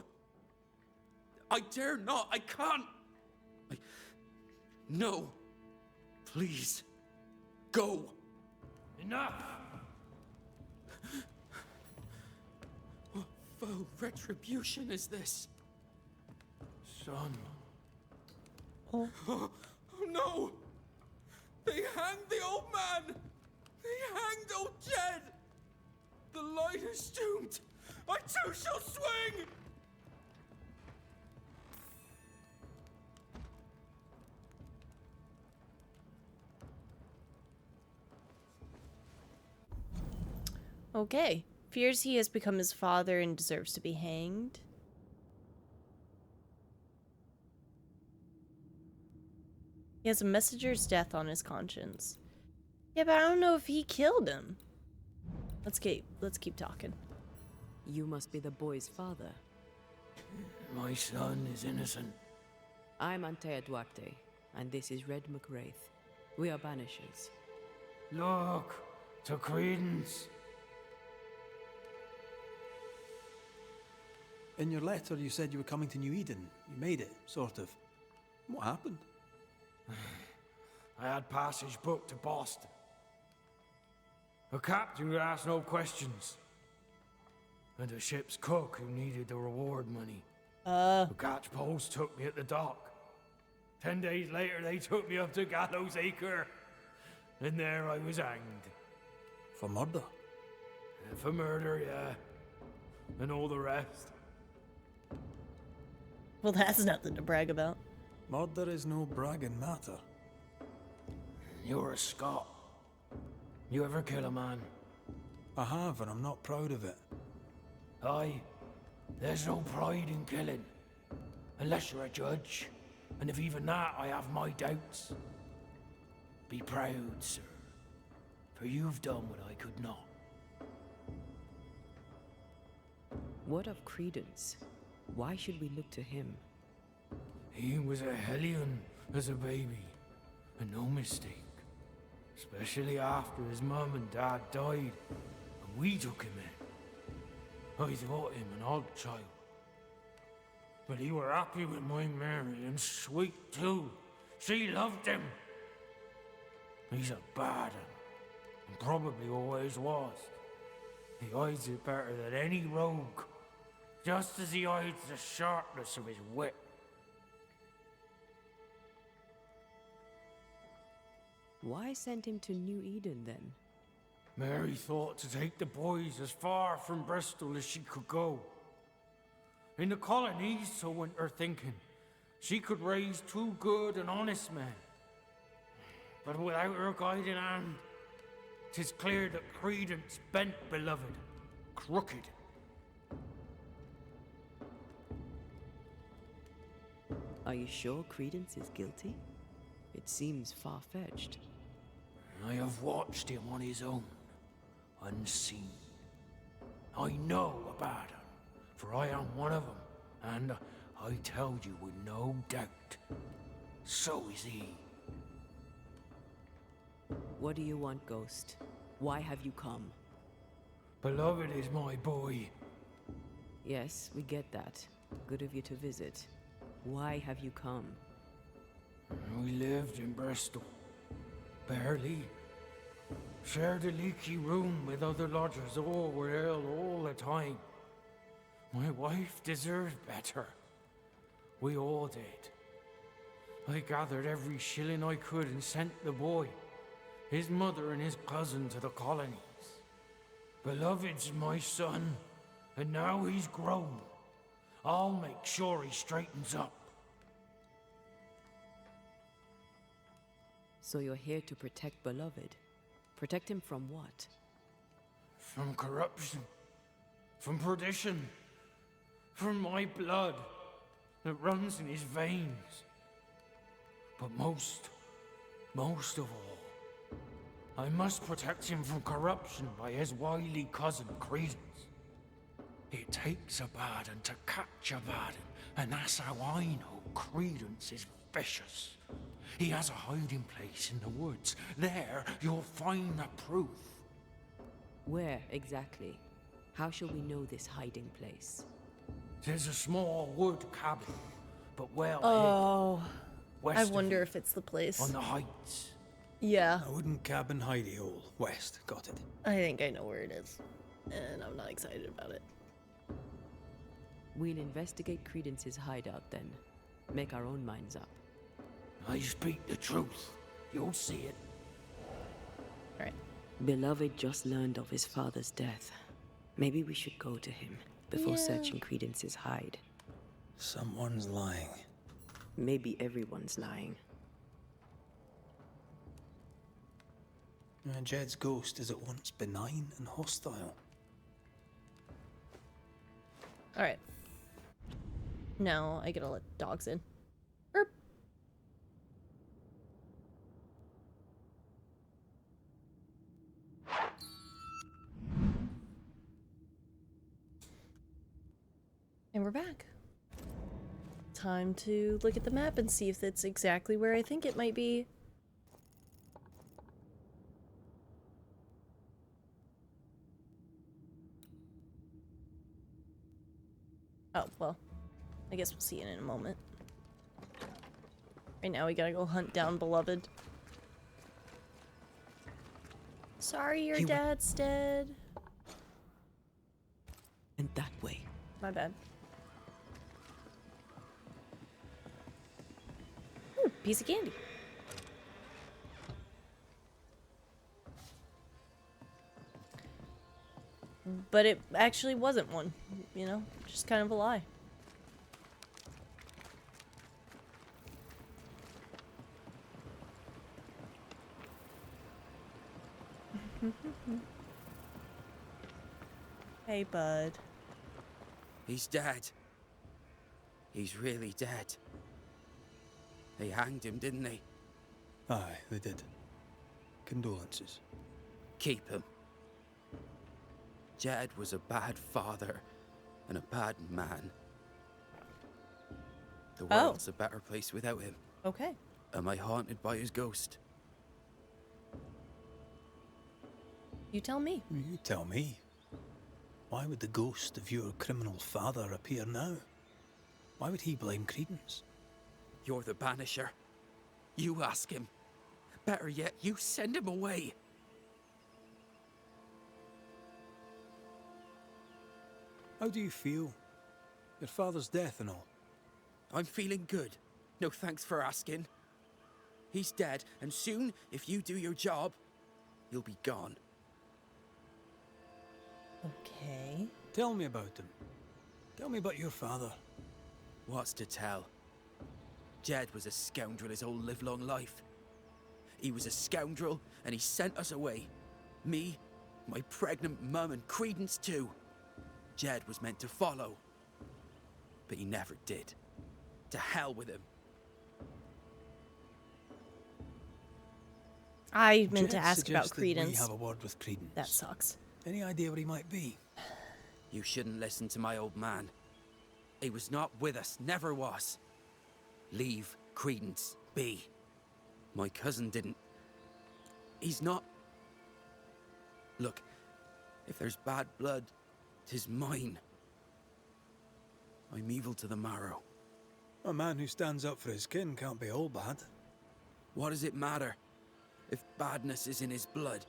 I dare not! I can't! No! Please! Go! Enough! What foul retribution is this? Son. Oh no! They hanged the old man! They hanged old Jed! The light is doomed! I too shall swing! Okay. Fears he has become his father and deserves to be hanged. He has a messenger's death on his conscience. Yeah, but I don't know if he killed him. Let's keep talking. You must be the boy's father. My son is innocent. I'm Antea Duarte, and this is Red McWraith. We are Banishers. Look, to Credence. In your letter, you said you were coming to New Eden. You made it, sort of. What happened? I had passage booked to Boston. A captain who asked no questions. And a ship's cook who needed the reward money. The catch post took me at the dock. 10 days later, they took me up to Gallows Acre. And there I was hanged. For murder? For murder, yeah. And all the rest. Well, that's nothing to brag about. Murder is no bragging matter. You're a Scot. You ever kill a man? I have, and I'm not proud of it. Aye. There's no pride in killing. Unless you're a judge. And if even that, I have my doubts. Be proud, sir. For you've done what I could not. What of Credence? Why should we look to him? He was a hellion as a baby. And no mistake. Especially after his mum and dad died. And we took him in. I thought him an odd child. But he were happy with my Mary, and sweet too. She loved him. He's a bad un, and probably always was. He hides it better than any rogue, just as he hides the sharpness of his wit. Why send him to New Eden, then? Mary thought to take the boys as far from Bristol as she could go. In the colonies, so went her thinking, she could raise 2 good and honest men. But without her guiding hand, 'tis clear that Credence bent beloved, crooked. Are you sure Credence is guilty? It seems far-fetched. I have watched him on his own, unseen. I know about him, for I am one of them, and I tell you with no doubt, so is he. What do you want, Ghost? Why have you come? Beloved is my boy. Yes, we get that. Good of you to visit. Why have you come? We lived in Bristol. Barely. Shared a leaky room with other lodgers. All were ill all the time. My wife deserved better. We all did. I gathered every shilling I could and sent the boy, his mother and his cousin to the colonies. Beloved's my son, and now he's grown. I'll make sure he straightens up. So you're here to protect Beloved? Protect him from what? From corruption. From perdition. From my blood that runs in his veins. But most of all, I must protect him from corruption by his wily cousin Credence. It takes a bad un to catch a bad un, and that's how I know Credence is vicious. He has a hiding place in the woods. There, you'll find the proof. Where, exactly? How shall we know this hiding place? There's a small wood cabin, but well Oh, hid. I wonder if it's the place. On the heights. Yeah. A wooden cabin hidey hole. West. Got it. I think I know where it is. And I'm not excited about it. We'll investigate Credence's hideout then. Make our own minds up. I speak the truth. You'll see it. Alright. Beloved just learned of his father's death. Maybe we should go to him before searching Credence's hide. Someone's lying. Maybe everyone's lying. Jed's ghost is at once benign and hostile. Alright. Now I gotta let dogs in. Erp. And we're back. Time to look at the map and see if it's exactly where I think it might be. Oh, well, I guess we'll see it in a moment. Right now we gotta go hunt down Beloved. Sorry your He went- dad's dead. And that way. My bad. Ooh, piece of candy. But it actually wasn't one, you know? Just kind of a lie. Hey, bud. He's dead. He's really dead. They hanged him, didn't they? Aye, they did. Condolences. Keep him. Jed was a bad father and a bad man. The world's a better place without him. Okay. Am I haunted by his ghost? You tell me. You tell me. Why would the ghost of your criminal father appear now? Why would he blame Credence? You're the Banisher. You ask him. Better yet, you send him away. How do you feel? Your father's death and all. I'm feeling good. No thanks for asking. He's dead, and soon, if you do your job, he'll be gone. Okay. Tell me about him. Tell me about your father. What's to tell? Jed was a scoundrel his whole livelong life. He was a scoundrel, and he sent us away. Me, my pregnant mum, and Credence too. Jed was meant to follow. But he never did. To hell with him. I meant to Jed ask about suggested we Credence. have a word with Credence. That sucks. Any idea what he might be? You shouldn't listen to my old man. He was not with us, never was. Leave Credence be. My cousin didn't. He's not. Look, if there's bad blood, 'tis mine. I'm evil to the marrow. A man who stands up for his kin can't be all bad. What does it matter if badness is in his blood?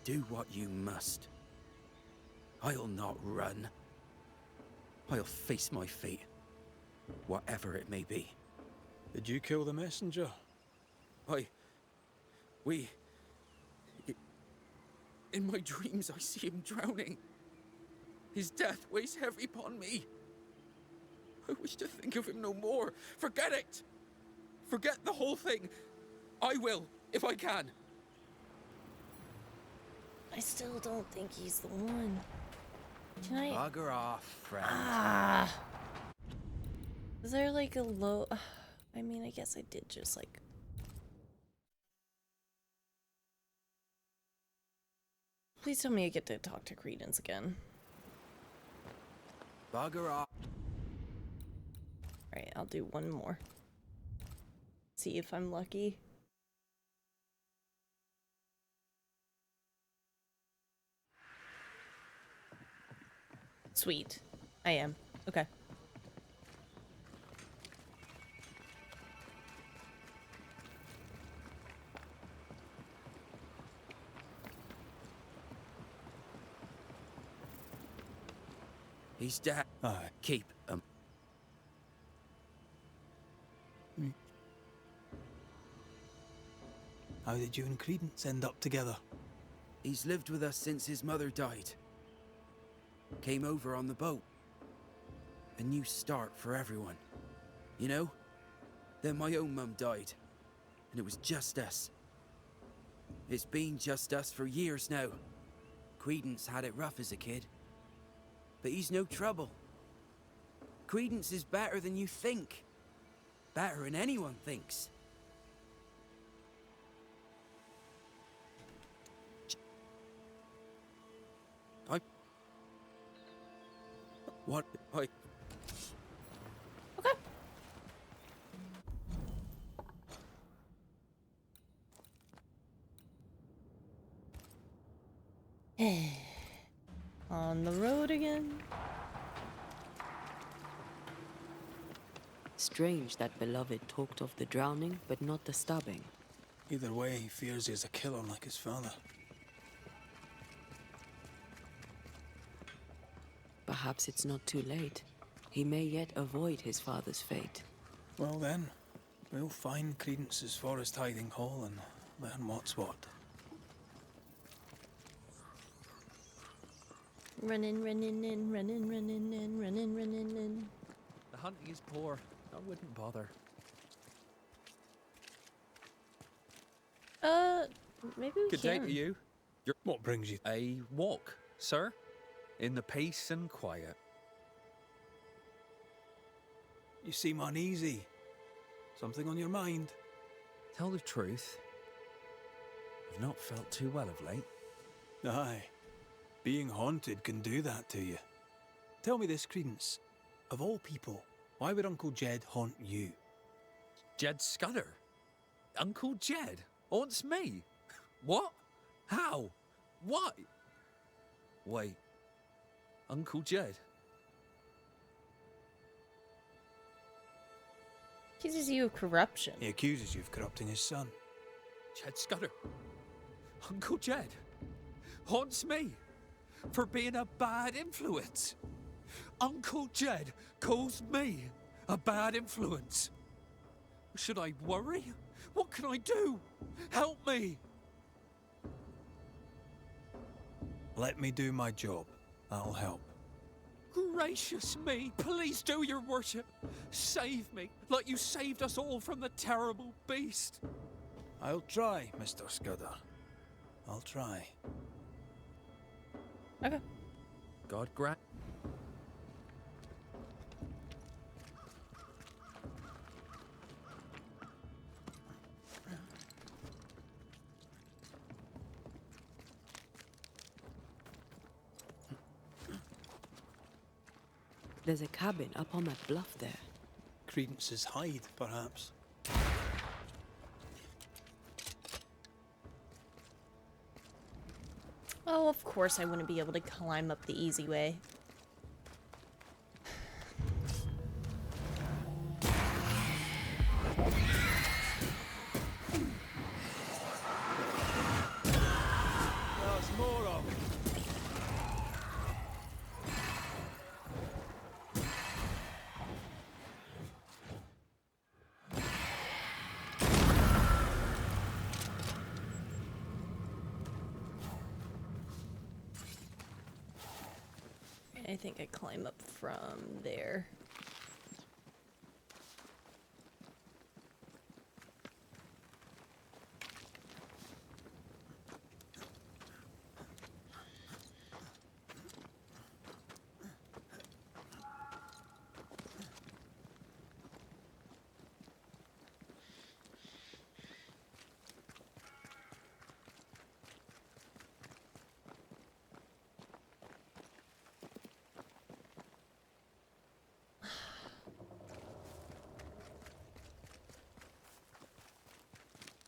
Do what you must. I'll not run. I'll face my fate, whatever it may be. Did you kill the messenger? In my dreams I see him drowning. His death weighs heavy upon me. I wish to think of him no more. Forget it! Forget the whole thing. I will, if I can. I still don't think he's the one. Can I? Bugger off, friend. Ah. Is there like a low? I mean, I guess I did just like. Please tell me I get to talk to Credence again. Bugger off. Alright, I'll do one more. See if I'm lucky. Sweet. I am. Okay. He's dead. Aye. Keep him. How did you and Credence end up together? He's lived with us since his mother died. Came over on the boat. A new start for everyone. You know? Then my own mum died. And it was just us. It's been just us for years now. Credence had it rough as a kid. But he's no trouble. Credence is better than you think. Better than anyone thinks. What? Okay. On the road again. Strange that beloved talked of the drowning, but not the stabbing. Either way, he fears he's a killer like his father. Perhaps it's not too late. He may yet avoid his father's fate. Well then, we'll find Credence's forest hiding hole and learn what's what. Running, running in, running, running in, running, running in. The hunting is poor. I wouldn't bother. Maybe we Good can. day to you. What brings you? A walk, sir. In the peace and quiet. You seem uneasy. Something on your mind? Tell the truth, I've not felt too well of late. Aye. Being haunted can do that to you. Tell me this, Credence. Of all people, why would Uncle Jed haunt you? Jed Scudder? Uncle Jed haunts me? What? How? Why? Wait. Uncle Jed? Accuses you of corruption. He accuses you of corrupting his son. Jed Scudder? Uncle Jed haunts me for being a bad influence. Uncle Jed calls me a bad influence. Should I worry? What can I do? Help me! Let me do my job. That'll help. Gracious me, please do your worship. Save me, like you saved us all from the terrible beast. I'll try, Mr. Scudder. I'll try. Okay. God grant. There's a cabin up on that bluff there. Credence's hide, perhaps. Oh, of course I wouldn't be able to climb up the easy way. There's more of it. I think I climb up from there.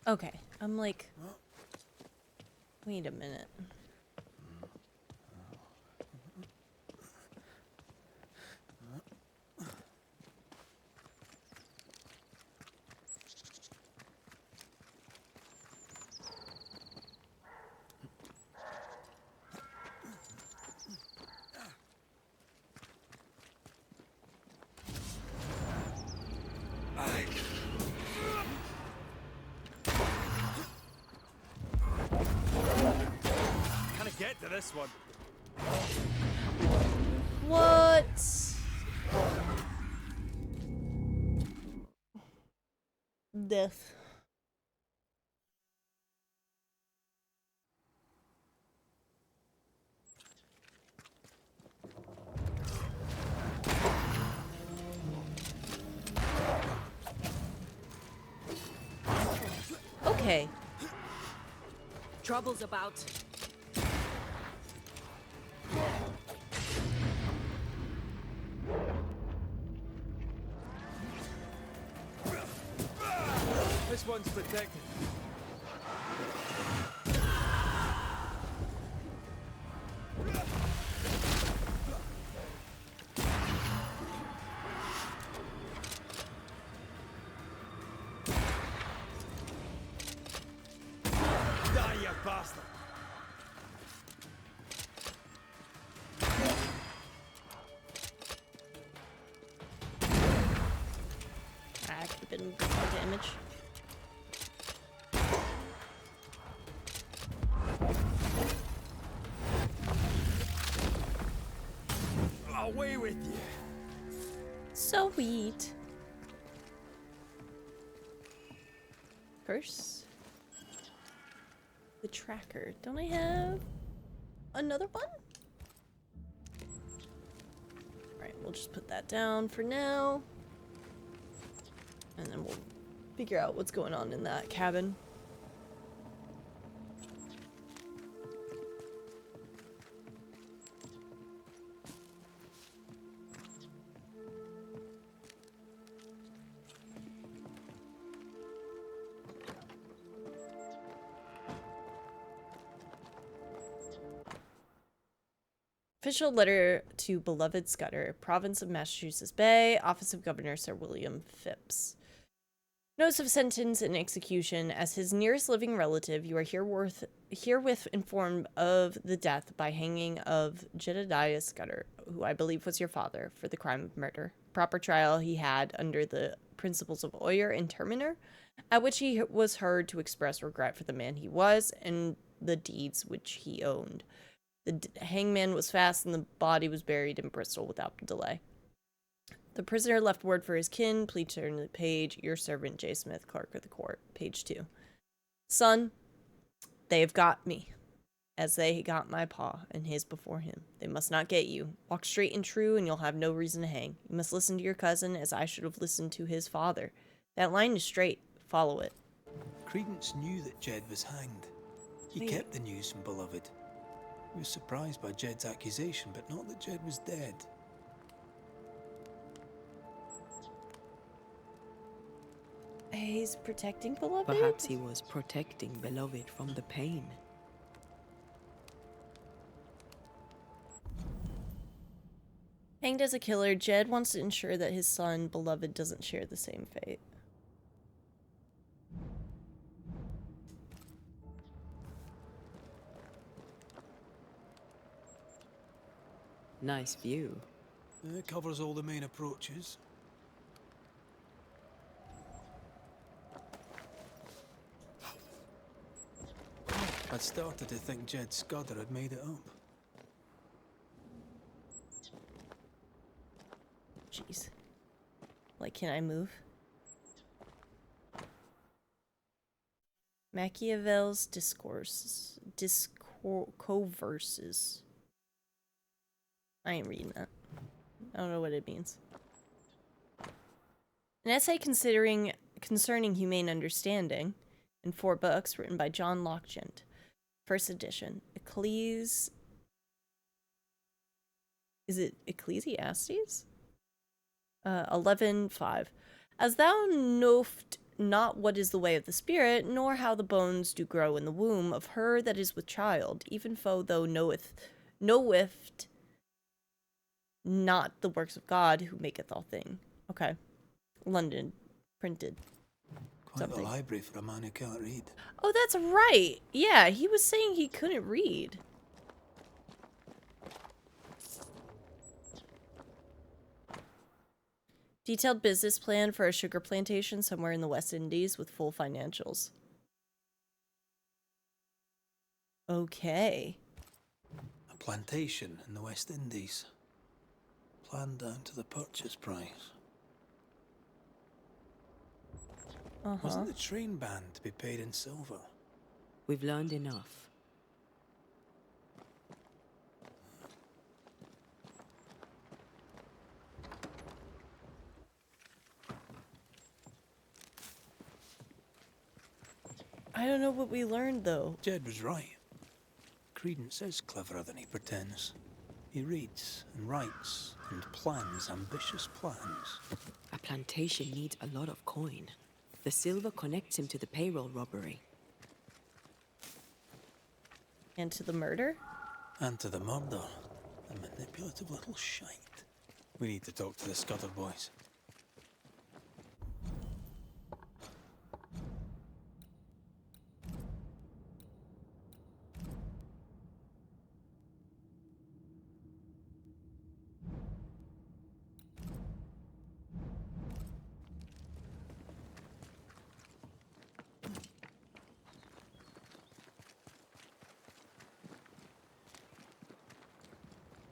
Okay, I'm like, wait a minute. Get to this one. What? Death. Okay. Trouble's about. This one's protected. been more damage. Away with you. Sweet. First, the tracker. Don't I have another one? Alright, we'll just put that down for now. And then we'll figure out what's going on in that cabin. Official letter to beloved Scudder, Province of Massachusetts Bay, Office of Governor Sir William Phipps. Notice of sentence and execution. As his nearest living relative, you are herewith informed of the death by hanging of Jedediah Scudder, who I believe was your father, for the crime of murder. Proper trial he had under the principles of Oyer and Terminer, at which he was heard to express regret for the man he was and the deeds which he owned. The hangman was fast and the body was buried in Bristol without delay. The prisoner left word for his kin. Please turn to the page. Your servant, J. Smith, clerk of the court. Page 2. Son, they have got me, as they got my paw and his before him. They must not get you. Walk straight and true, and you'll have no reason to hang. You must listen to your cousin, as I should have listened to his father. That line is straight. Follow it. Credence knew that Jed was hanged. He Wait. kept the news from Beloved. He was surprised by Jed's accusation, but not that Jed was dead. He's protecting Beloved? Perhaps he was protecting Beloved from the pain. Hanged as a killer, Jed wants to ensure that his son, Beloved, doesn't share the same fate. Nice view. It covers all the main approaches. I'd started to think Jed Scudder had made it up. Jeez. Like, can I move? Machiavel's discourses. Discoverses. I ain't reading that. I don't know what it means. An essay concerning humane understanding in 4 books written by John Lockgent. First edition. Is it Ecclesiastes? 11:5. As thou knowest not what is the way of the spirit, nor how the bones do grow in the womb of her that is with child, even though thou knowest not the works of God who maketh all thing. Okay. London. Printed. Quite Something. the library for a man who can't read. Oh, that's right. Yeah, he was saying he couldn't read. Detailed business plan for a sugar plantation somewhere in the West Indies with full financials. Okay. A plantation in the West Indies. Planned down to the purchase price. Wasn't the train band to be paid in silver? We've learned enough. I don't know what we learned, though. Jed was right. Credence is cleverer than he pretends. He reads and writes and plans ambitious plans. A plantation needs a lot of coin. The silver connects him to the payroll robbery. And to the murder? And to the murder. A manipulative little shite. We need to talk to the Scudder boys.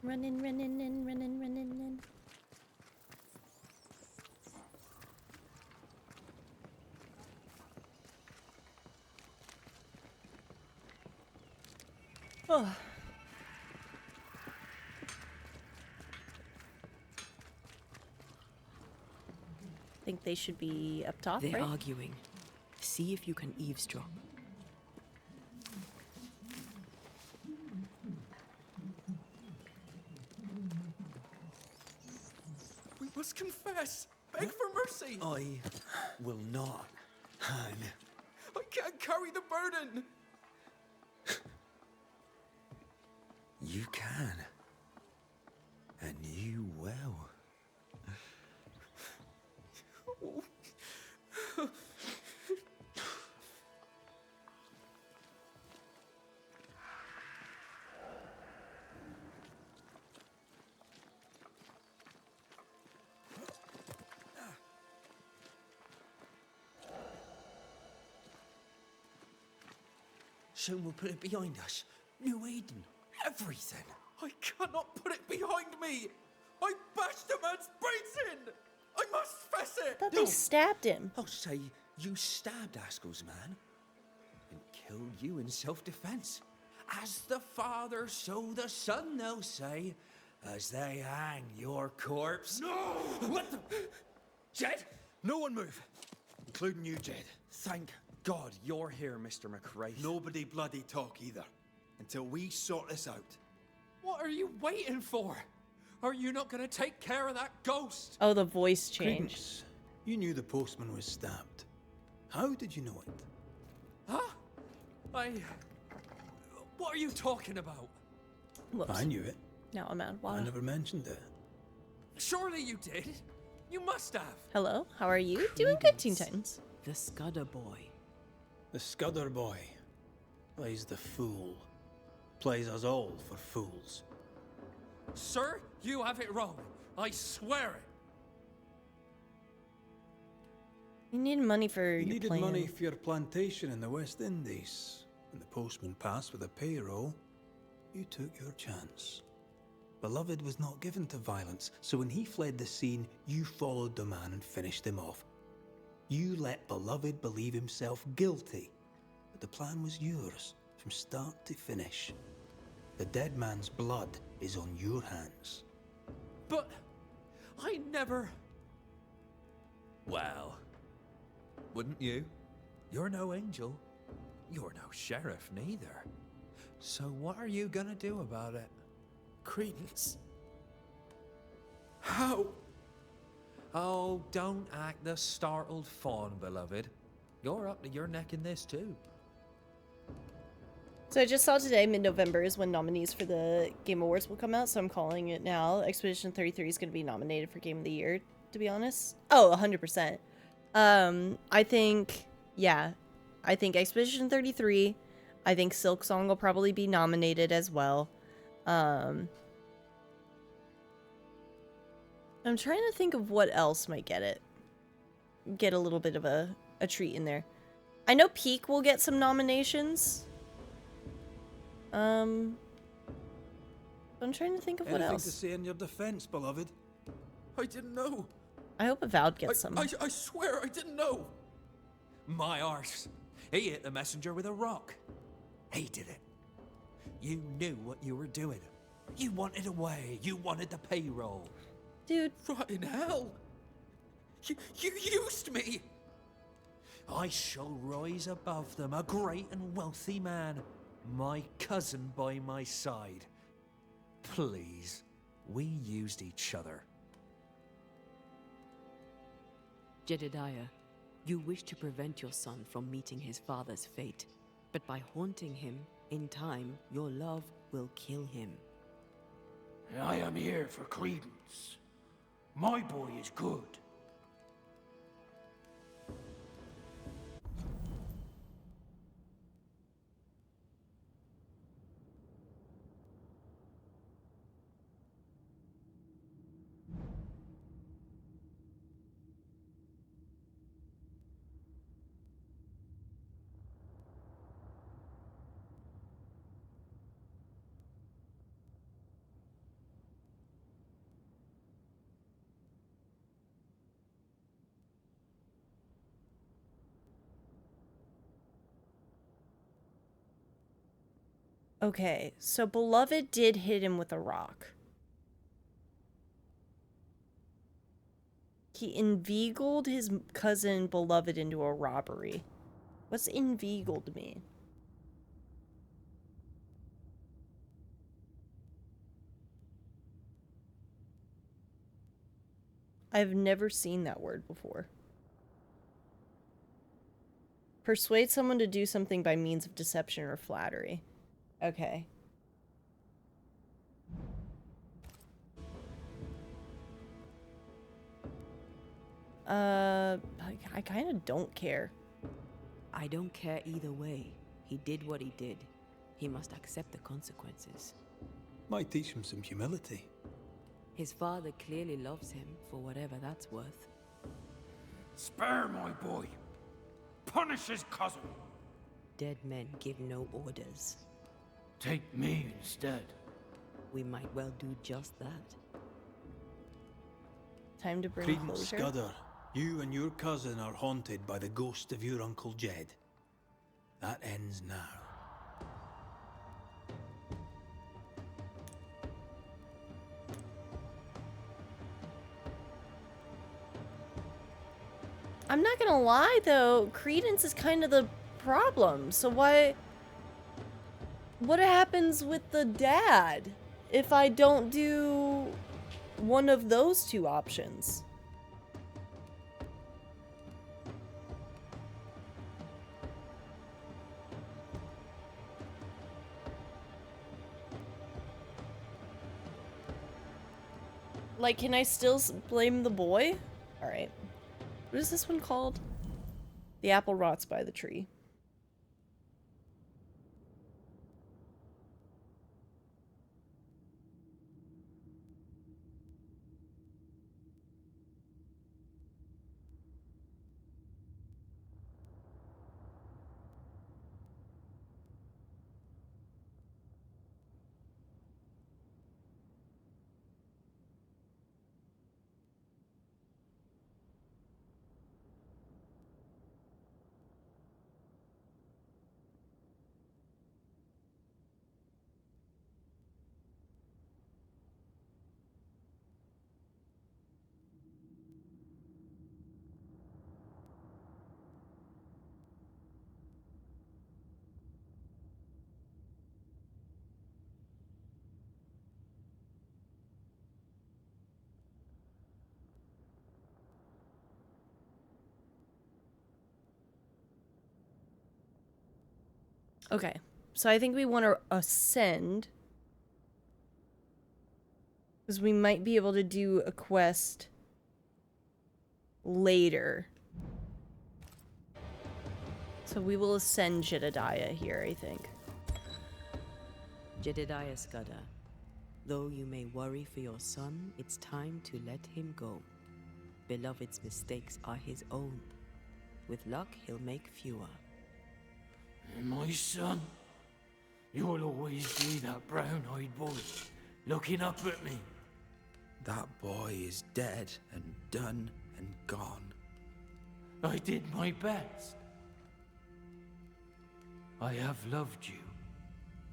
Running, running in, running, running in. Oh. Think they should be up top, They're right? arguing. See if you can eavesdrop. We must confess. Beg for mercy. I will not hang. I can't carry the burden. You can. And you will. Soon we'll put it behind us. New Eden. Everything. I cannot put it behind me. I bashed a man's brains in. I must fess it. I thought they stabbed him. I'll say you stabbed Askell's man and killed you in self-defense. As the Father, so the Son, they'll say, as they hang your corpse. No! What the? Jed? No one move. Including you, Jed. Thank God you're here, Mr. McRae. Nobody bloody talk either. Until we sort this out. What are you waiting for? Are you not going to take care of that ghost? Oh, the voice changed. Credence, you knew the postman was stabbed. How did you know it? Huh? What are you talking about? Whoops. I knew it. Now I'm out. I never mentioned it. Surely you did. You must have. Hello, how are you? Doing good, Teen Titans. The Scudder Boy. The Scudder Boy plays the fool. Plays us all for fools. Sir, you have it wrong. I swear it. You need money for You your needed plan. money for your plantation in the West Indies. When the postman passed with a payroll, you took your chance. Beloved was not given to violence, so when he fled the scene, you followed the man and finished him off. You let Beloved believe himself guilty, but the plan was yours from start to finish. The dead man's blood is on your hands. But I never... Well, wouldn't you? You're no angel. You're no sheriff neither. So what are you gonna do about it? Credence. How? Oh, don't act the startled fawn, beloved. You're up to your neck in this too. So I just saw today, mid-November is when nominees for the Game Awards will come out, so I'm calling it now. Expedition 33 is going to be nominated for Game of the Year, to be honest. Oh, 100%. I think, yeah. I think Expedition 33. I think Silk Song will probably be nominated as well. I'm trying to think of what else might get it. Get a little bit of a treat in there. I know Peak will get some nominations. I'm trying to think of what Anything else. to say in your defense, Beloved? I didn't know. I hope Avowed gets some. I swear I didn't know. My arse. He hit the messenger with a rock. He did it. You knew what you were doing. You wanted away. You wanted the payroll. Dude. Right in hell. You used me. I shall rise above them, a great and wealthy man. My cousin by my side. Please, we used each other. Jedediah, you wish to prevent your son from meeting his father's fate, but by haunting him, in time, your love will kill him. I am here for Credence. My boy is good. Okay, so Beloved did hit him with a rock. He inveigled his cousin Beloved into a robbery. What's inveigled mean? I've never seen that word before. Persuade someone to do something by means of deception or flattery. Okay. I kind of don't care. I don't care either way. He did what he did. He must accept the consequences. Might teach him some humility. His father clearly loves him, for whatever that's worth. Spare my boy. Punish his cousin. Dead men give no orders. Take me instead. We might well do just that. Time to bring Credence closure. Scudder, you and your cousin are haunted by the ghost of your Uncle Jed. That ends now. I'm not gonna lie though, Credence is kind of the problem. So why... What happens with the dad if I don't do one of those two options? Like, can I still blame the boy? Alright. What is this one called? The apple rots by the tree. Okay, so I think we want to ascend. Because we might be able to do a quest later. So we will ascend Jedediah here, I think. Jedediah Scudder, though you may worry for your son, it's time to let him go. Beloved's mistakes are his own. With luck, he'll make fewer. My son, you'll always be that brown-eyed boy, looking up at me. That boy is dead and done and gone. I did my best. I have loved you.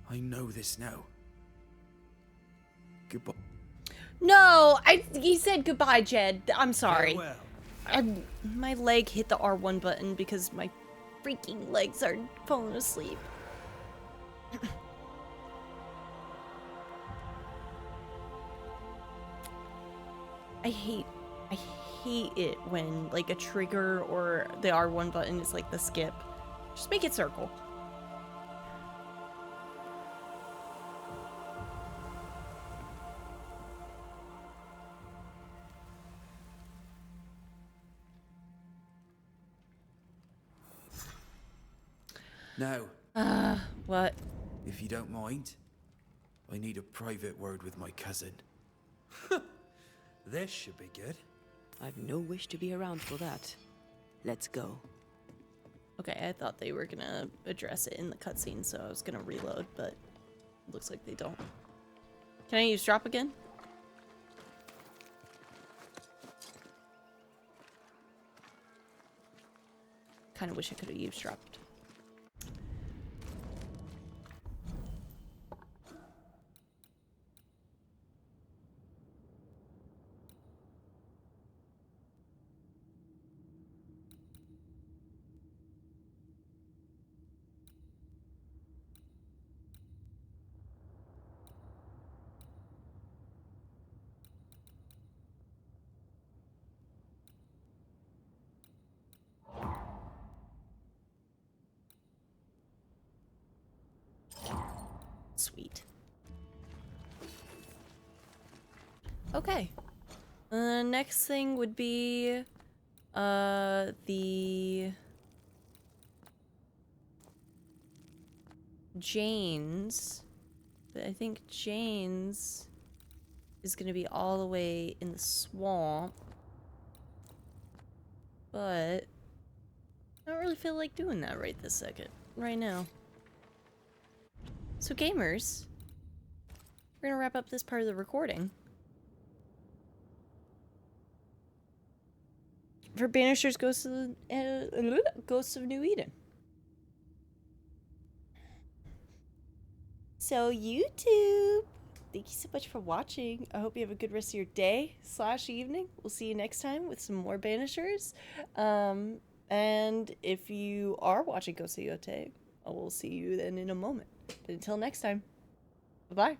I know this now. Goodbye. No, he said goodbye, Jed. I'm sorry. Farewell. My leg hit the R1 button because my freaking legs are falling asleep. I hate it when like a trigger or the R1 button is like the skip. Just make it circle. Now. What? If you don't mind, I need a private word with my cousin. This should be good. I've no wish to be around for that. Let's go. Okay, I thought they were gonna address it in the cutscene, so I was gonna reload, but looks like they don't. Can I use drop again? Kinda wish I could have used dropped. Sweet. Okay. Next thing would be the Jane's. But I think Jane's is gonna be all the way in the swamp. But I don't really feel like doing that right this second. Right now. So gamers, we're gonna wrap up this part of the recording. For Banishers Ghosts of New Eden. So YouTube, thank you so much for watching. I hope you have a good rest of your day / evening. We'll see you next time with some more Banishers. And if you are watching Ghosts of Yote, I will see you then in a moment. But until next time, bye-bye.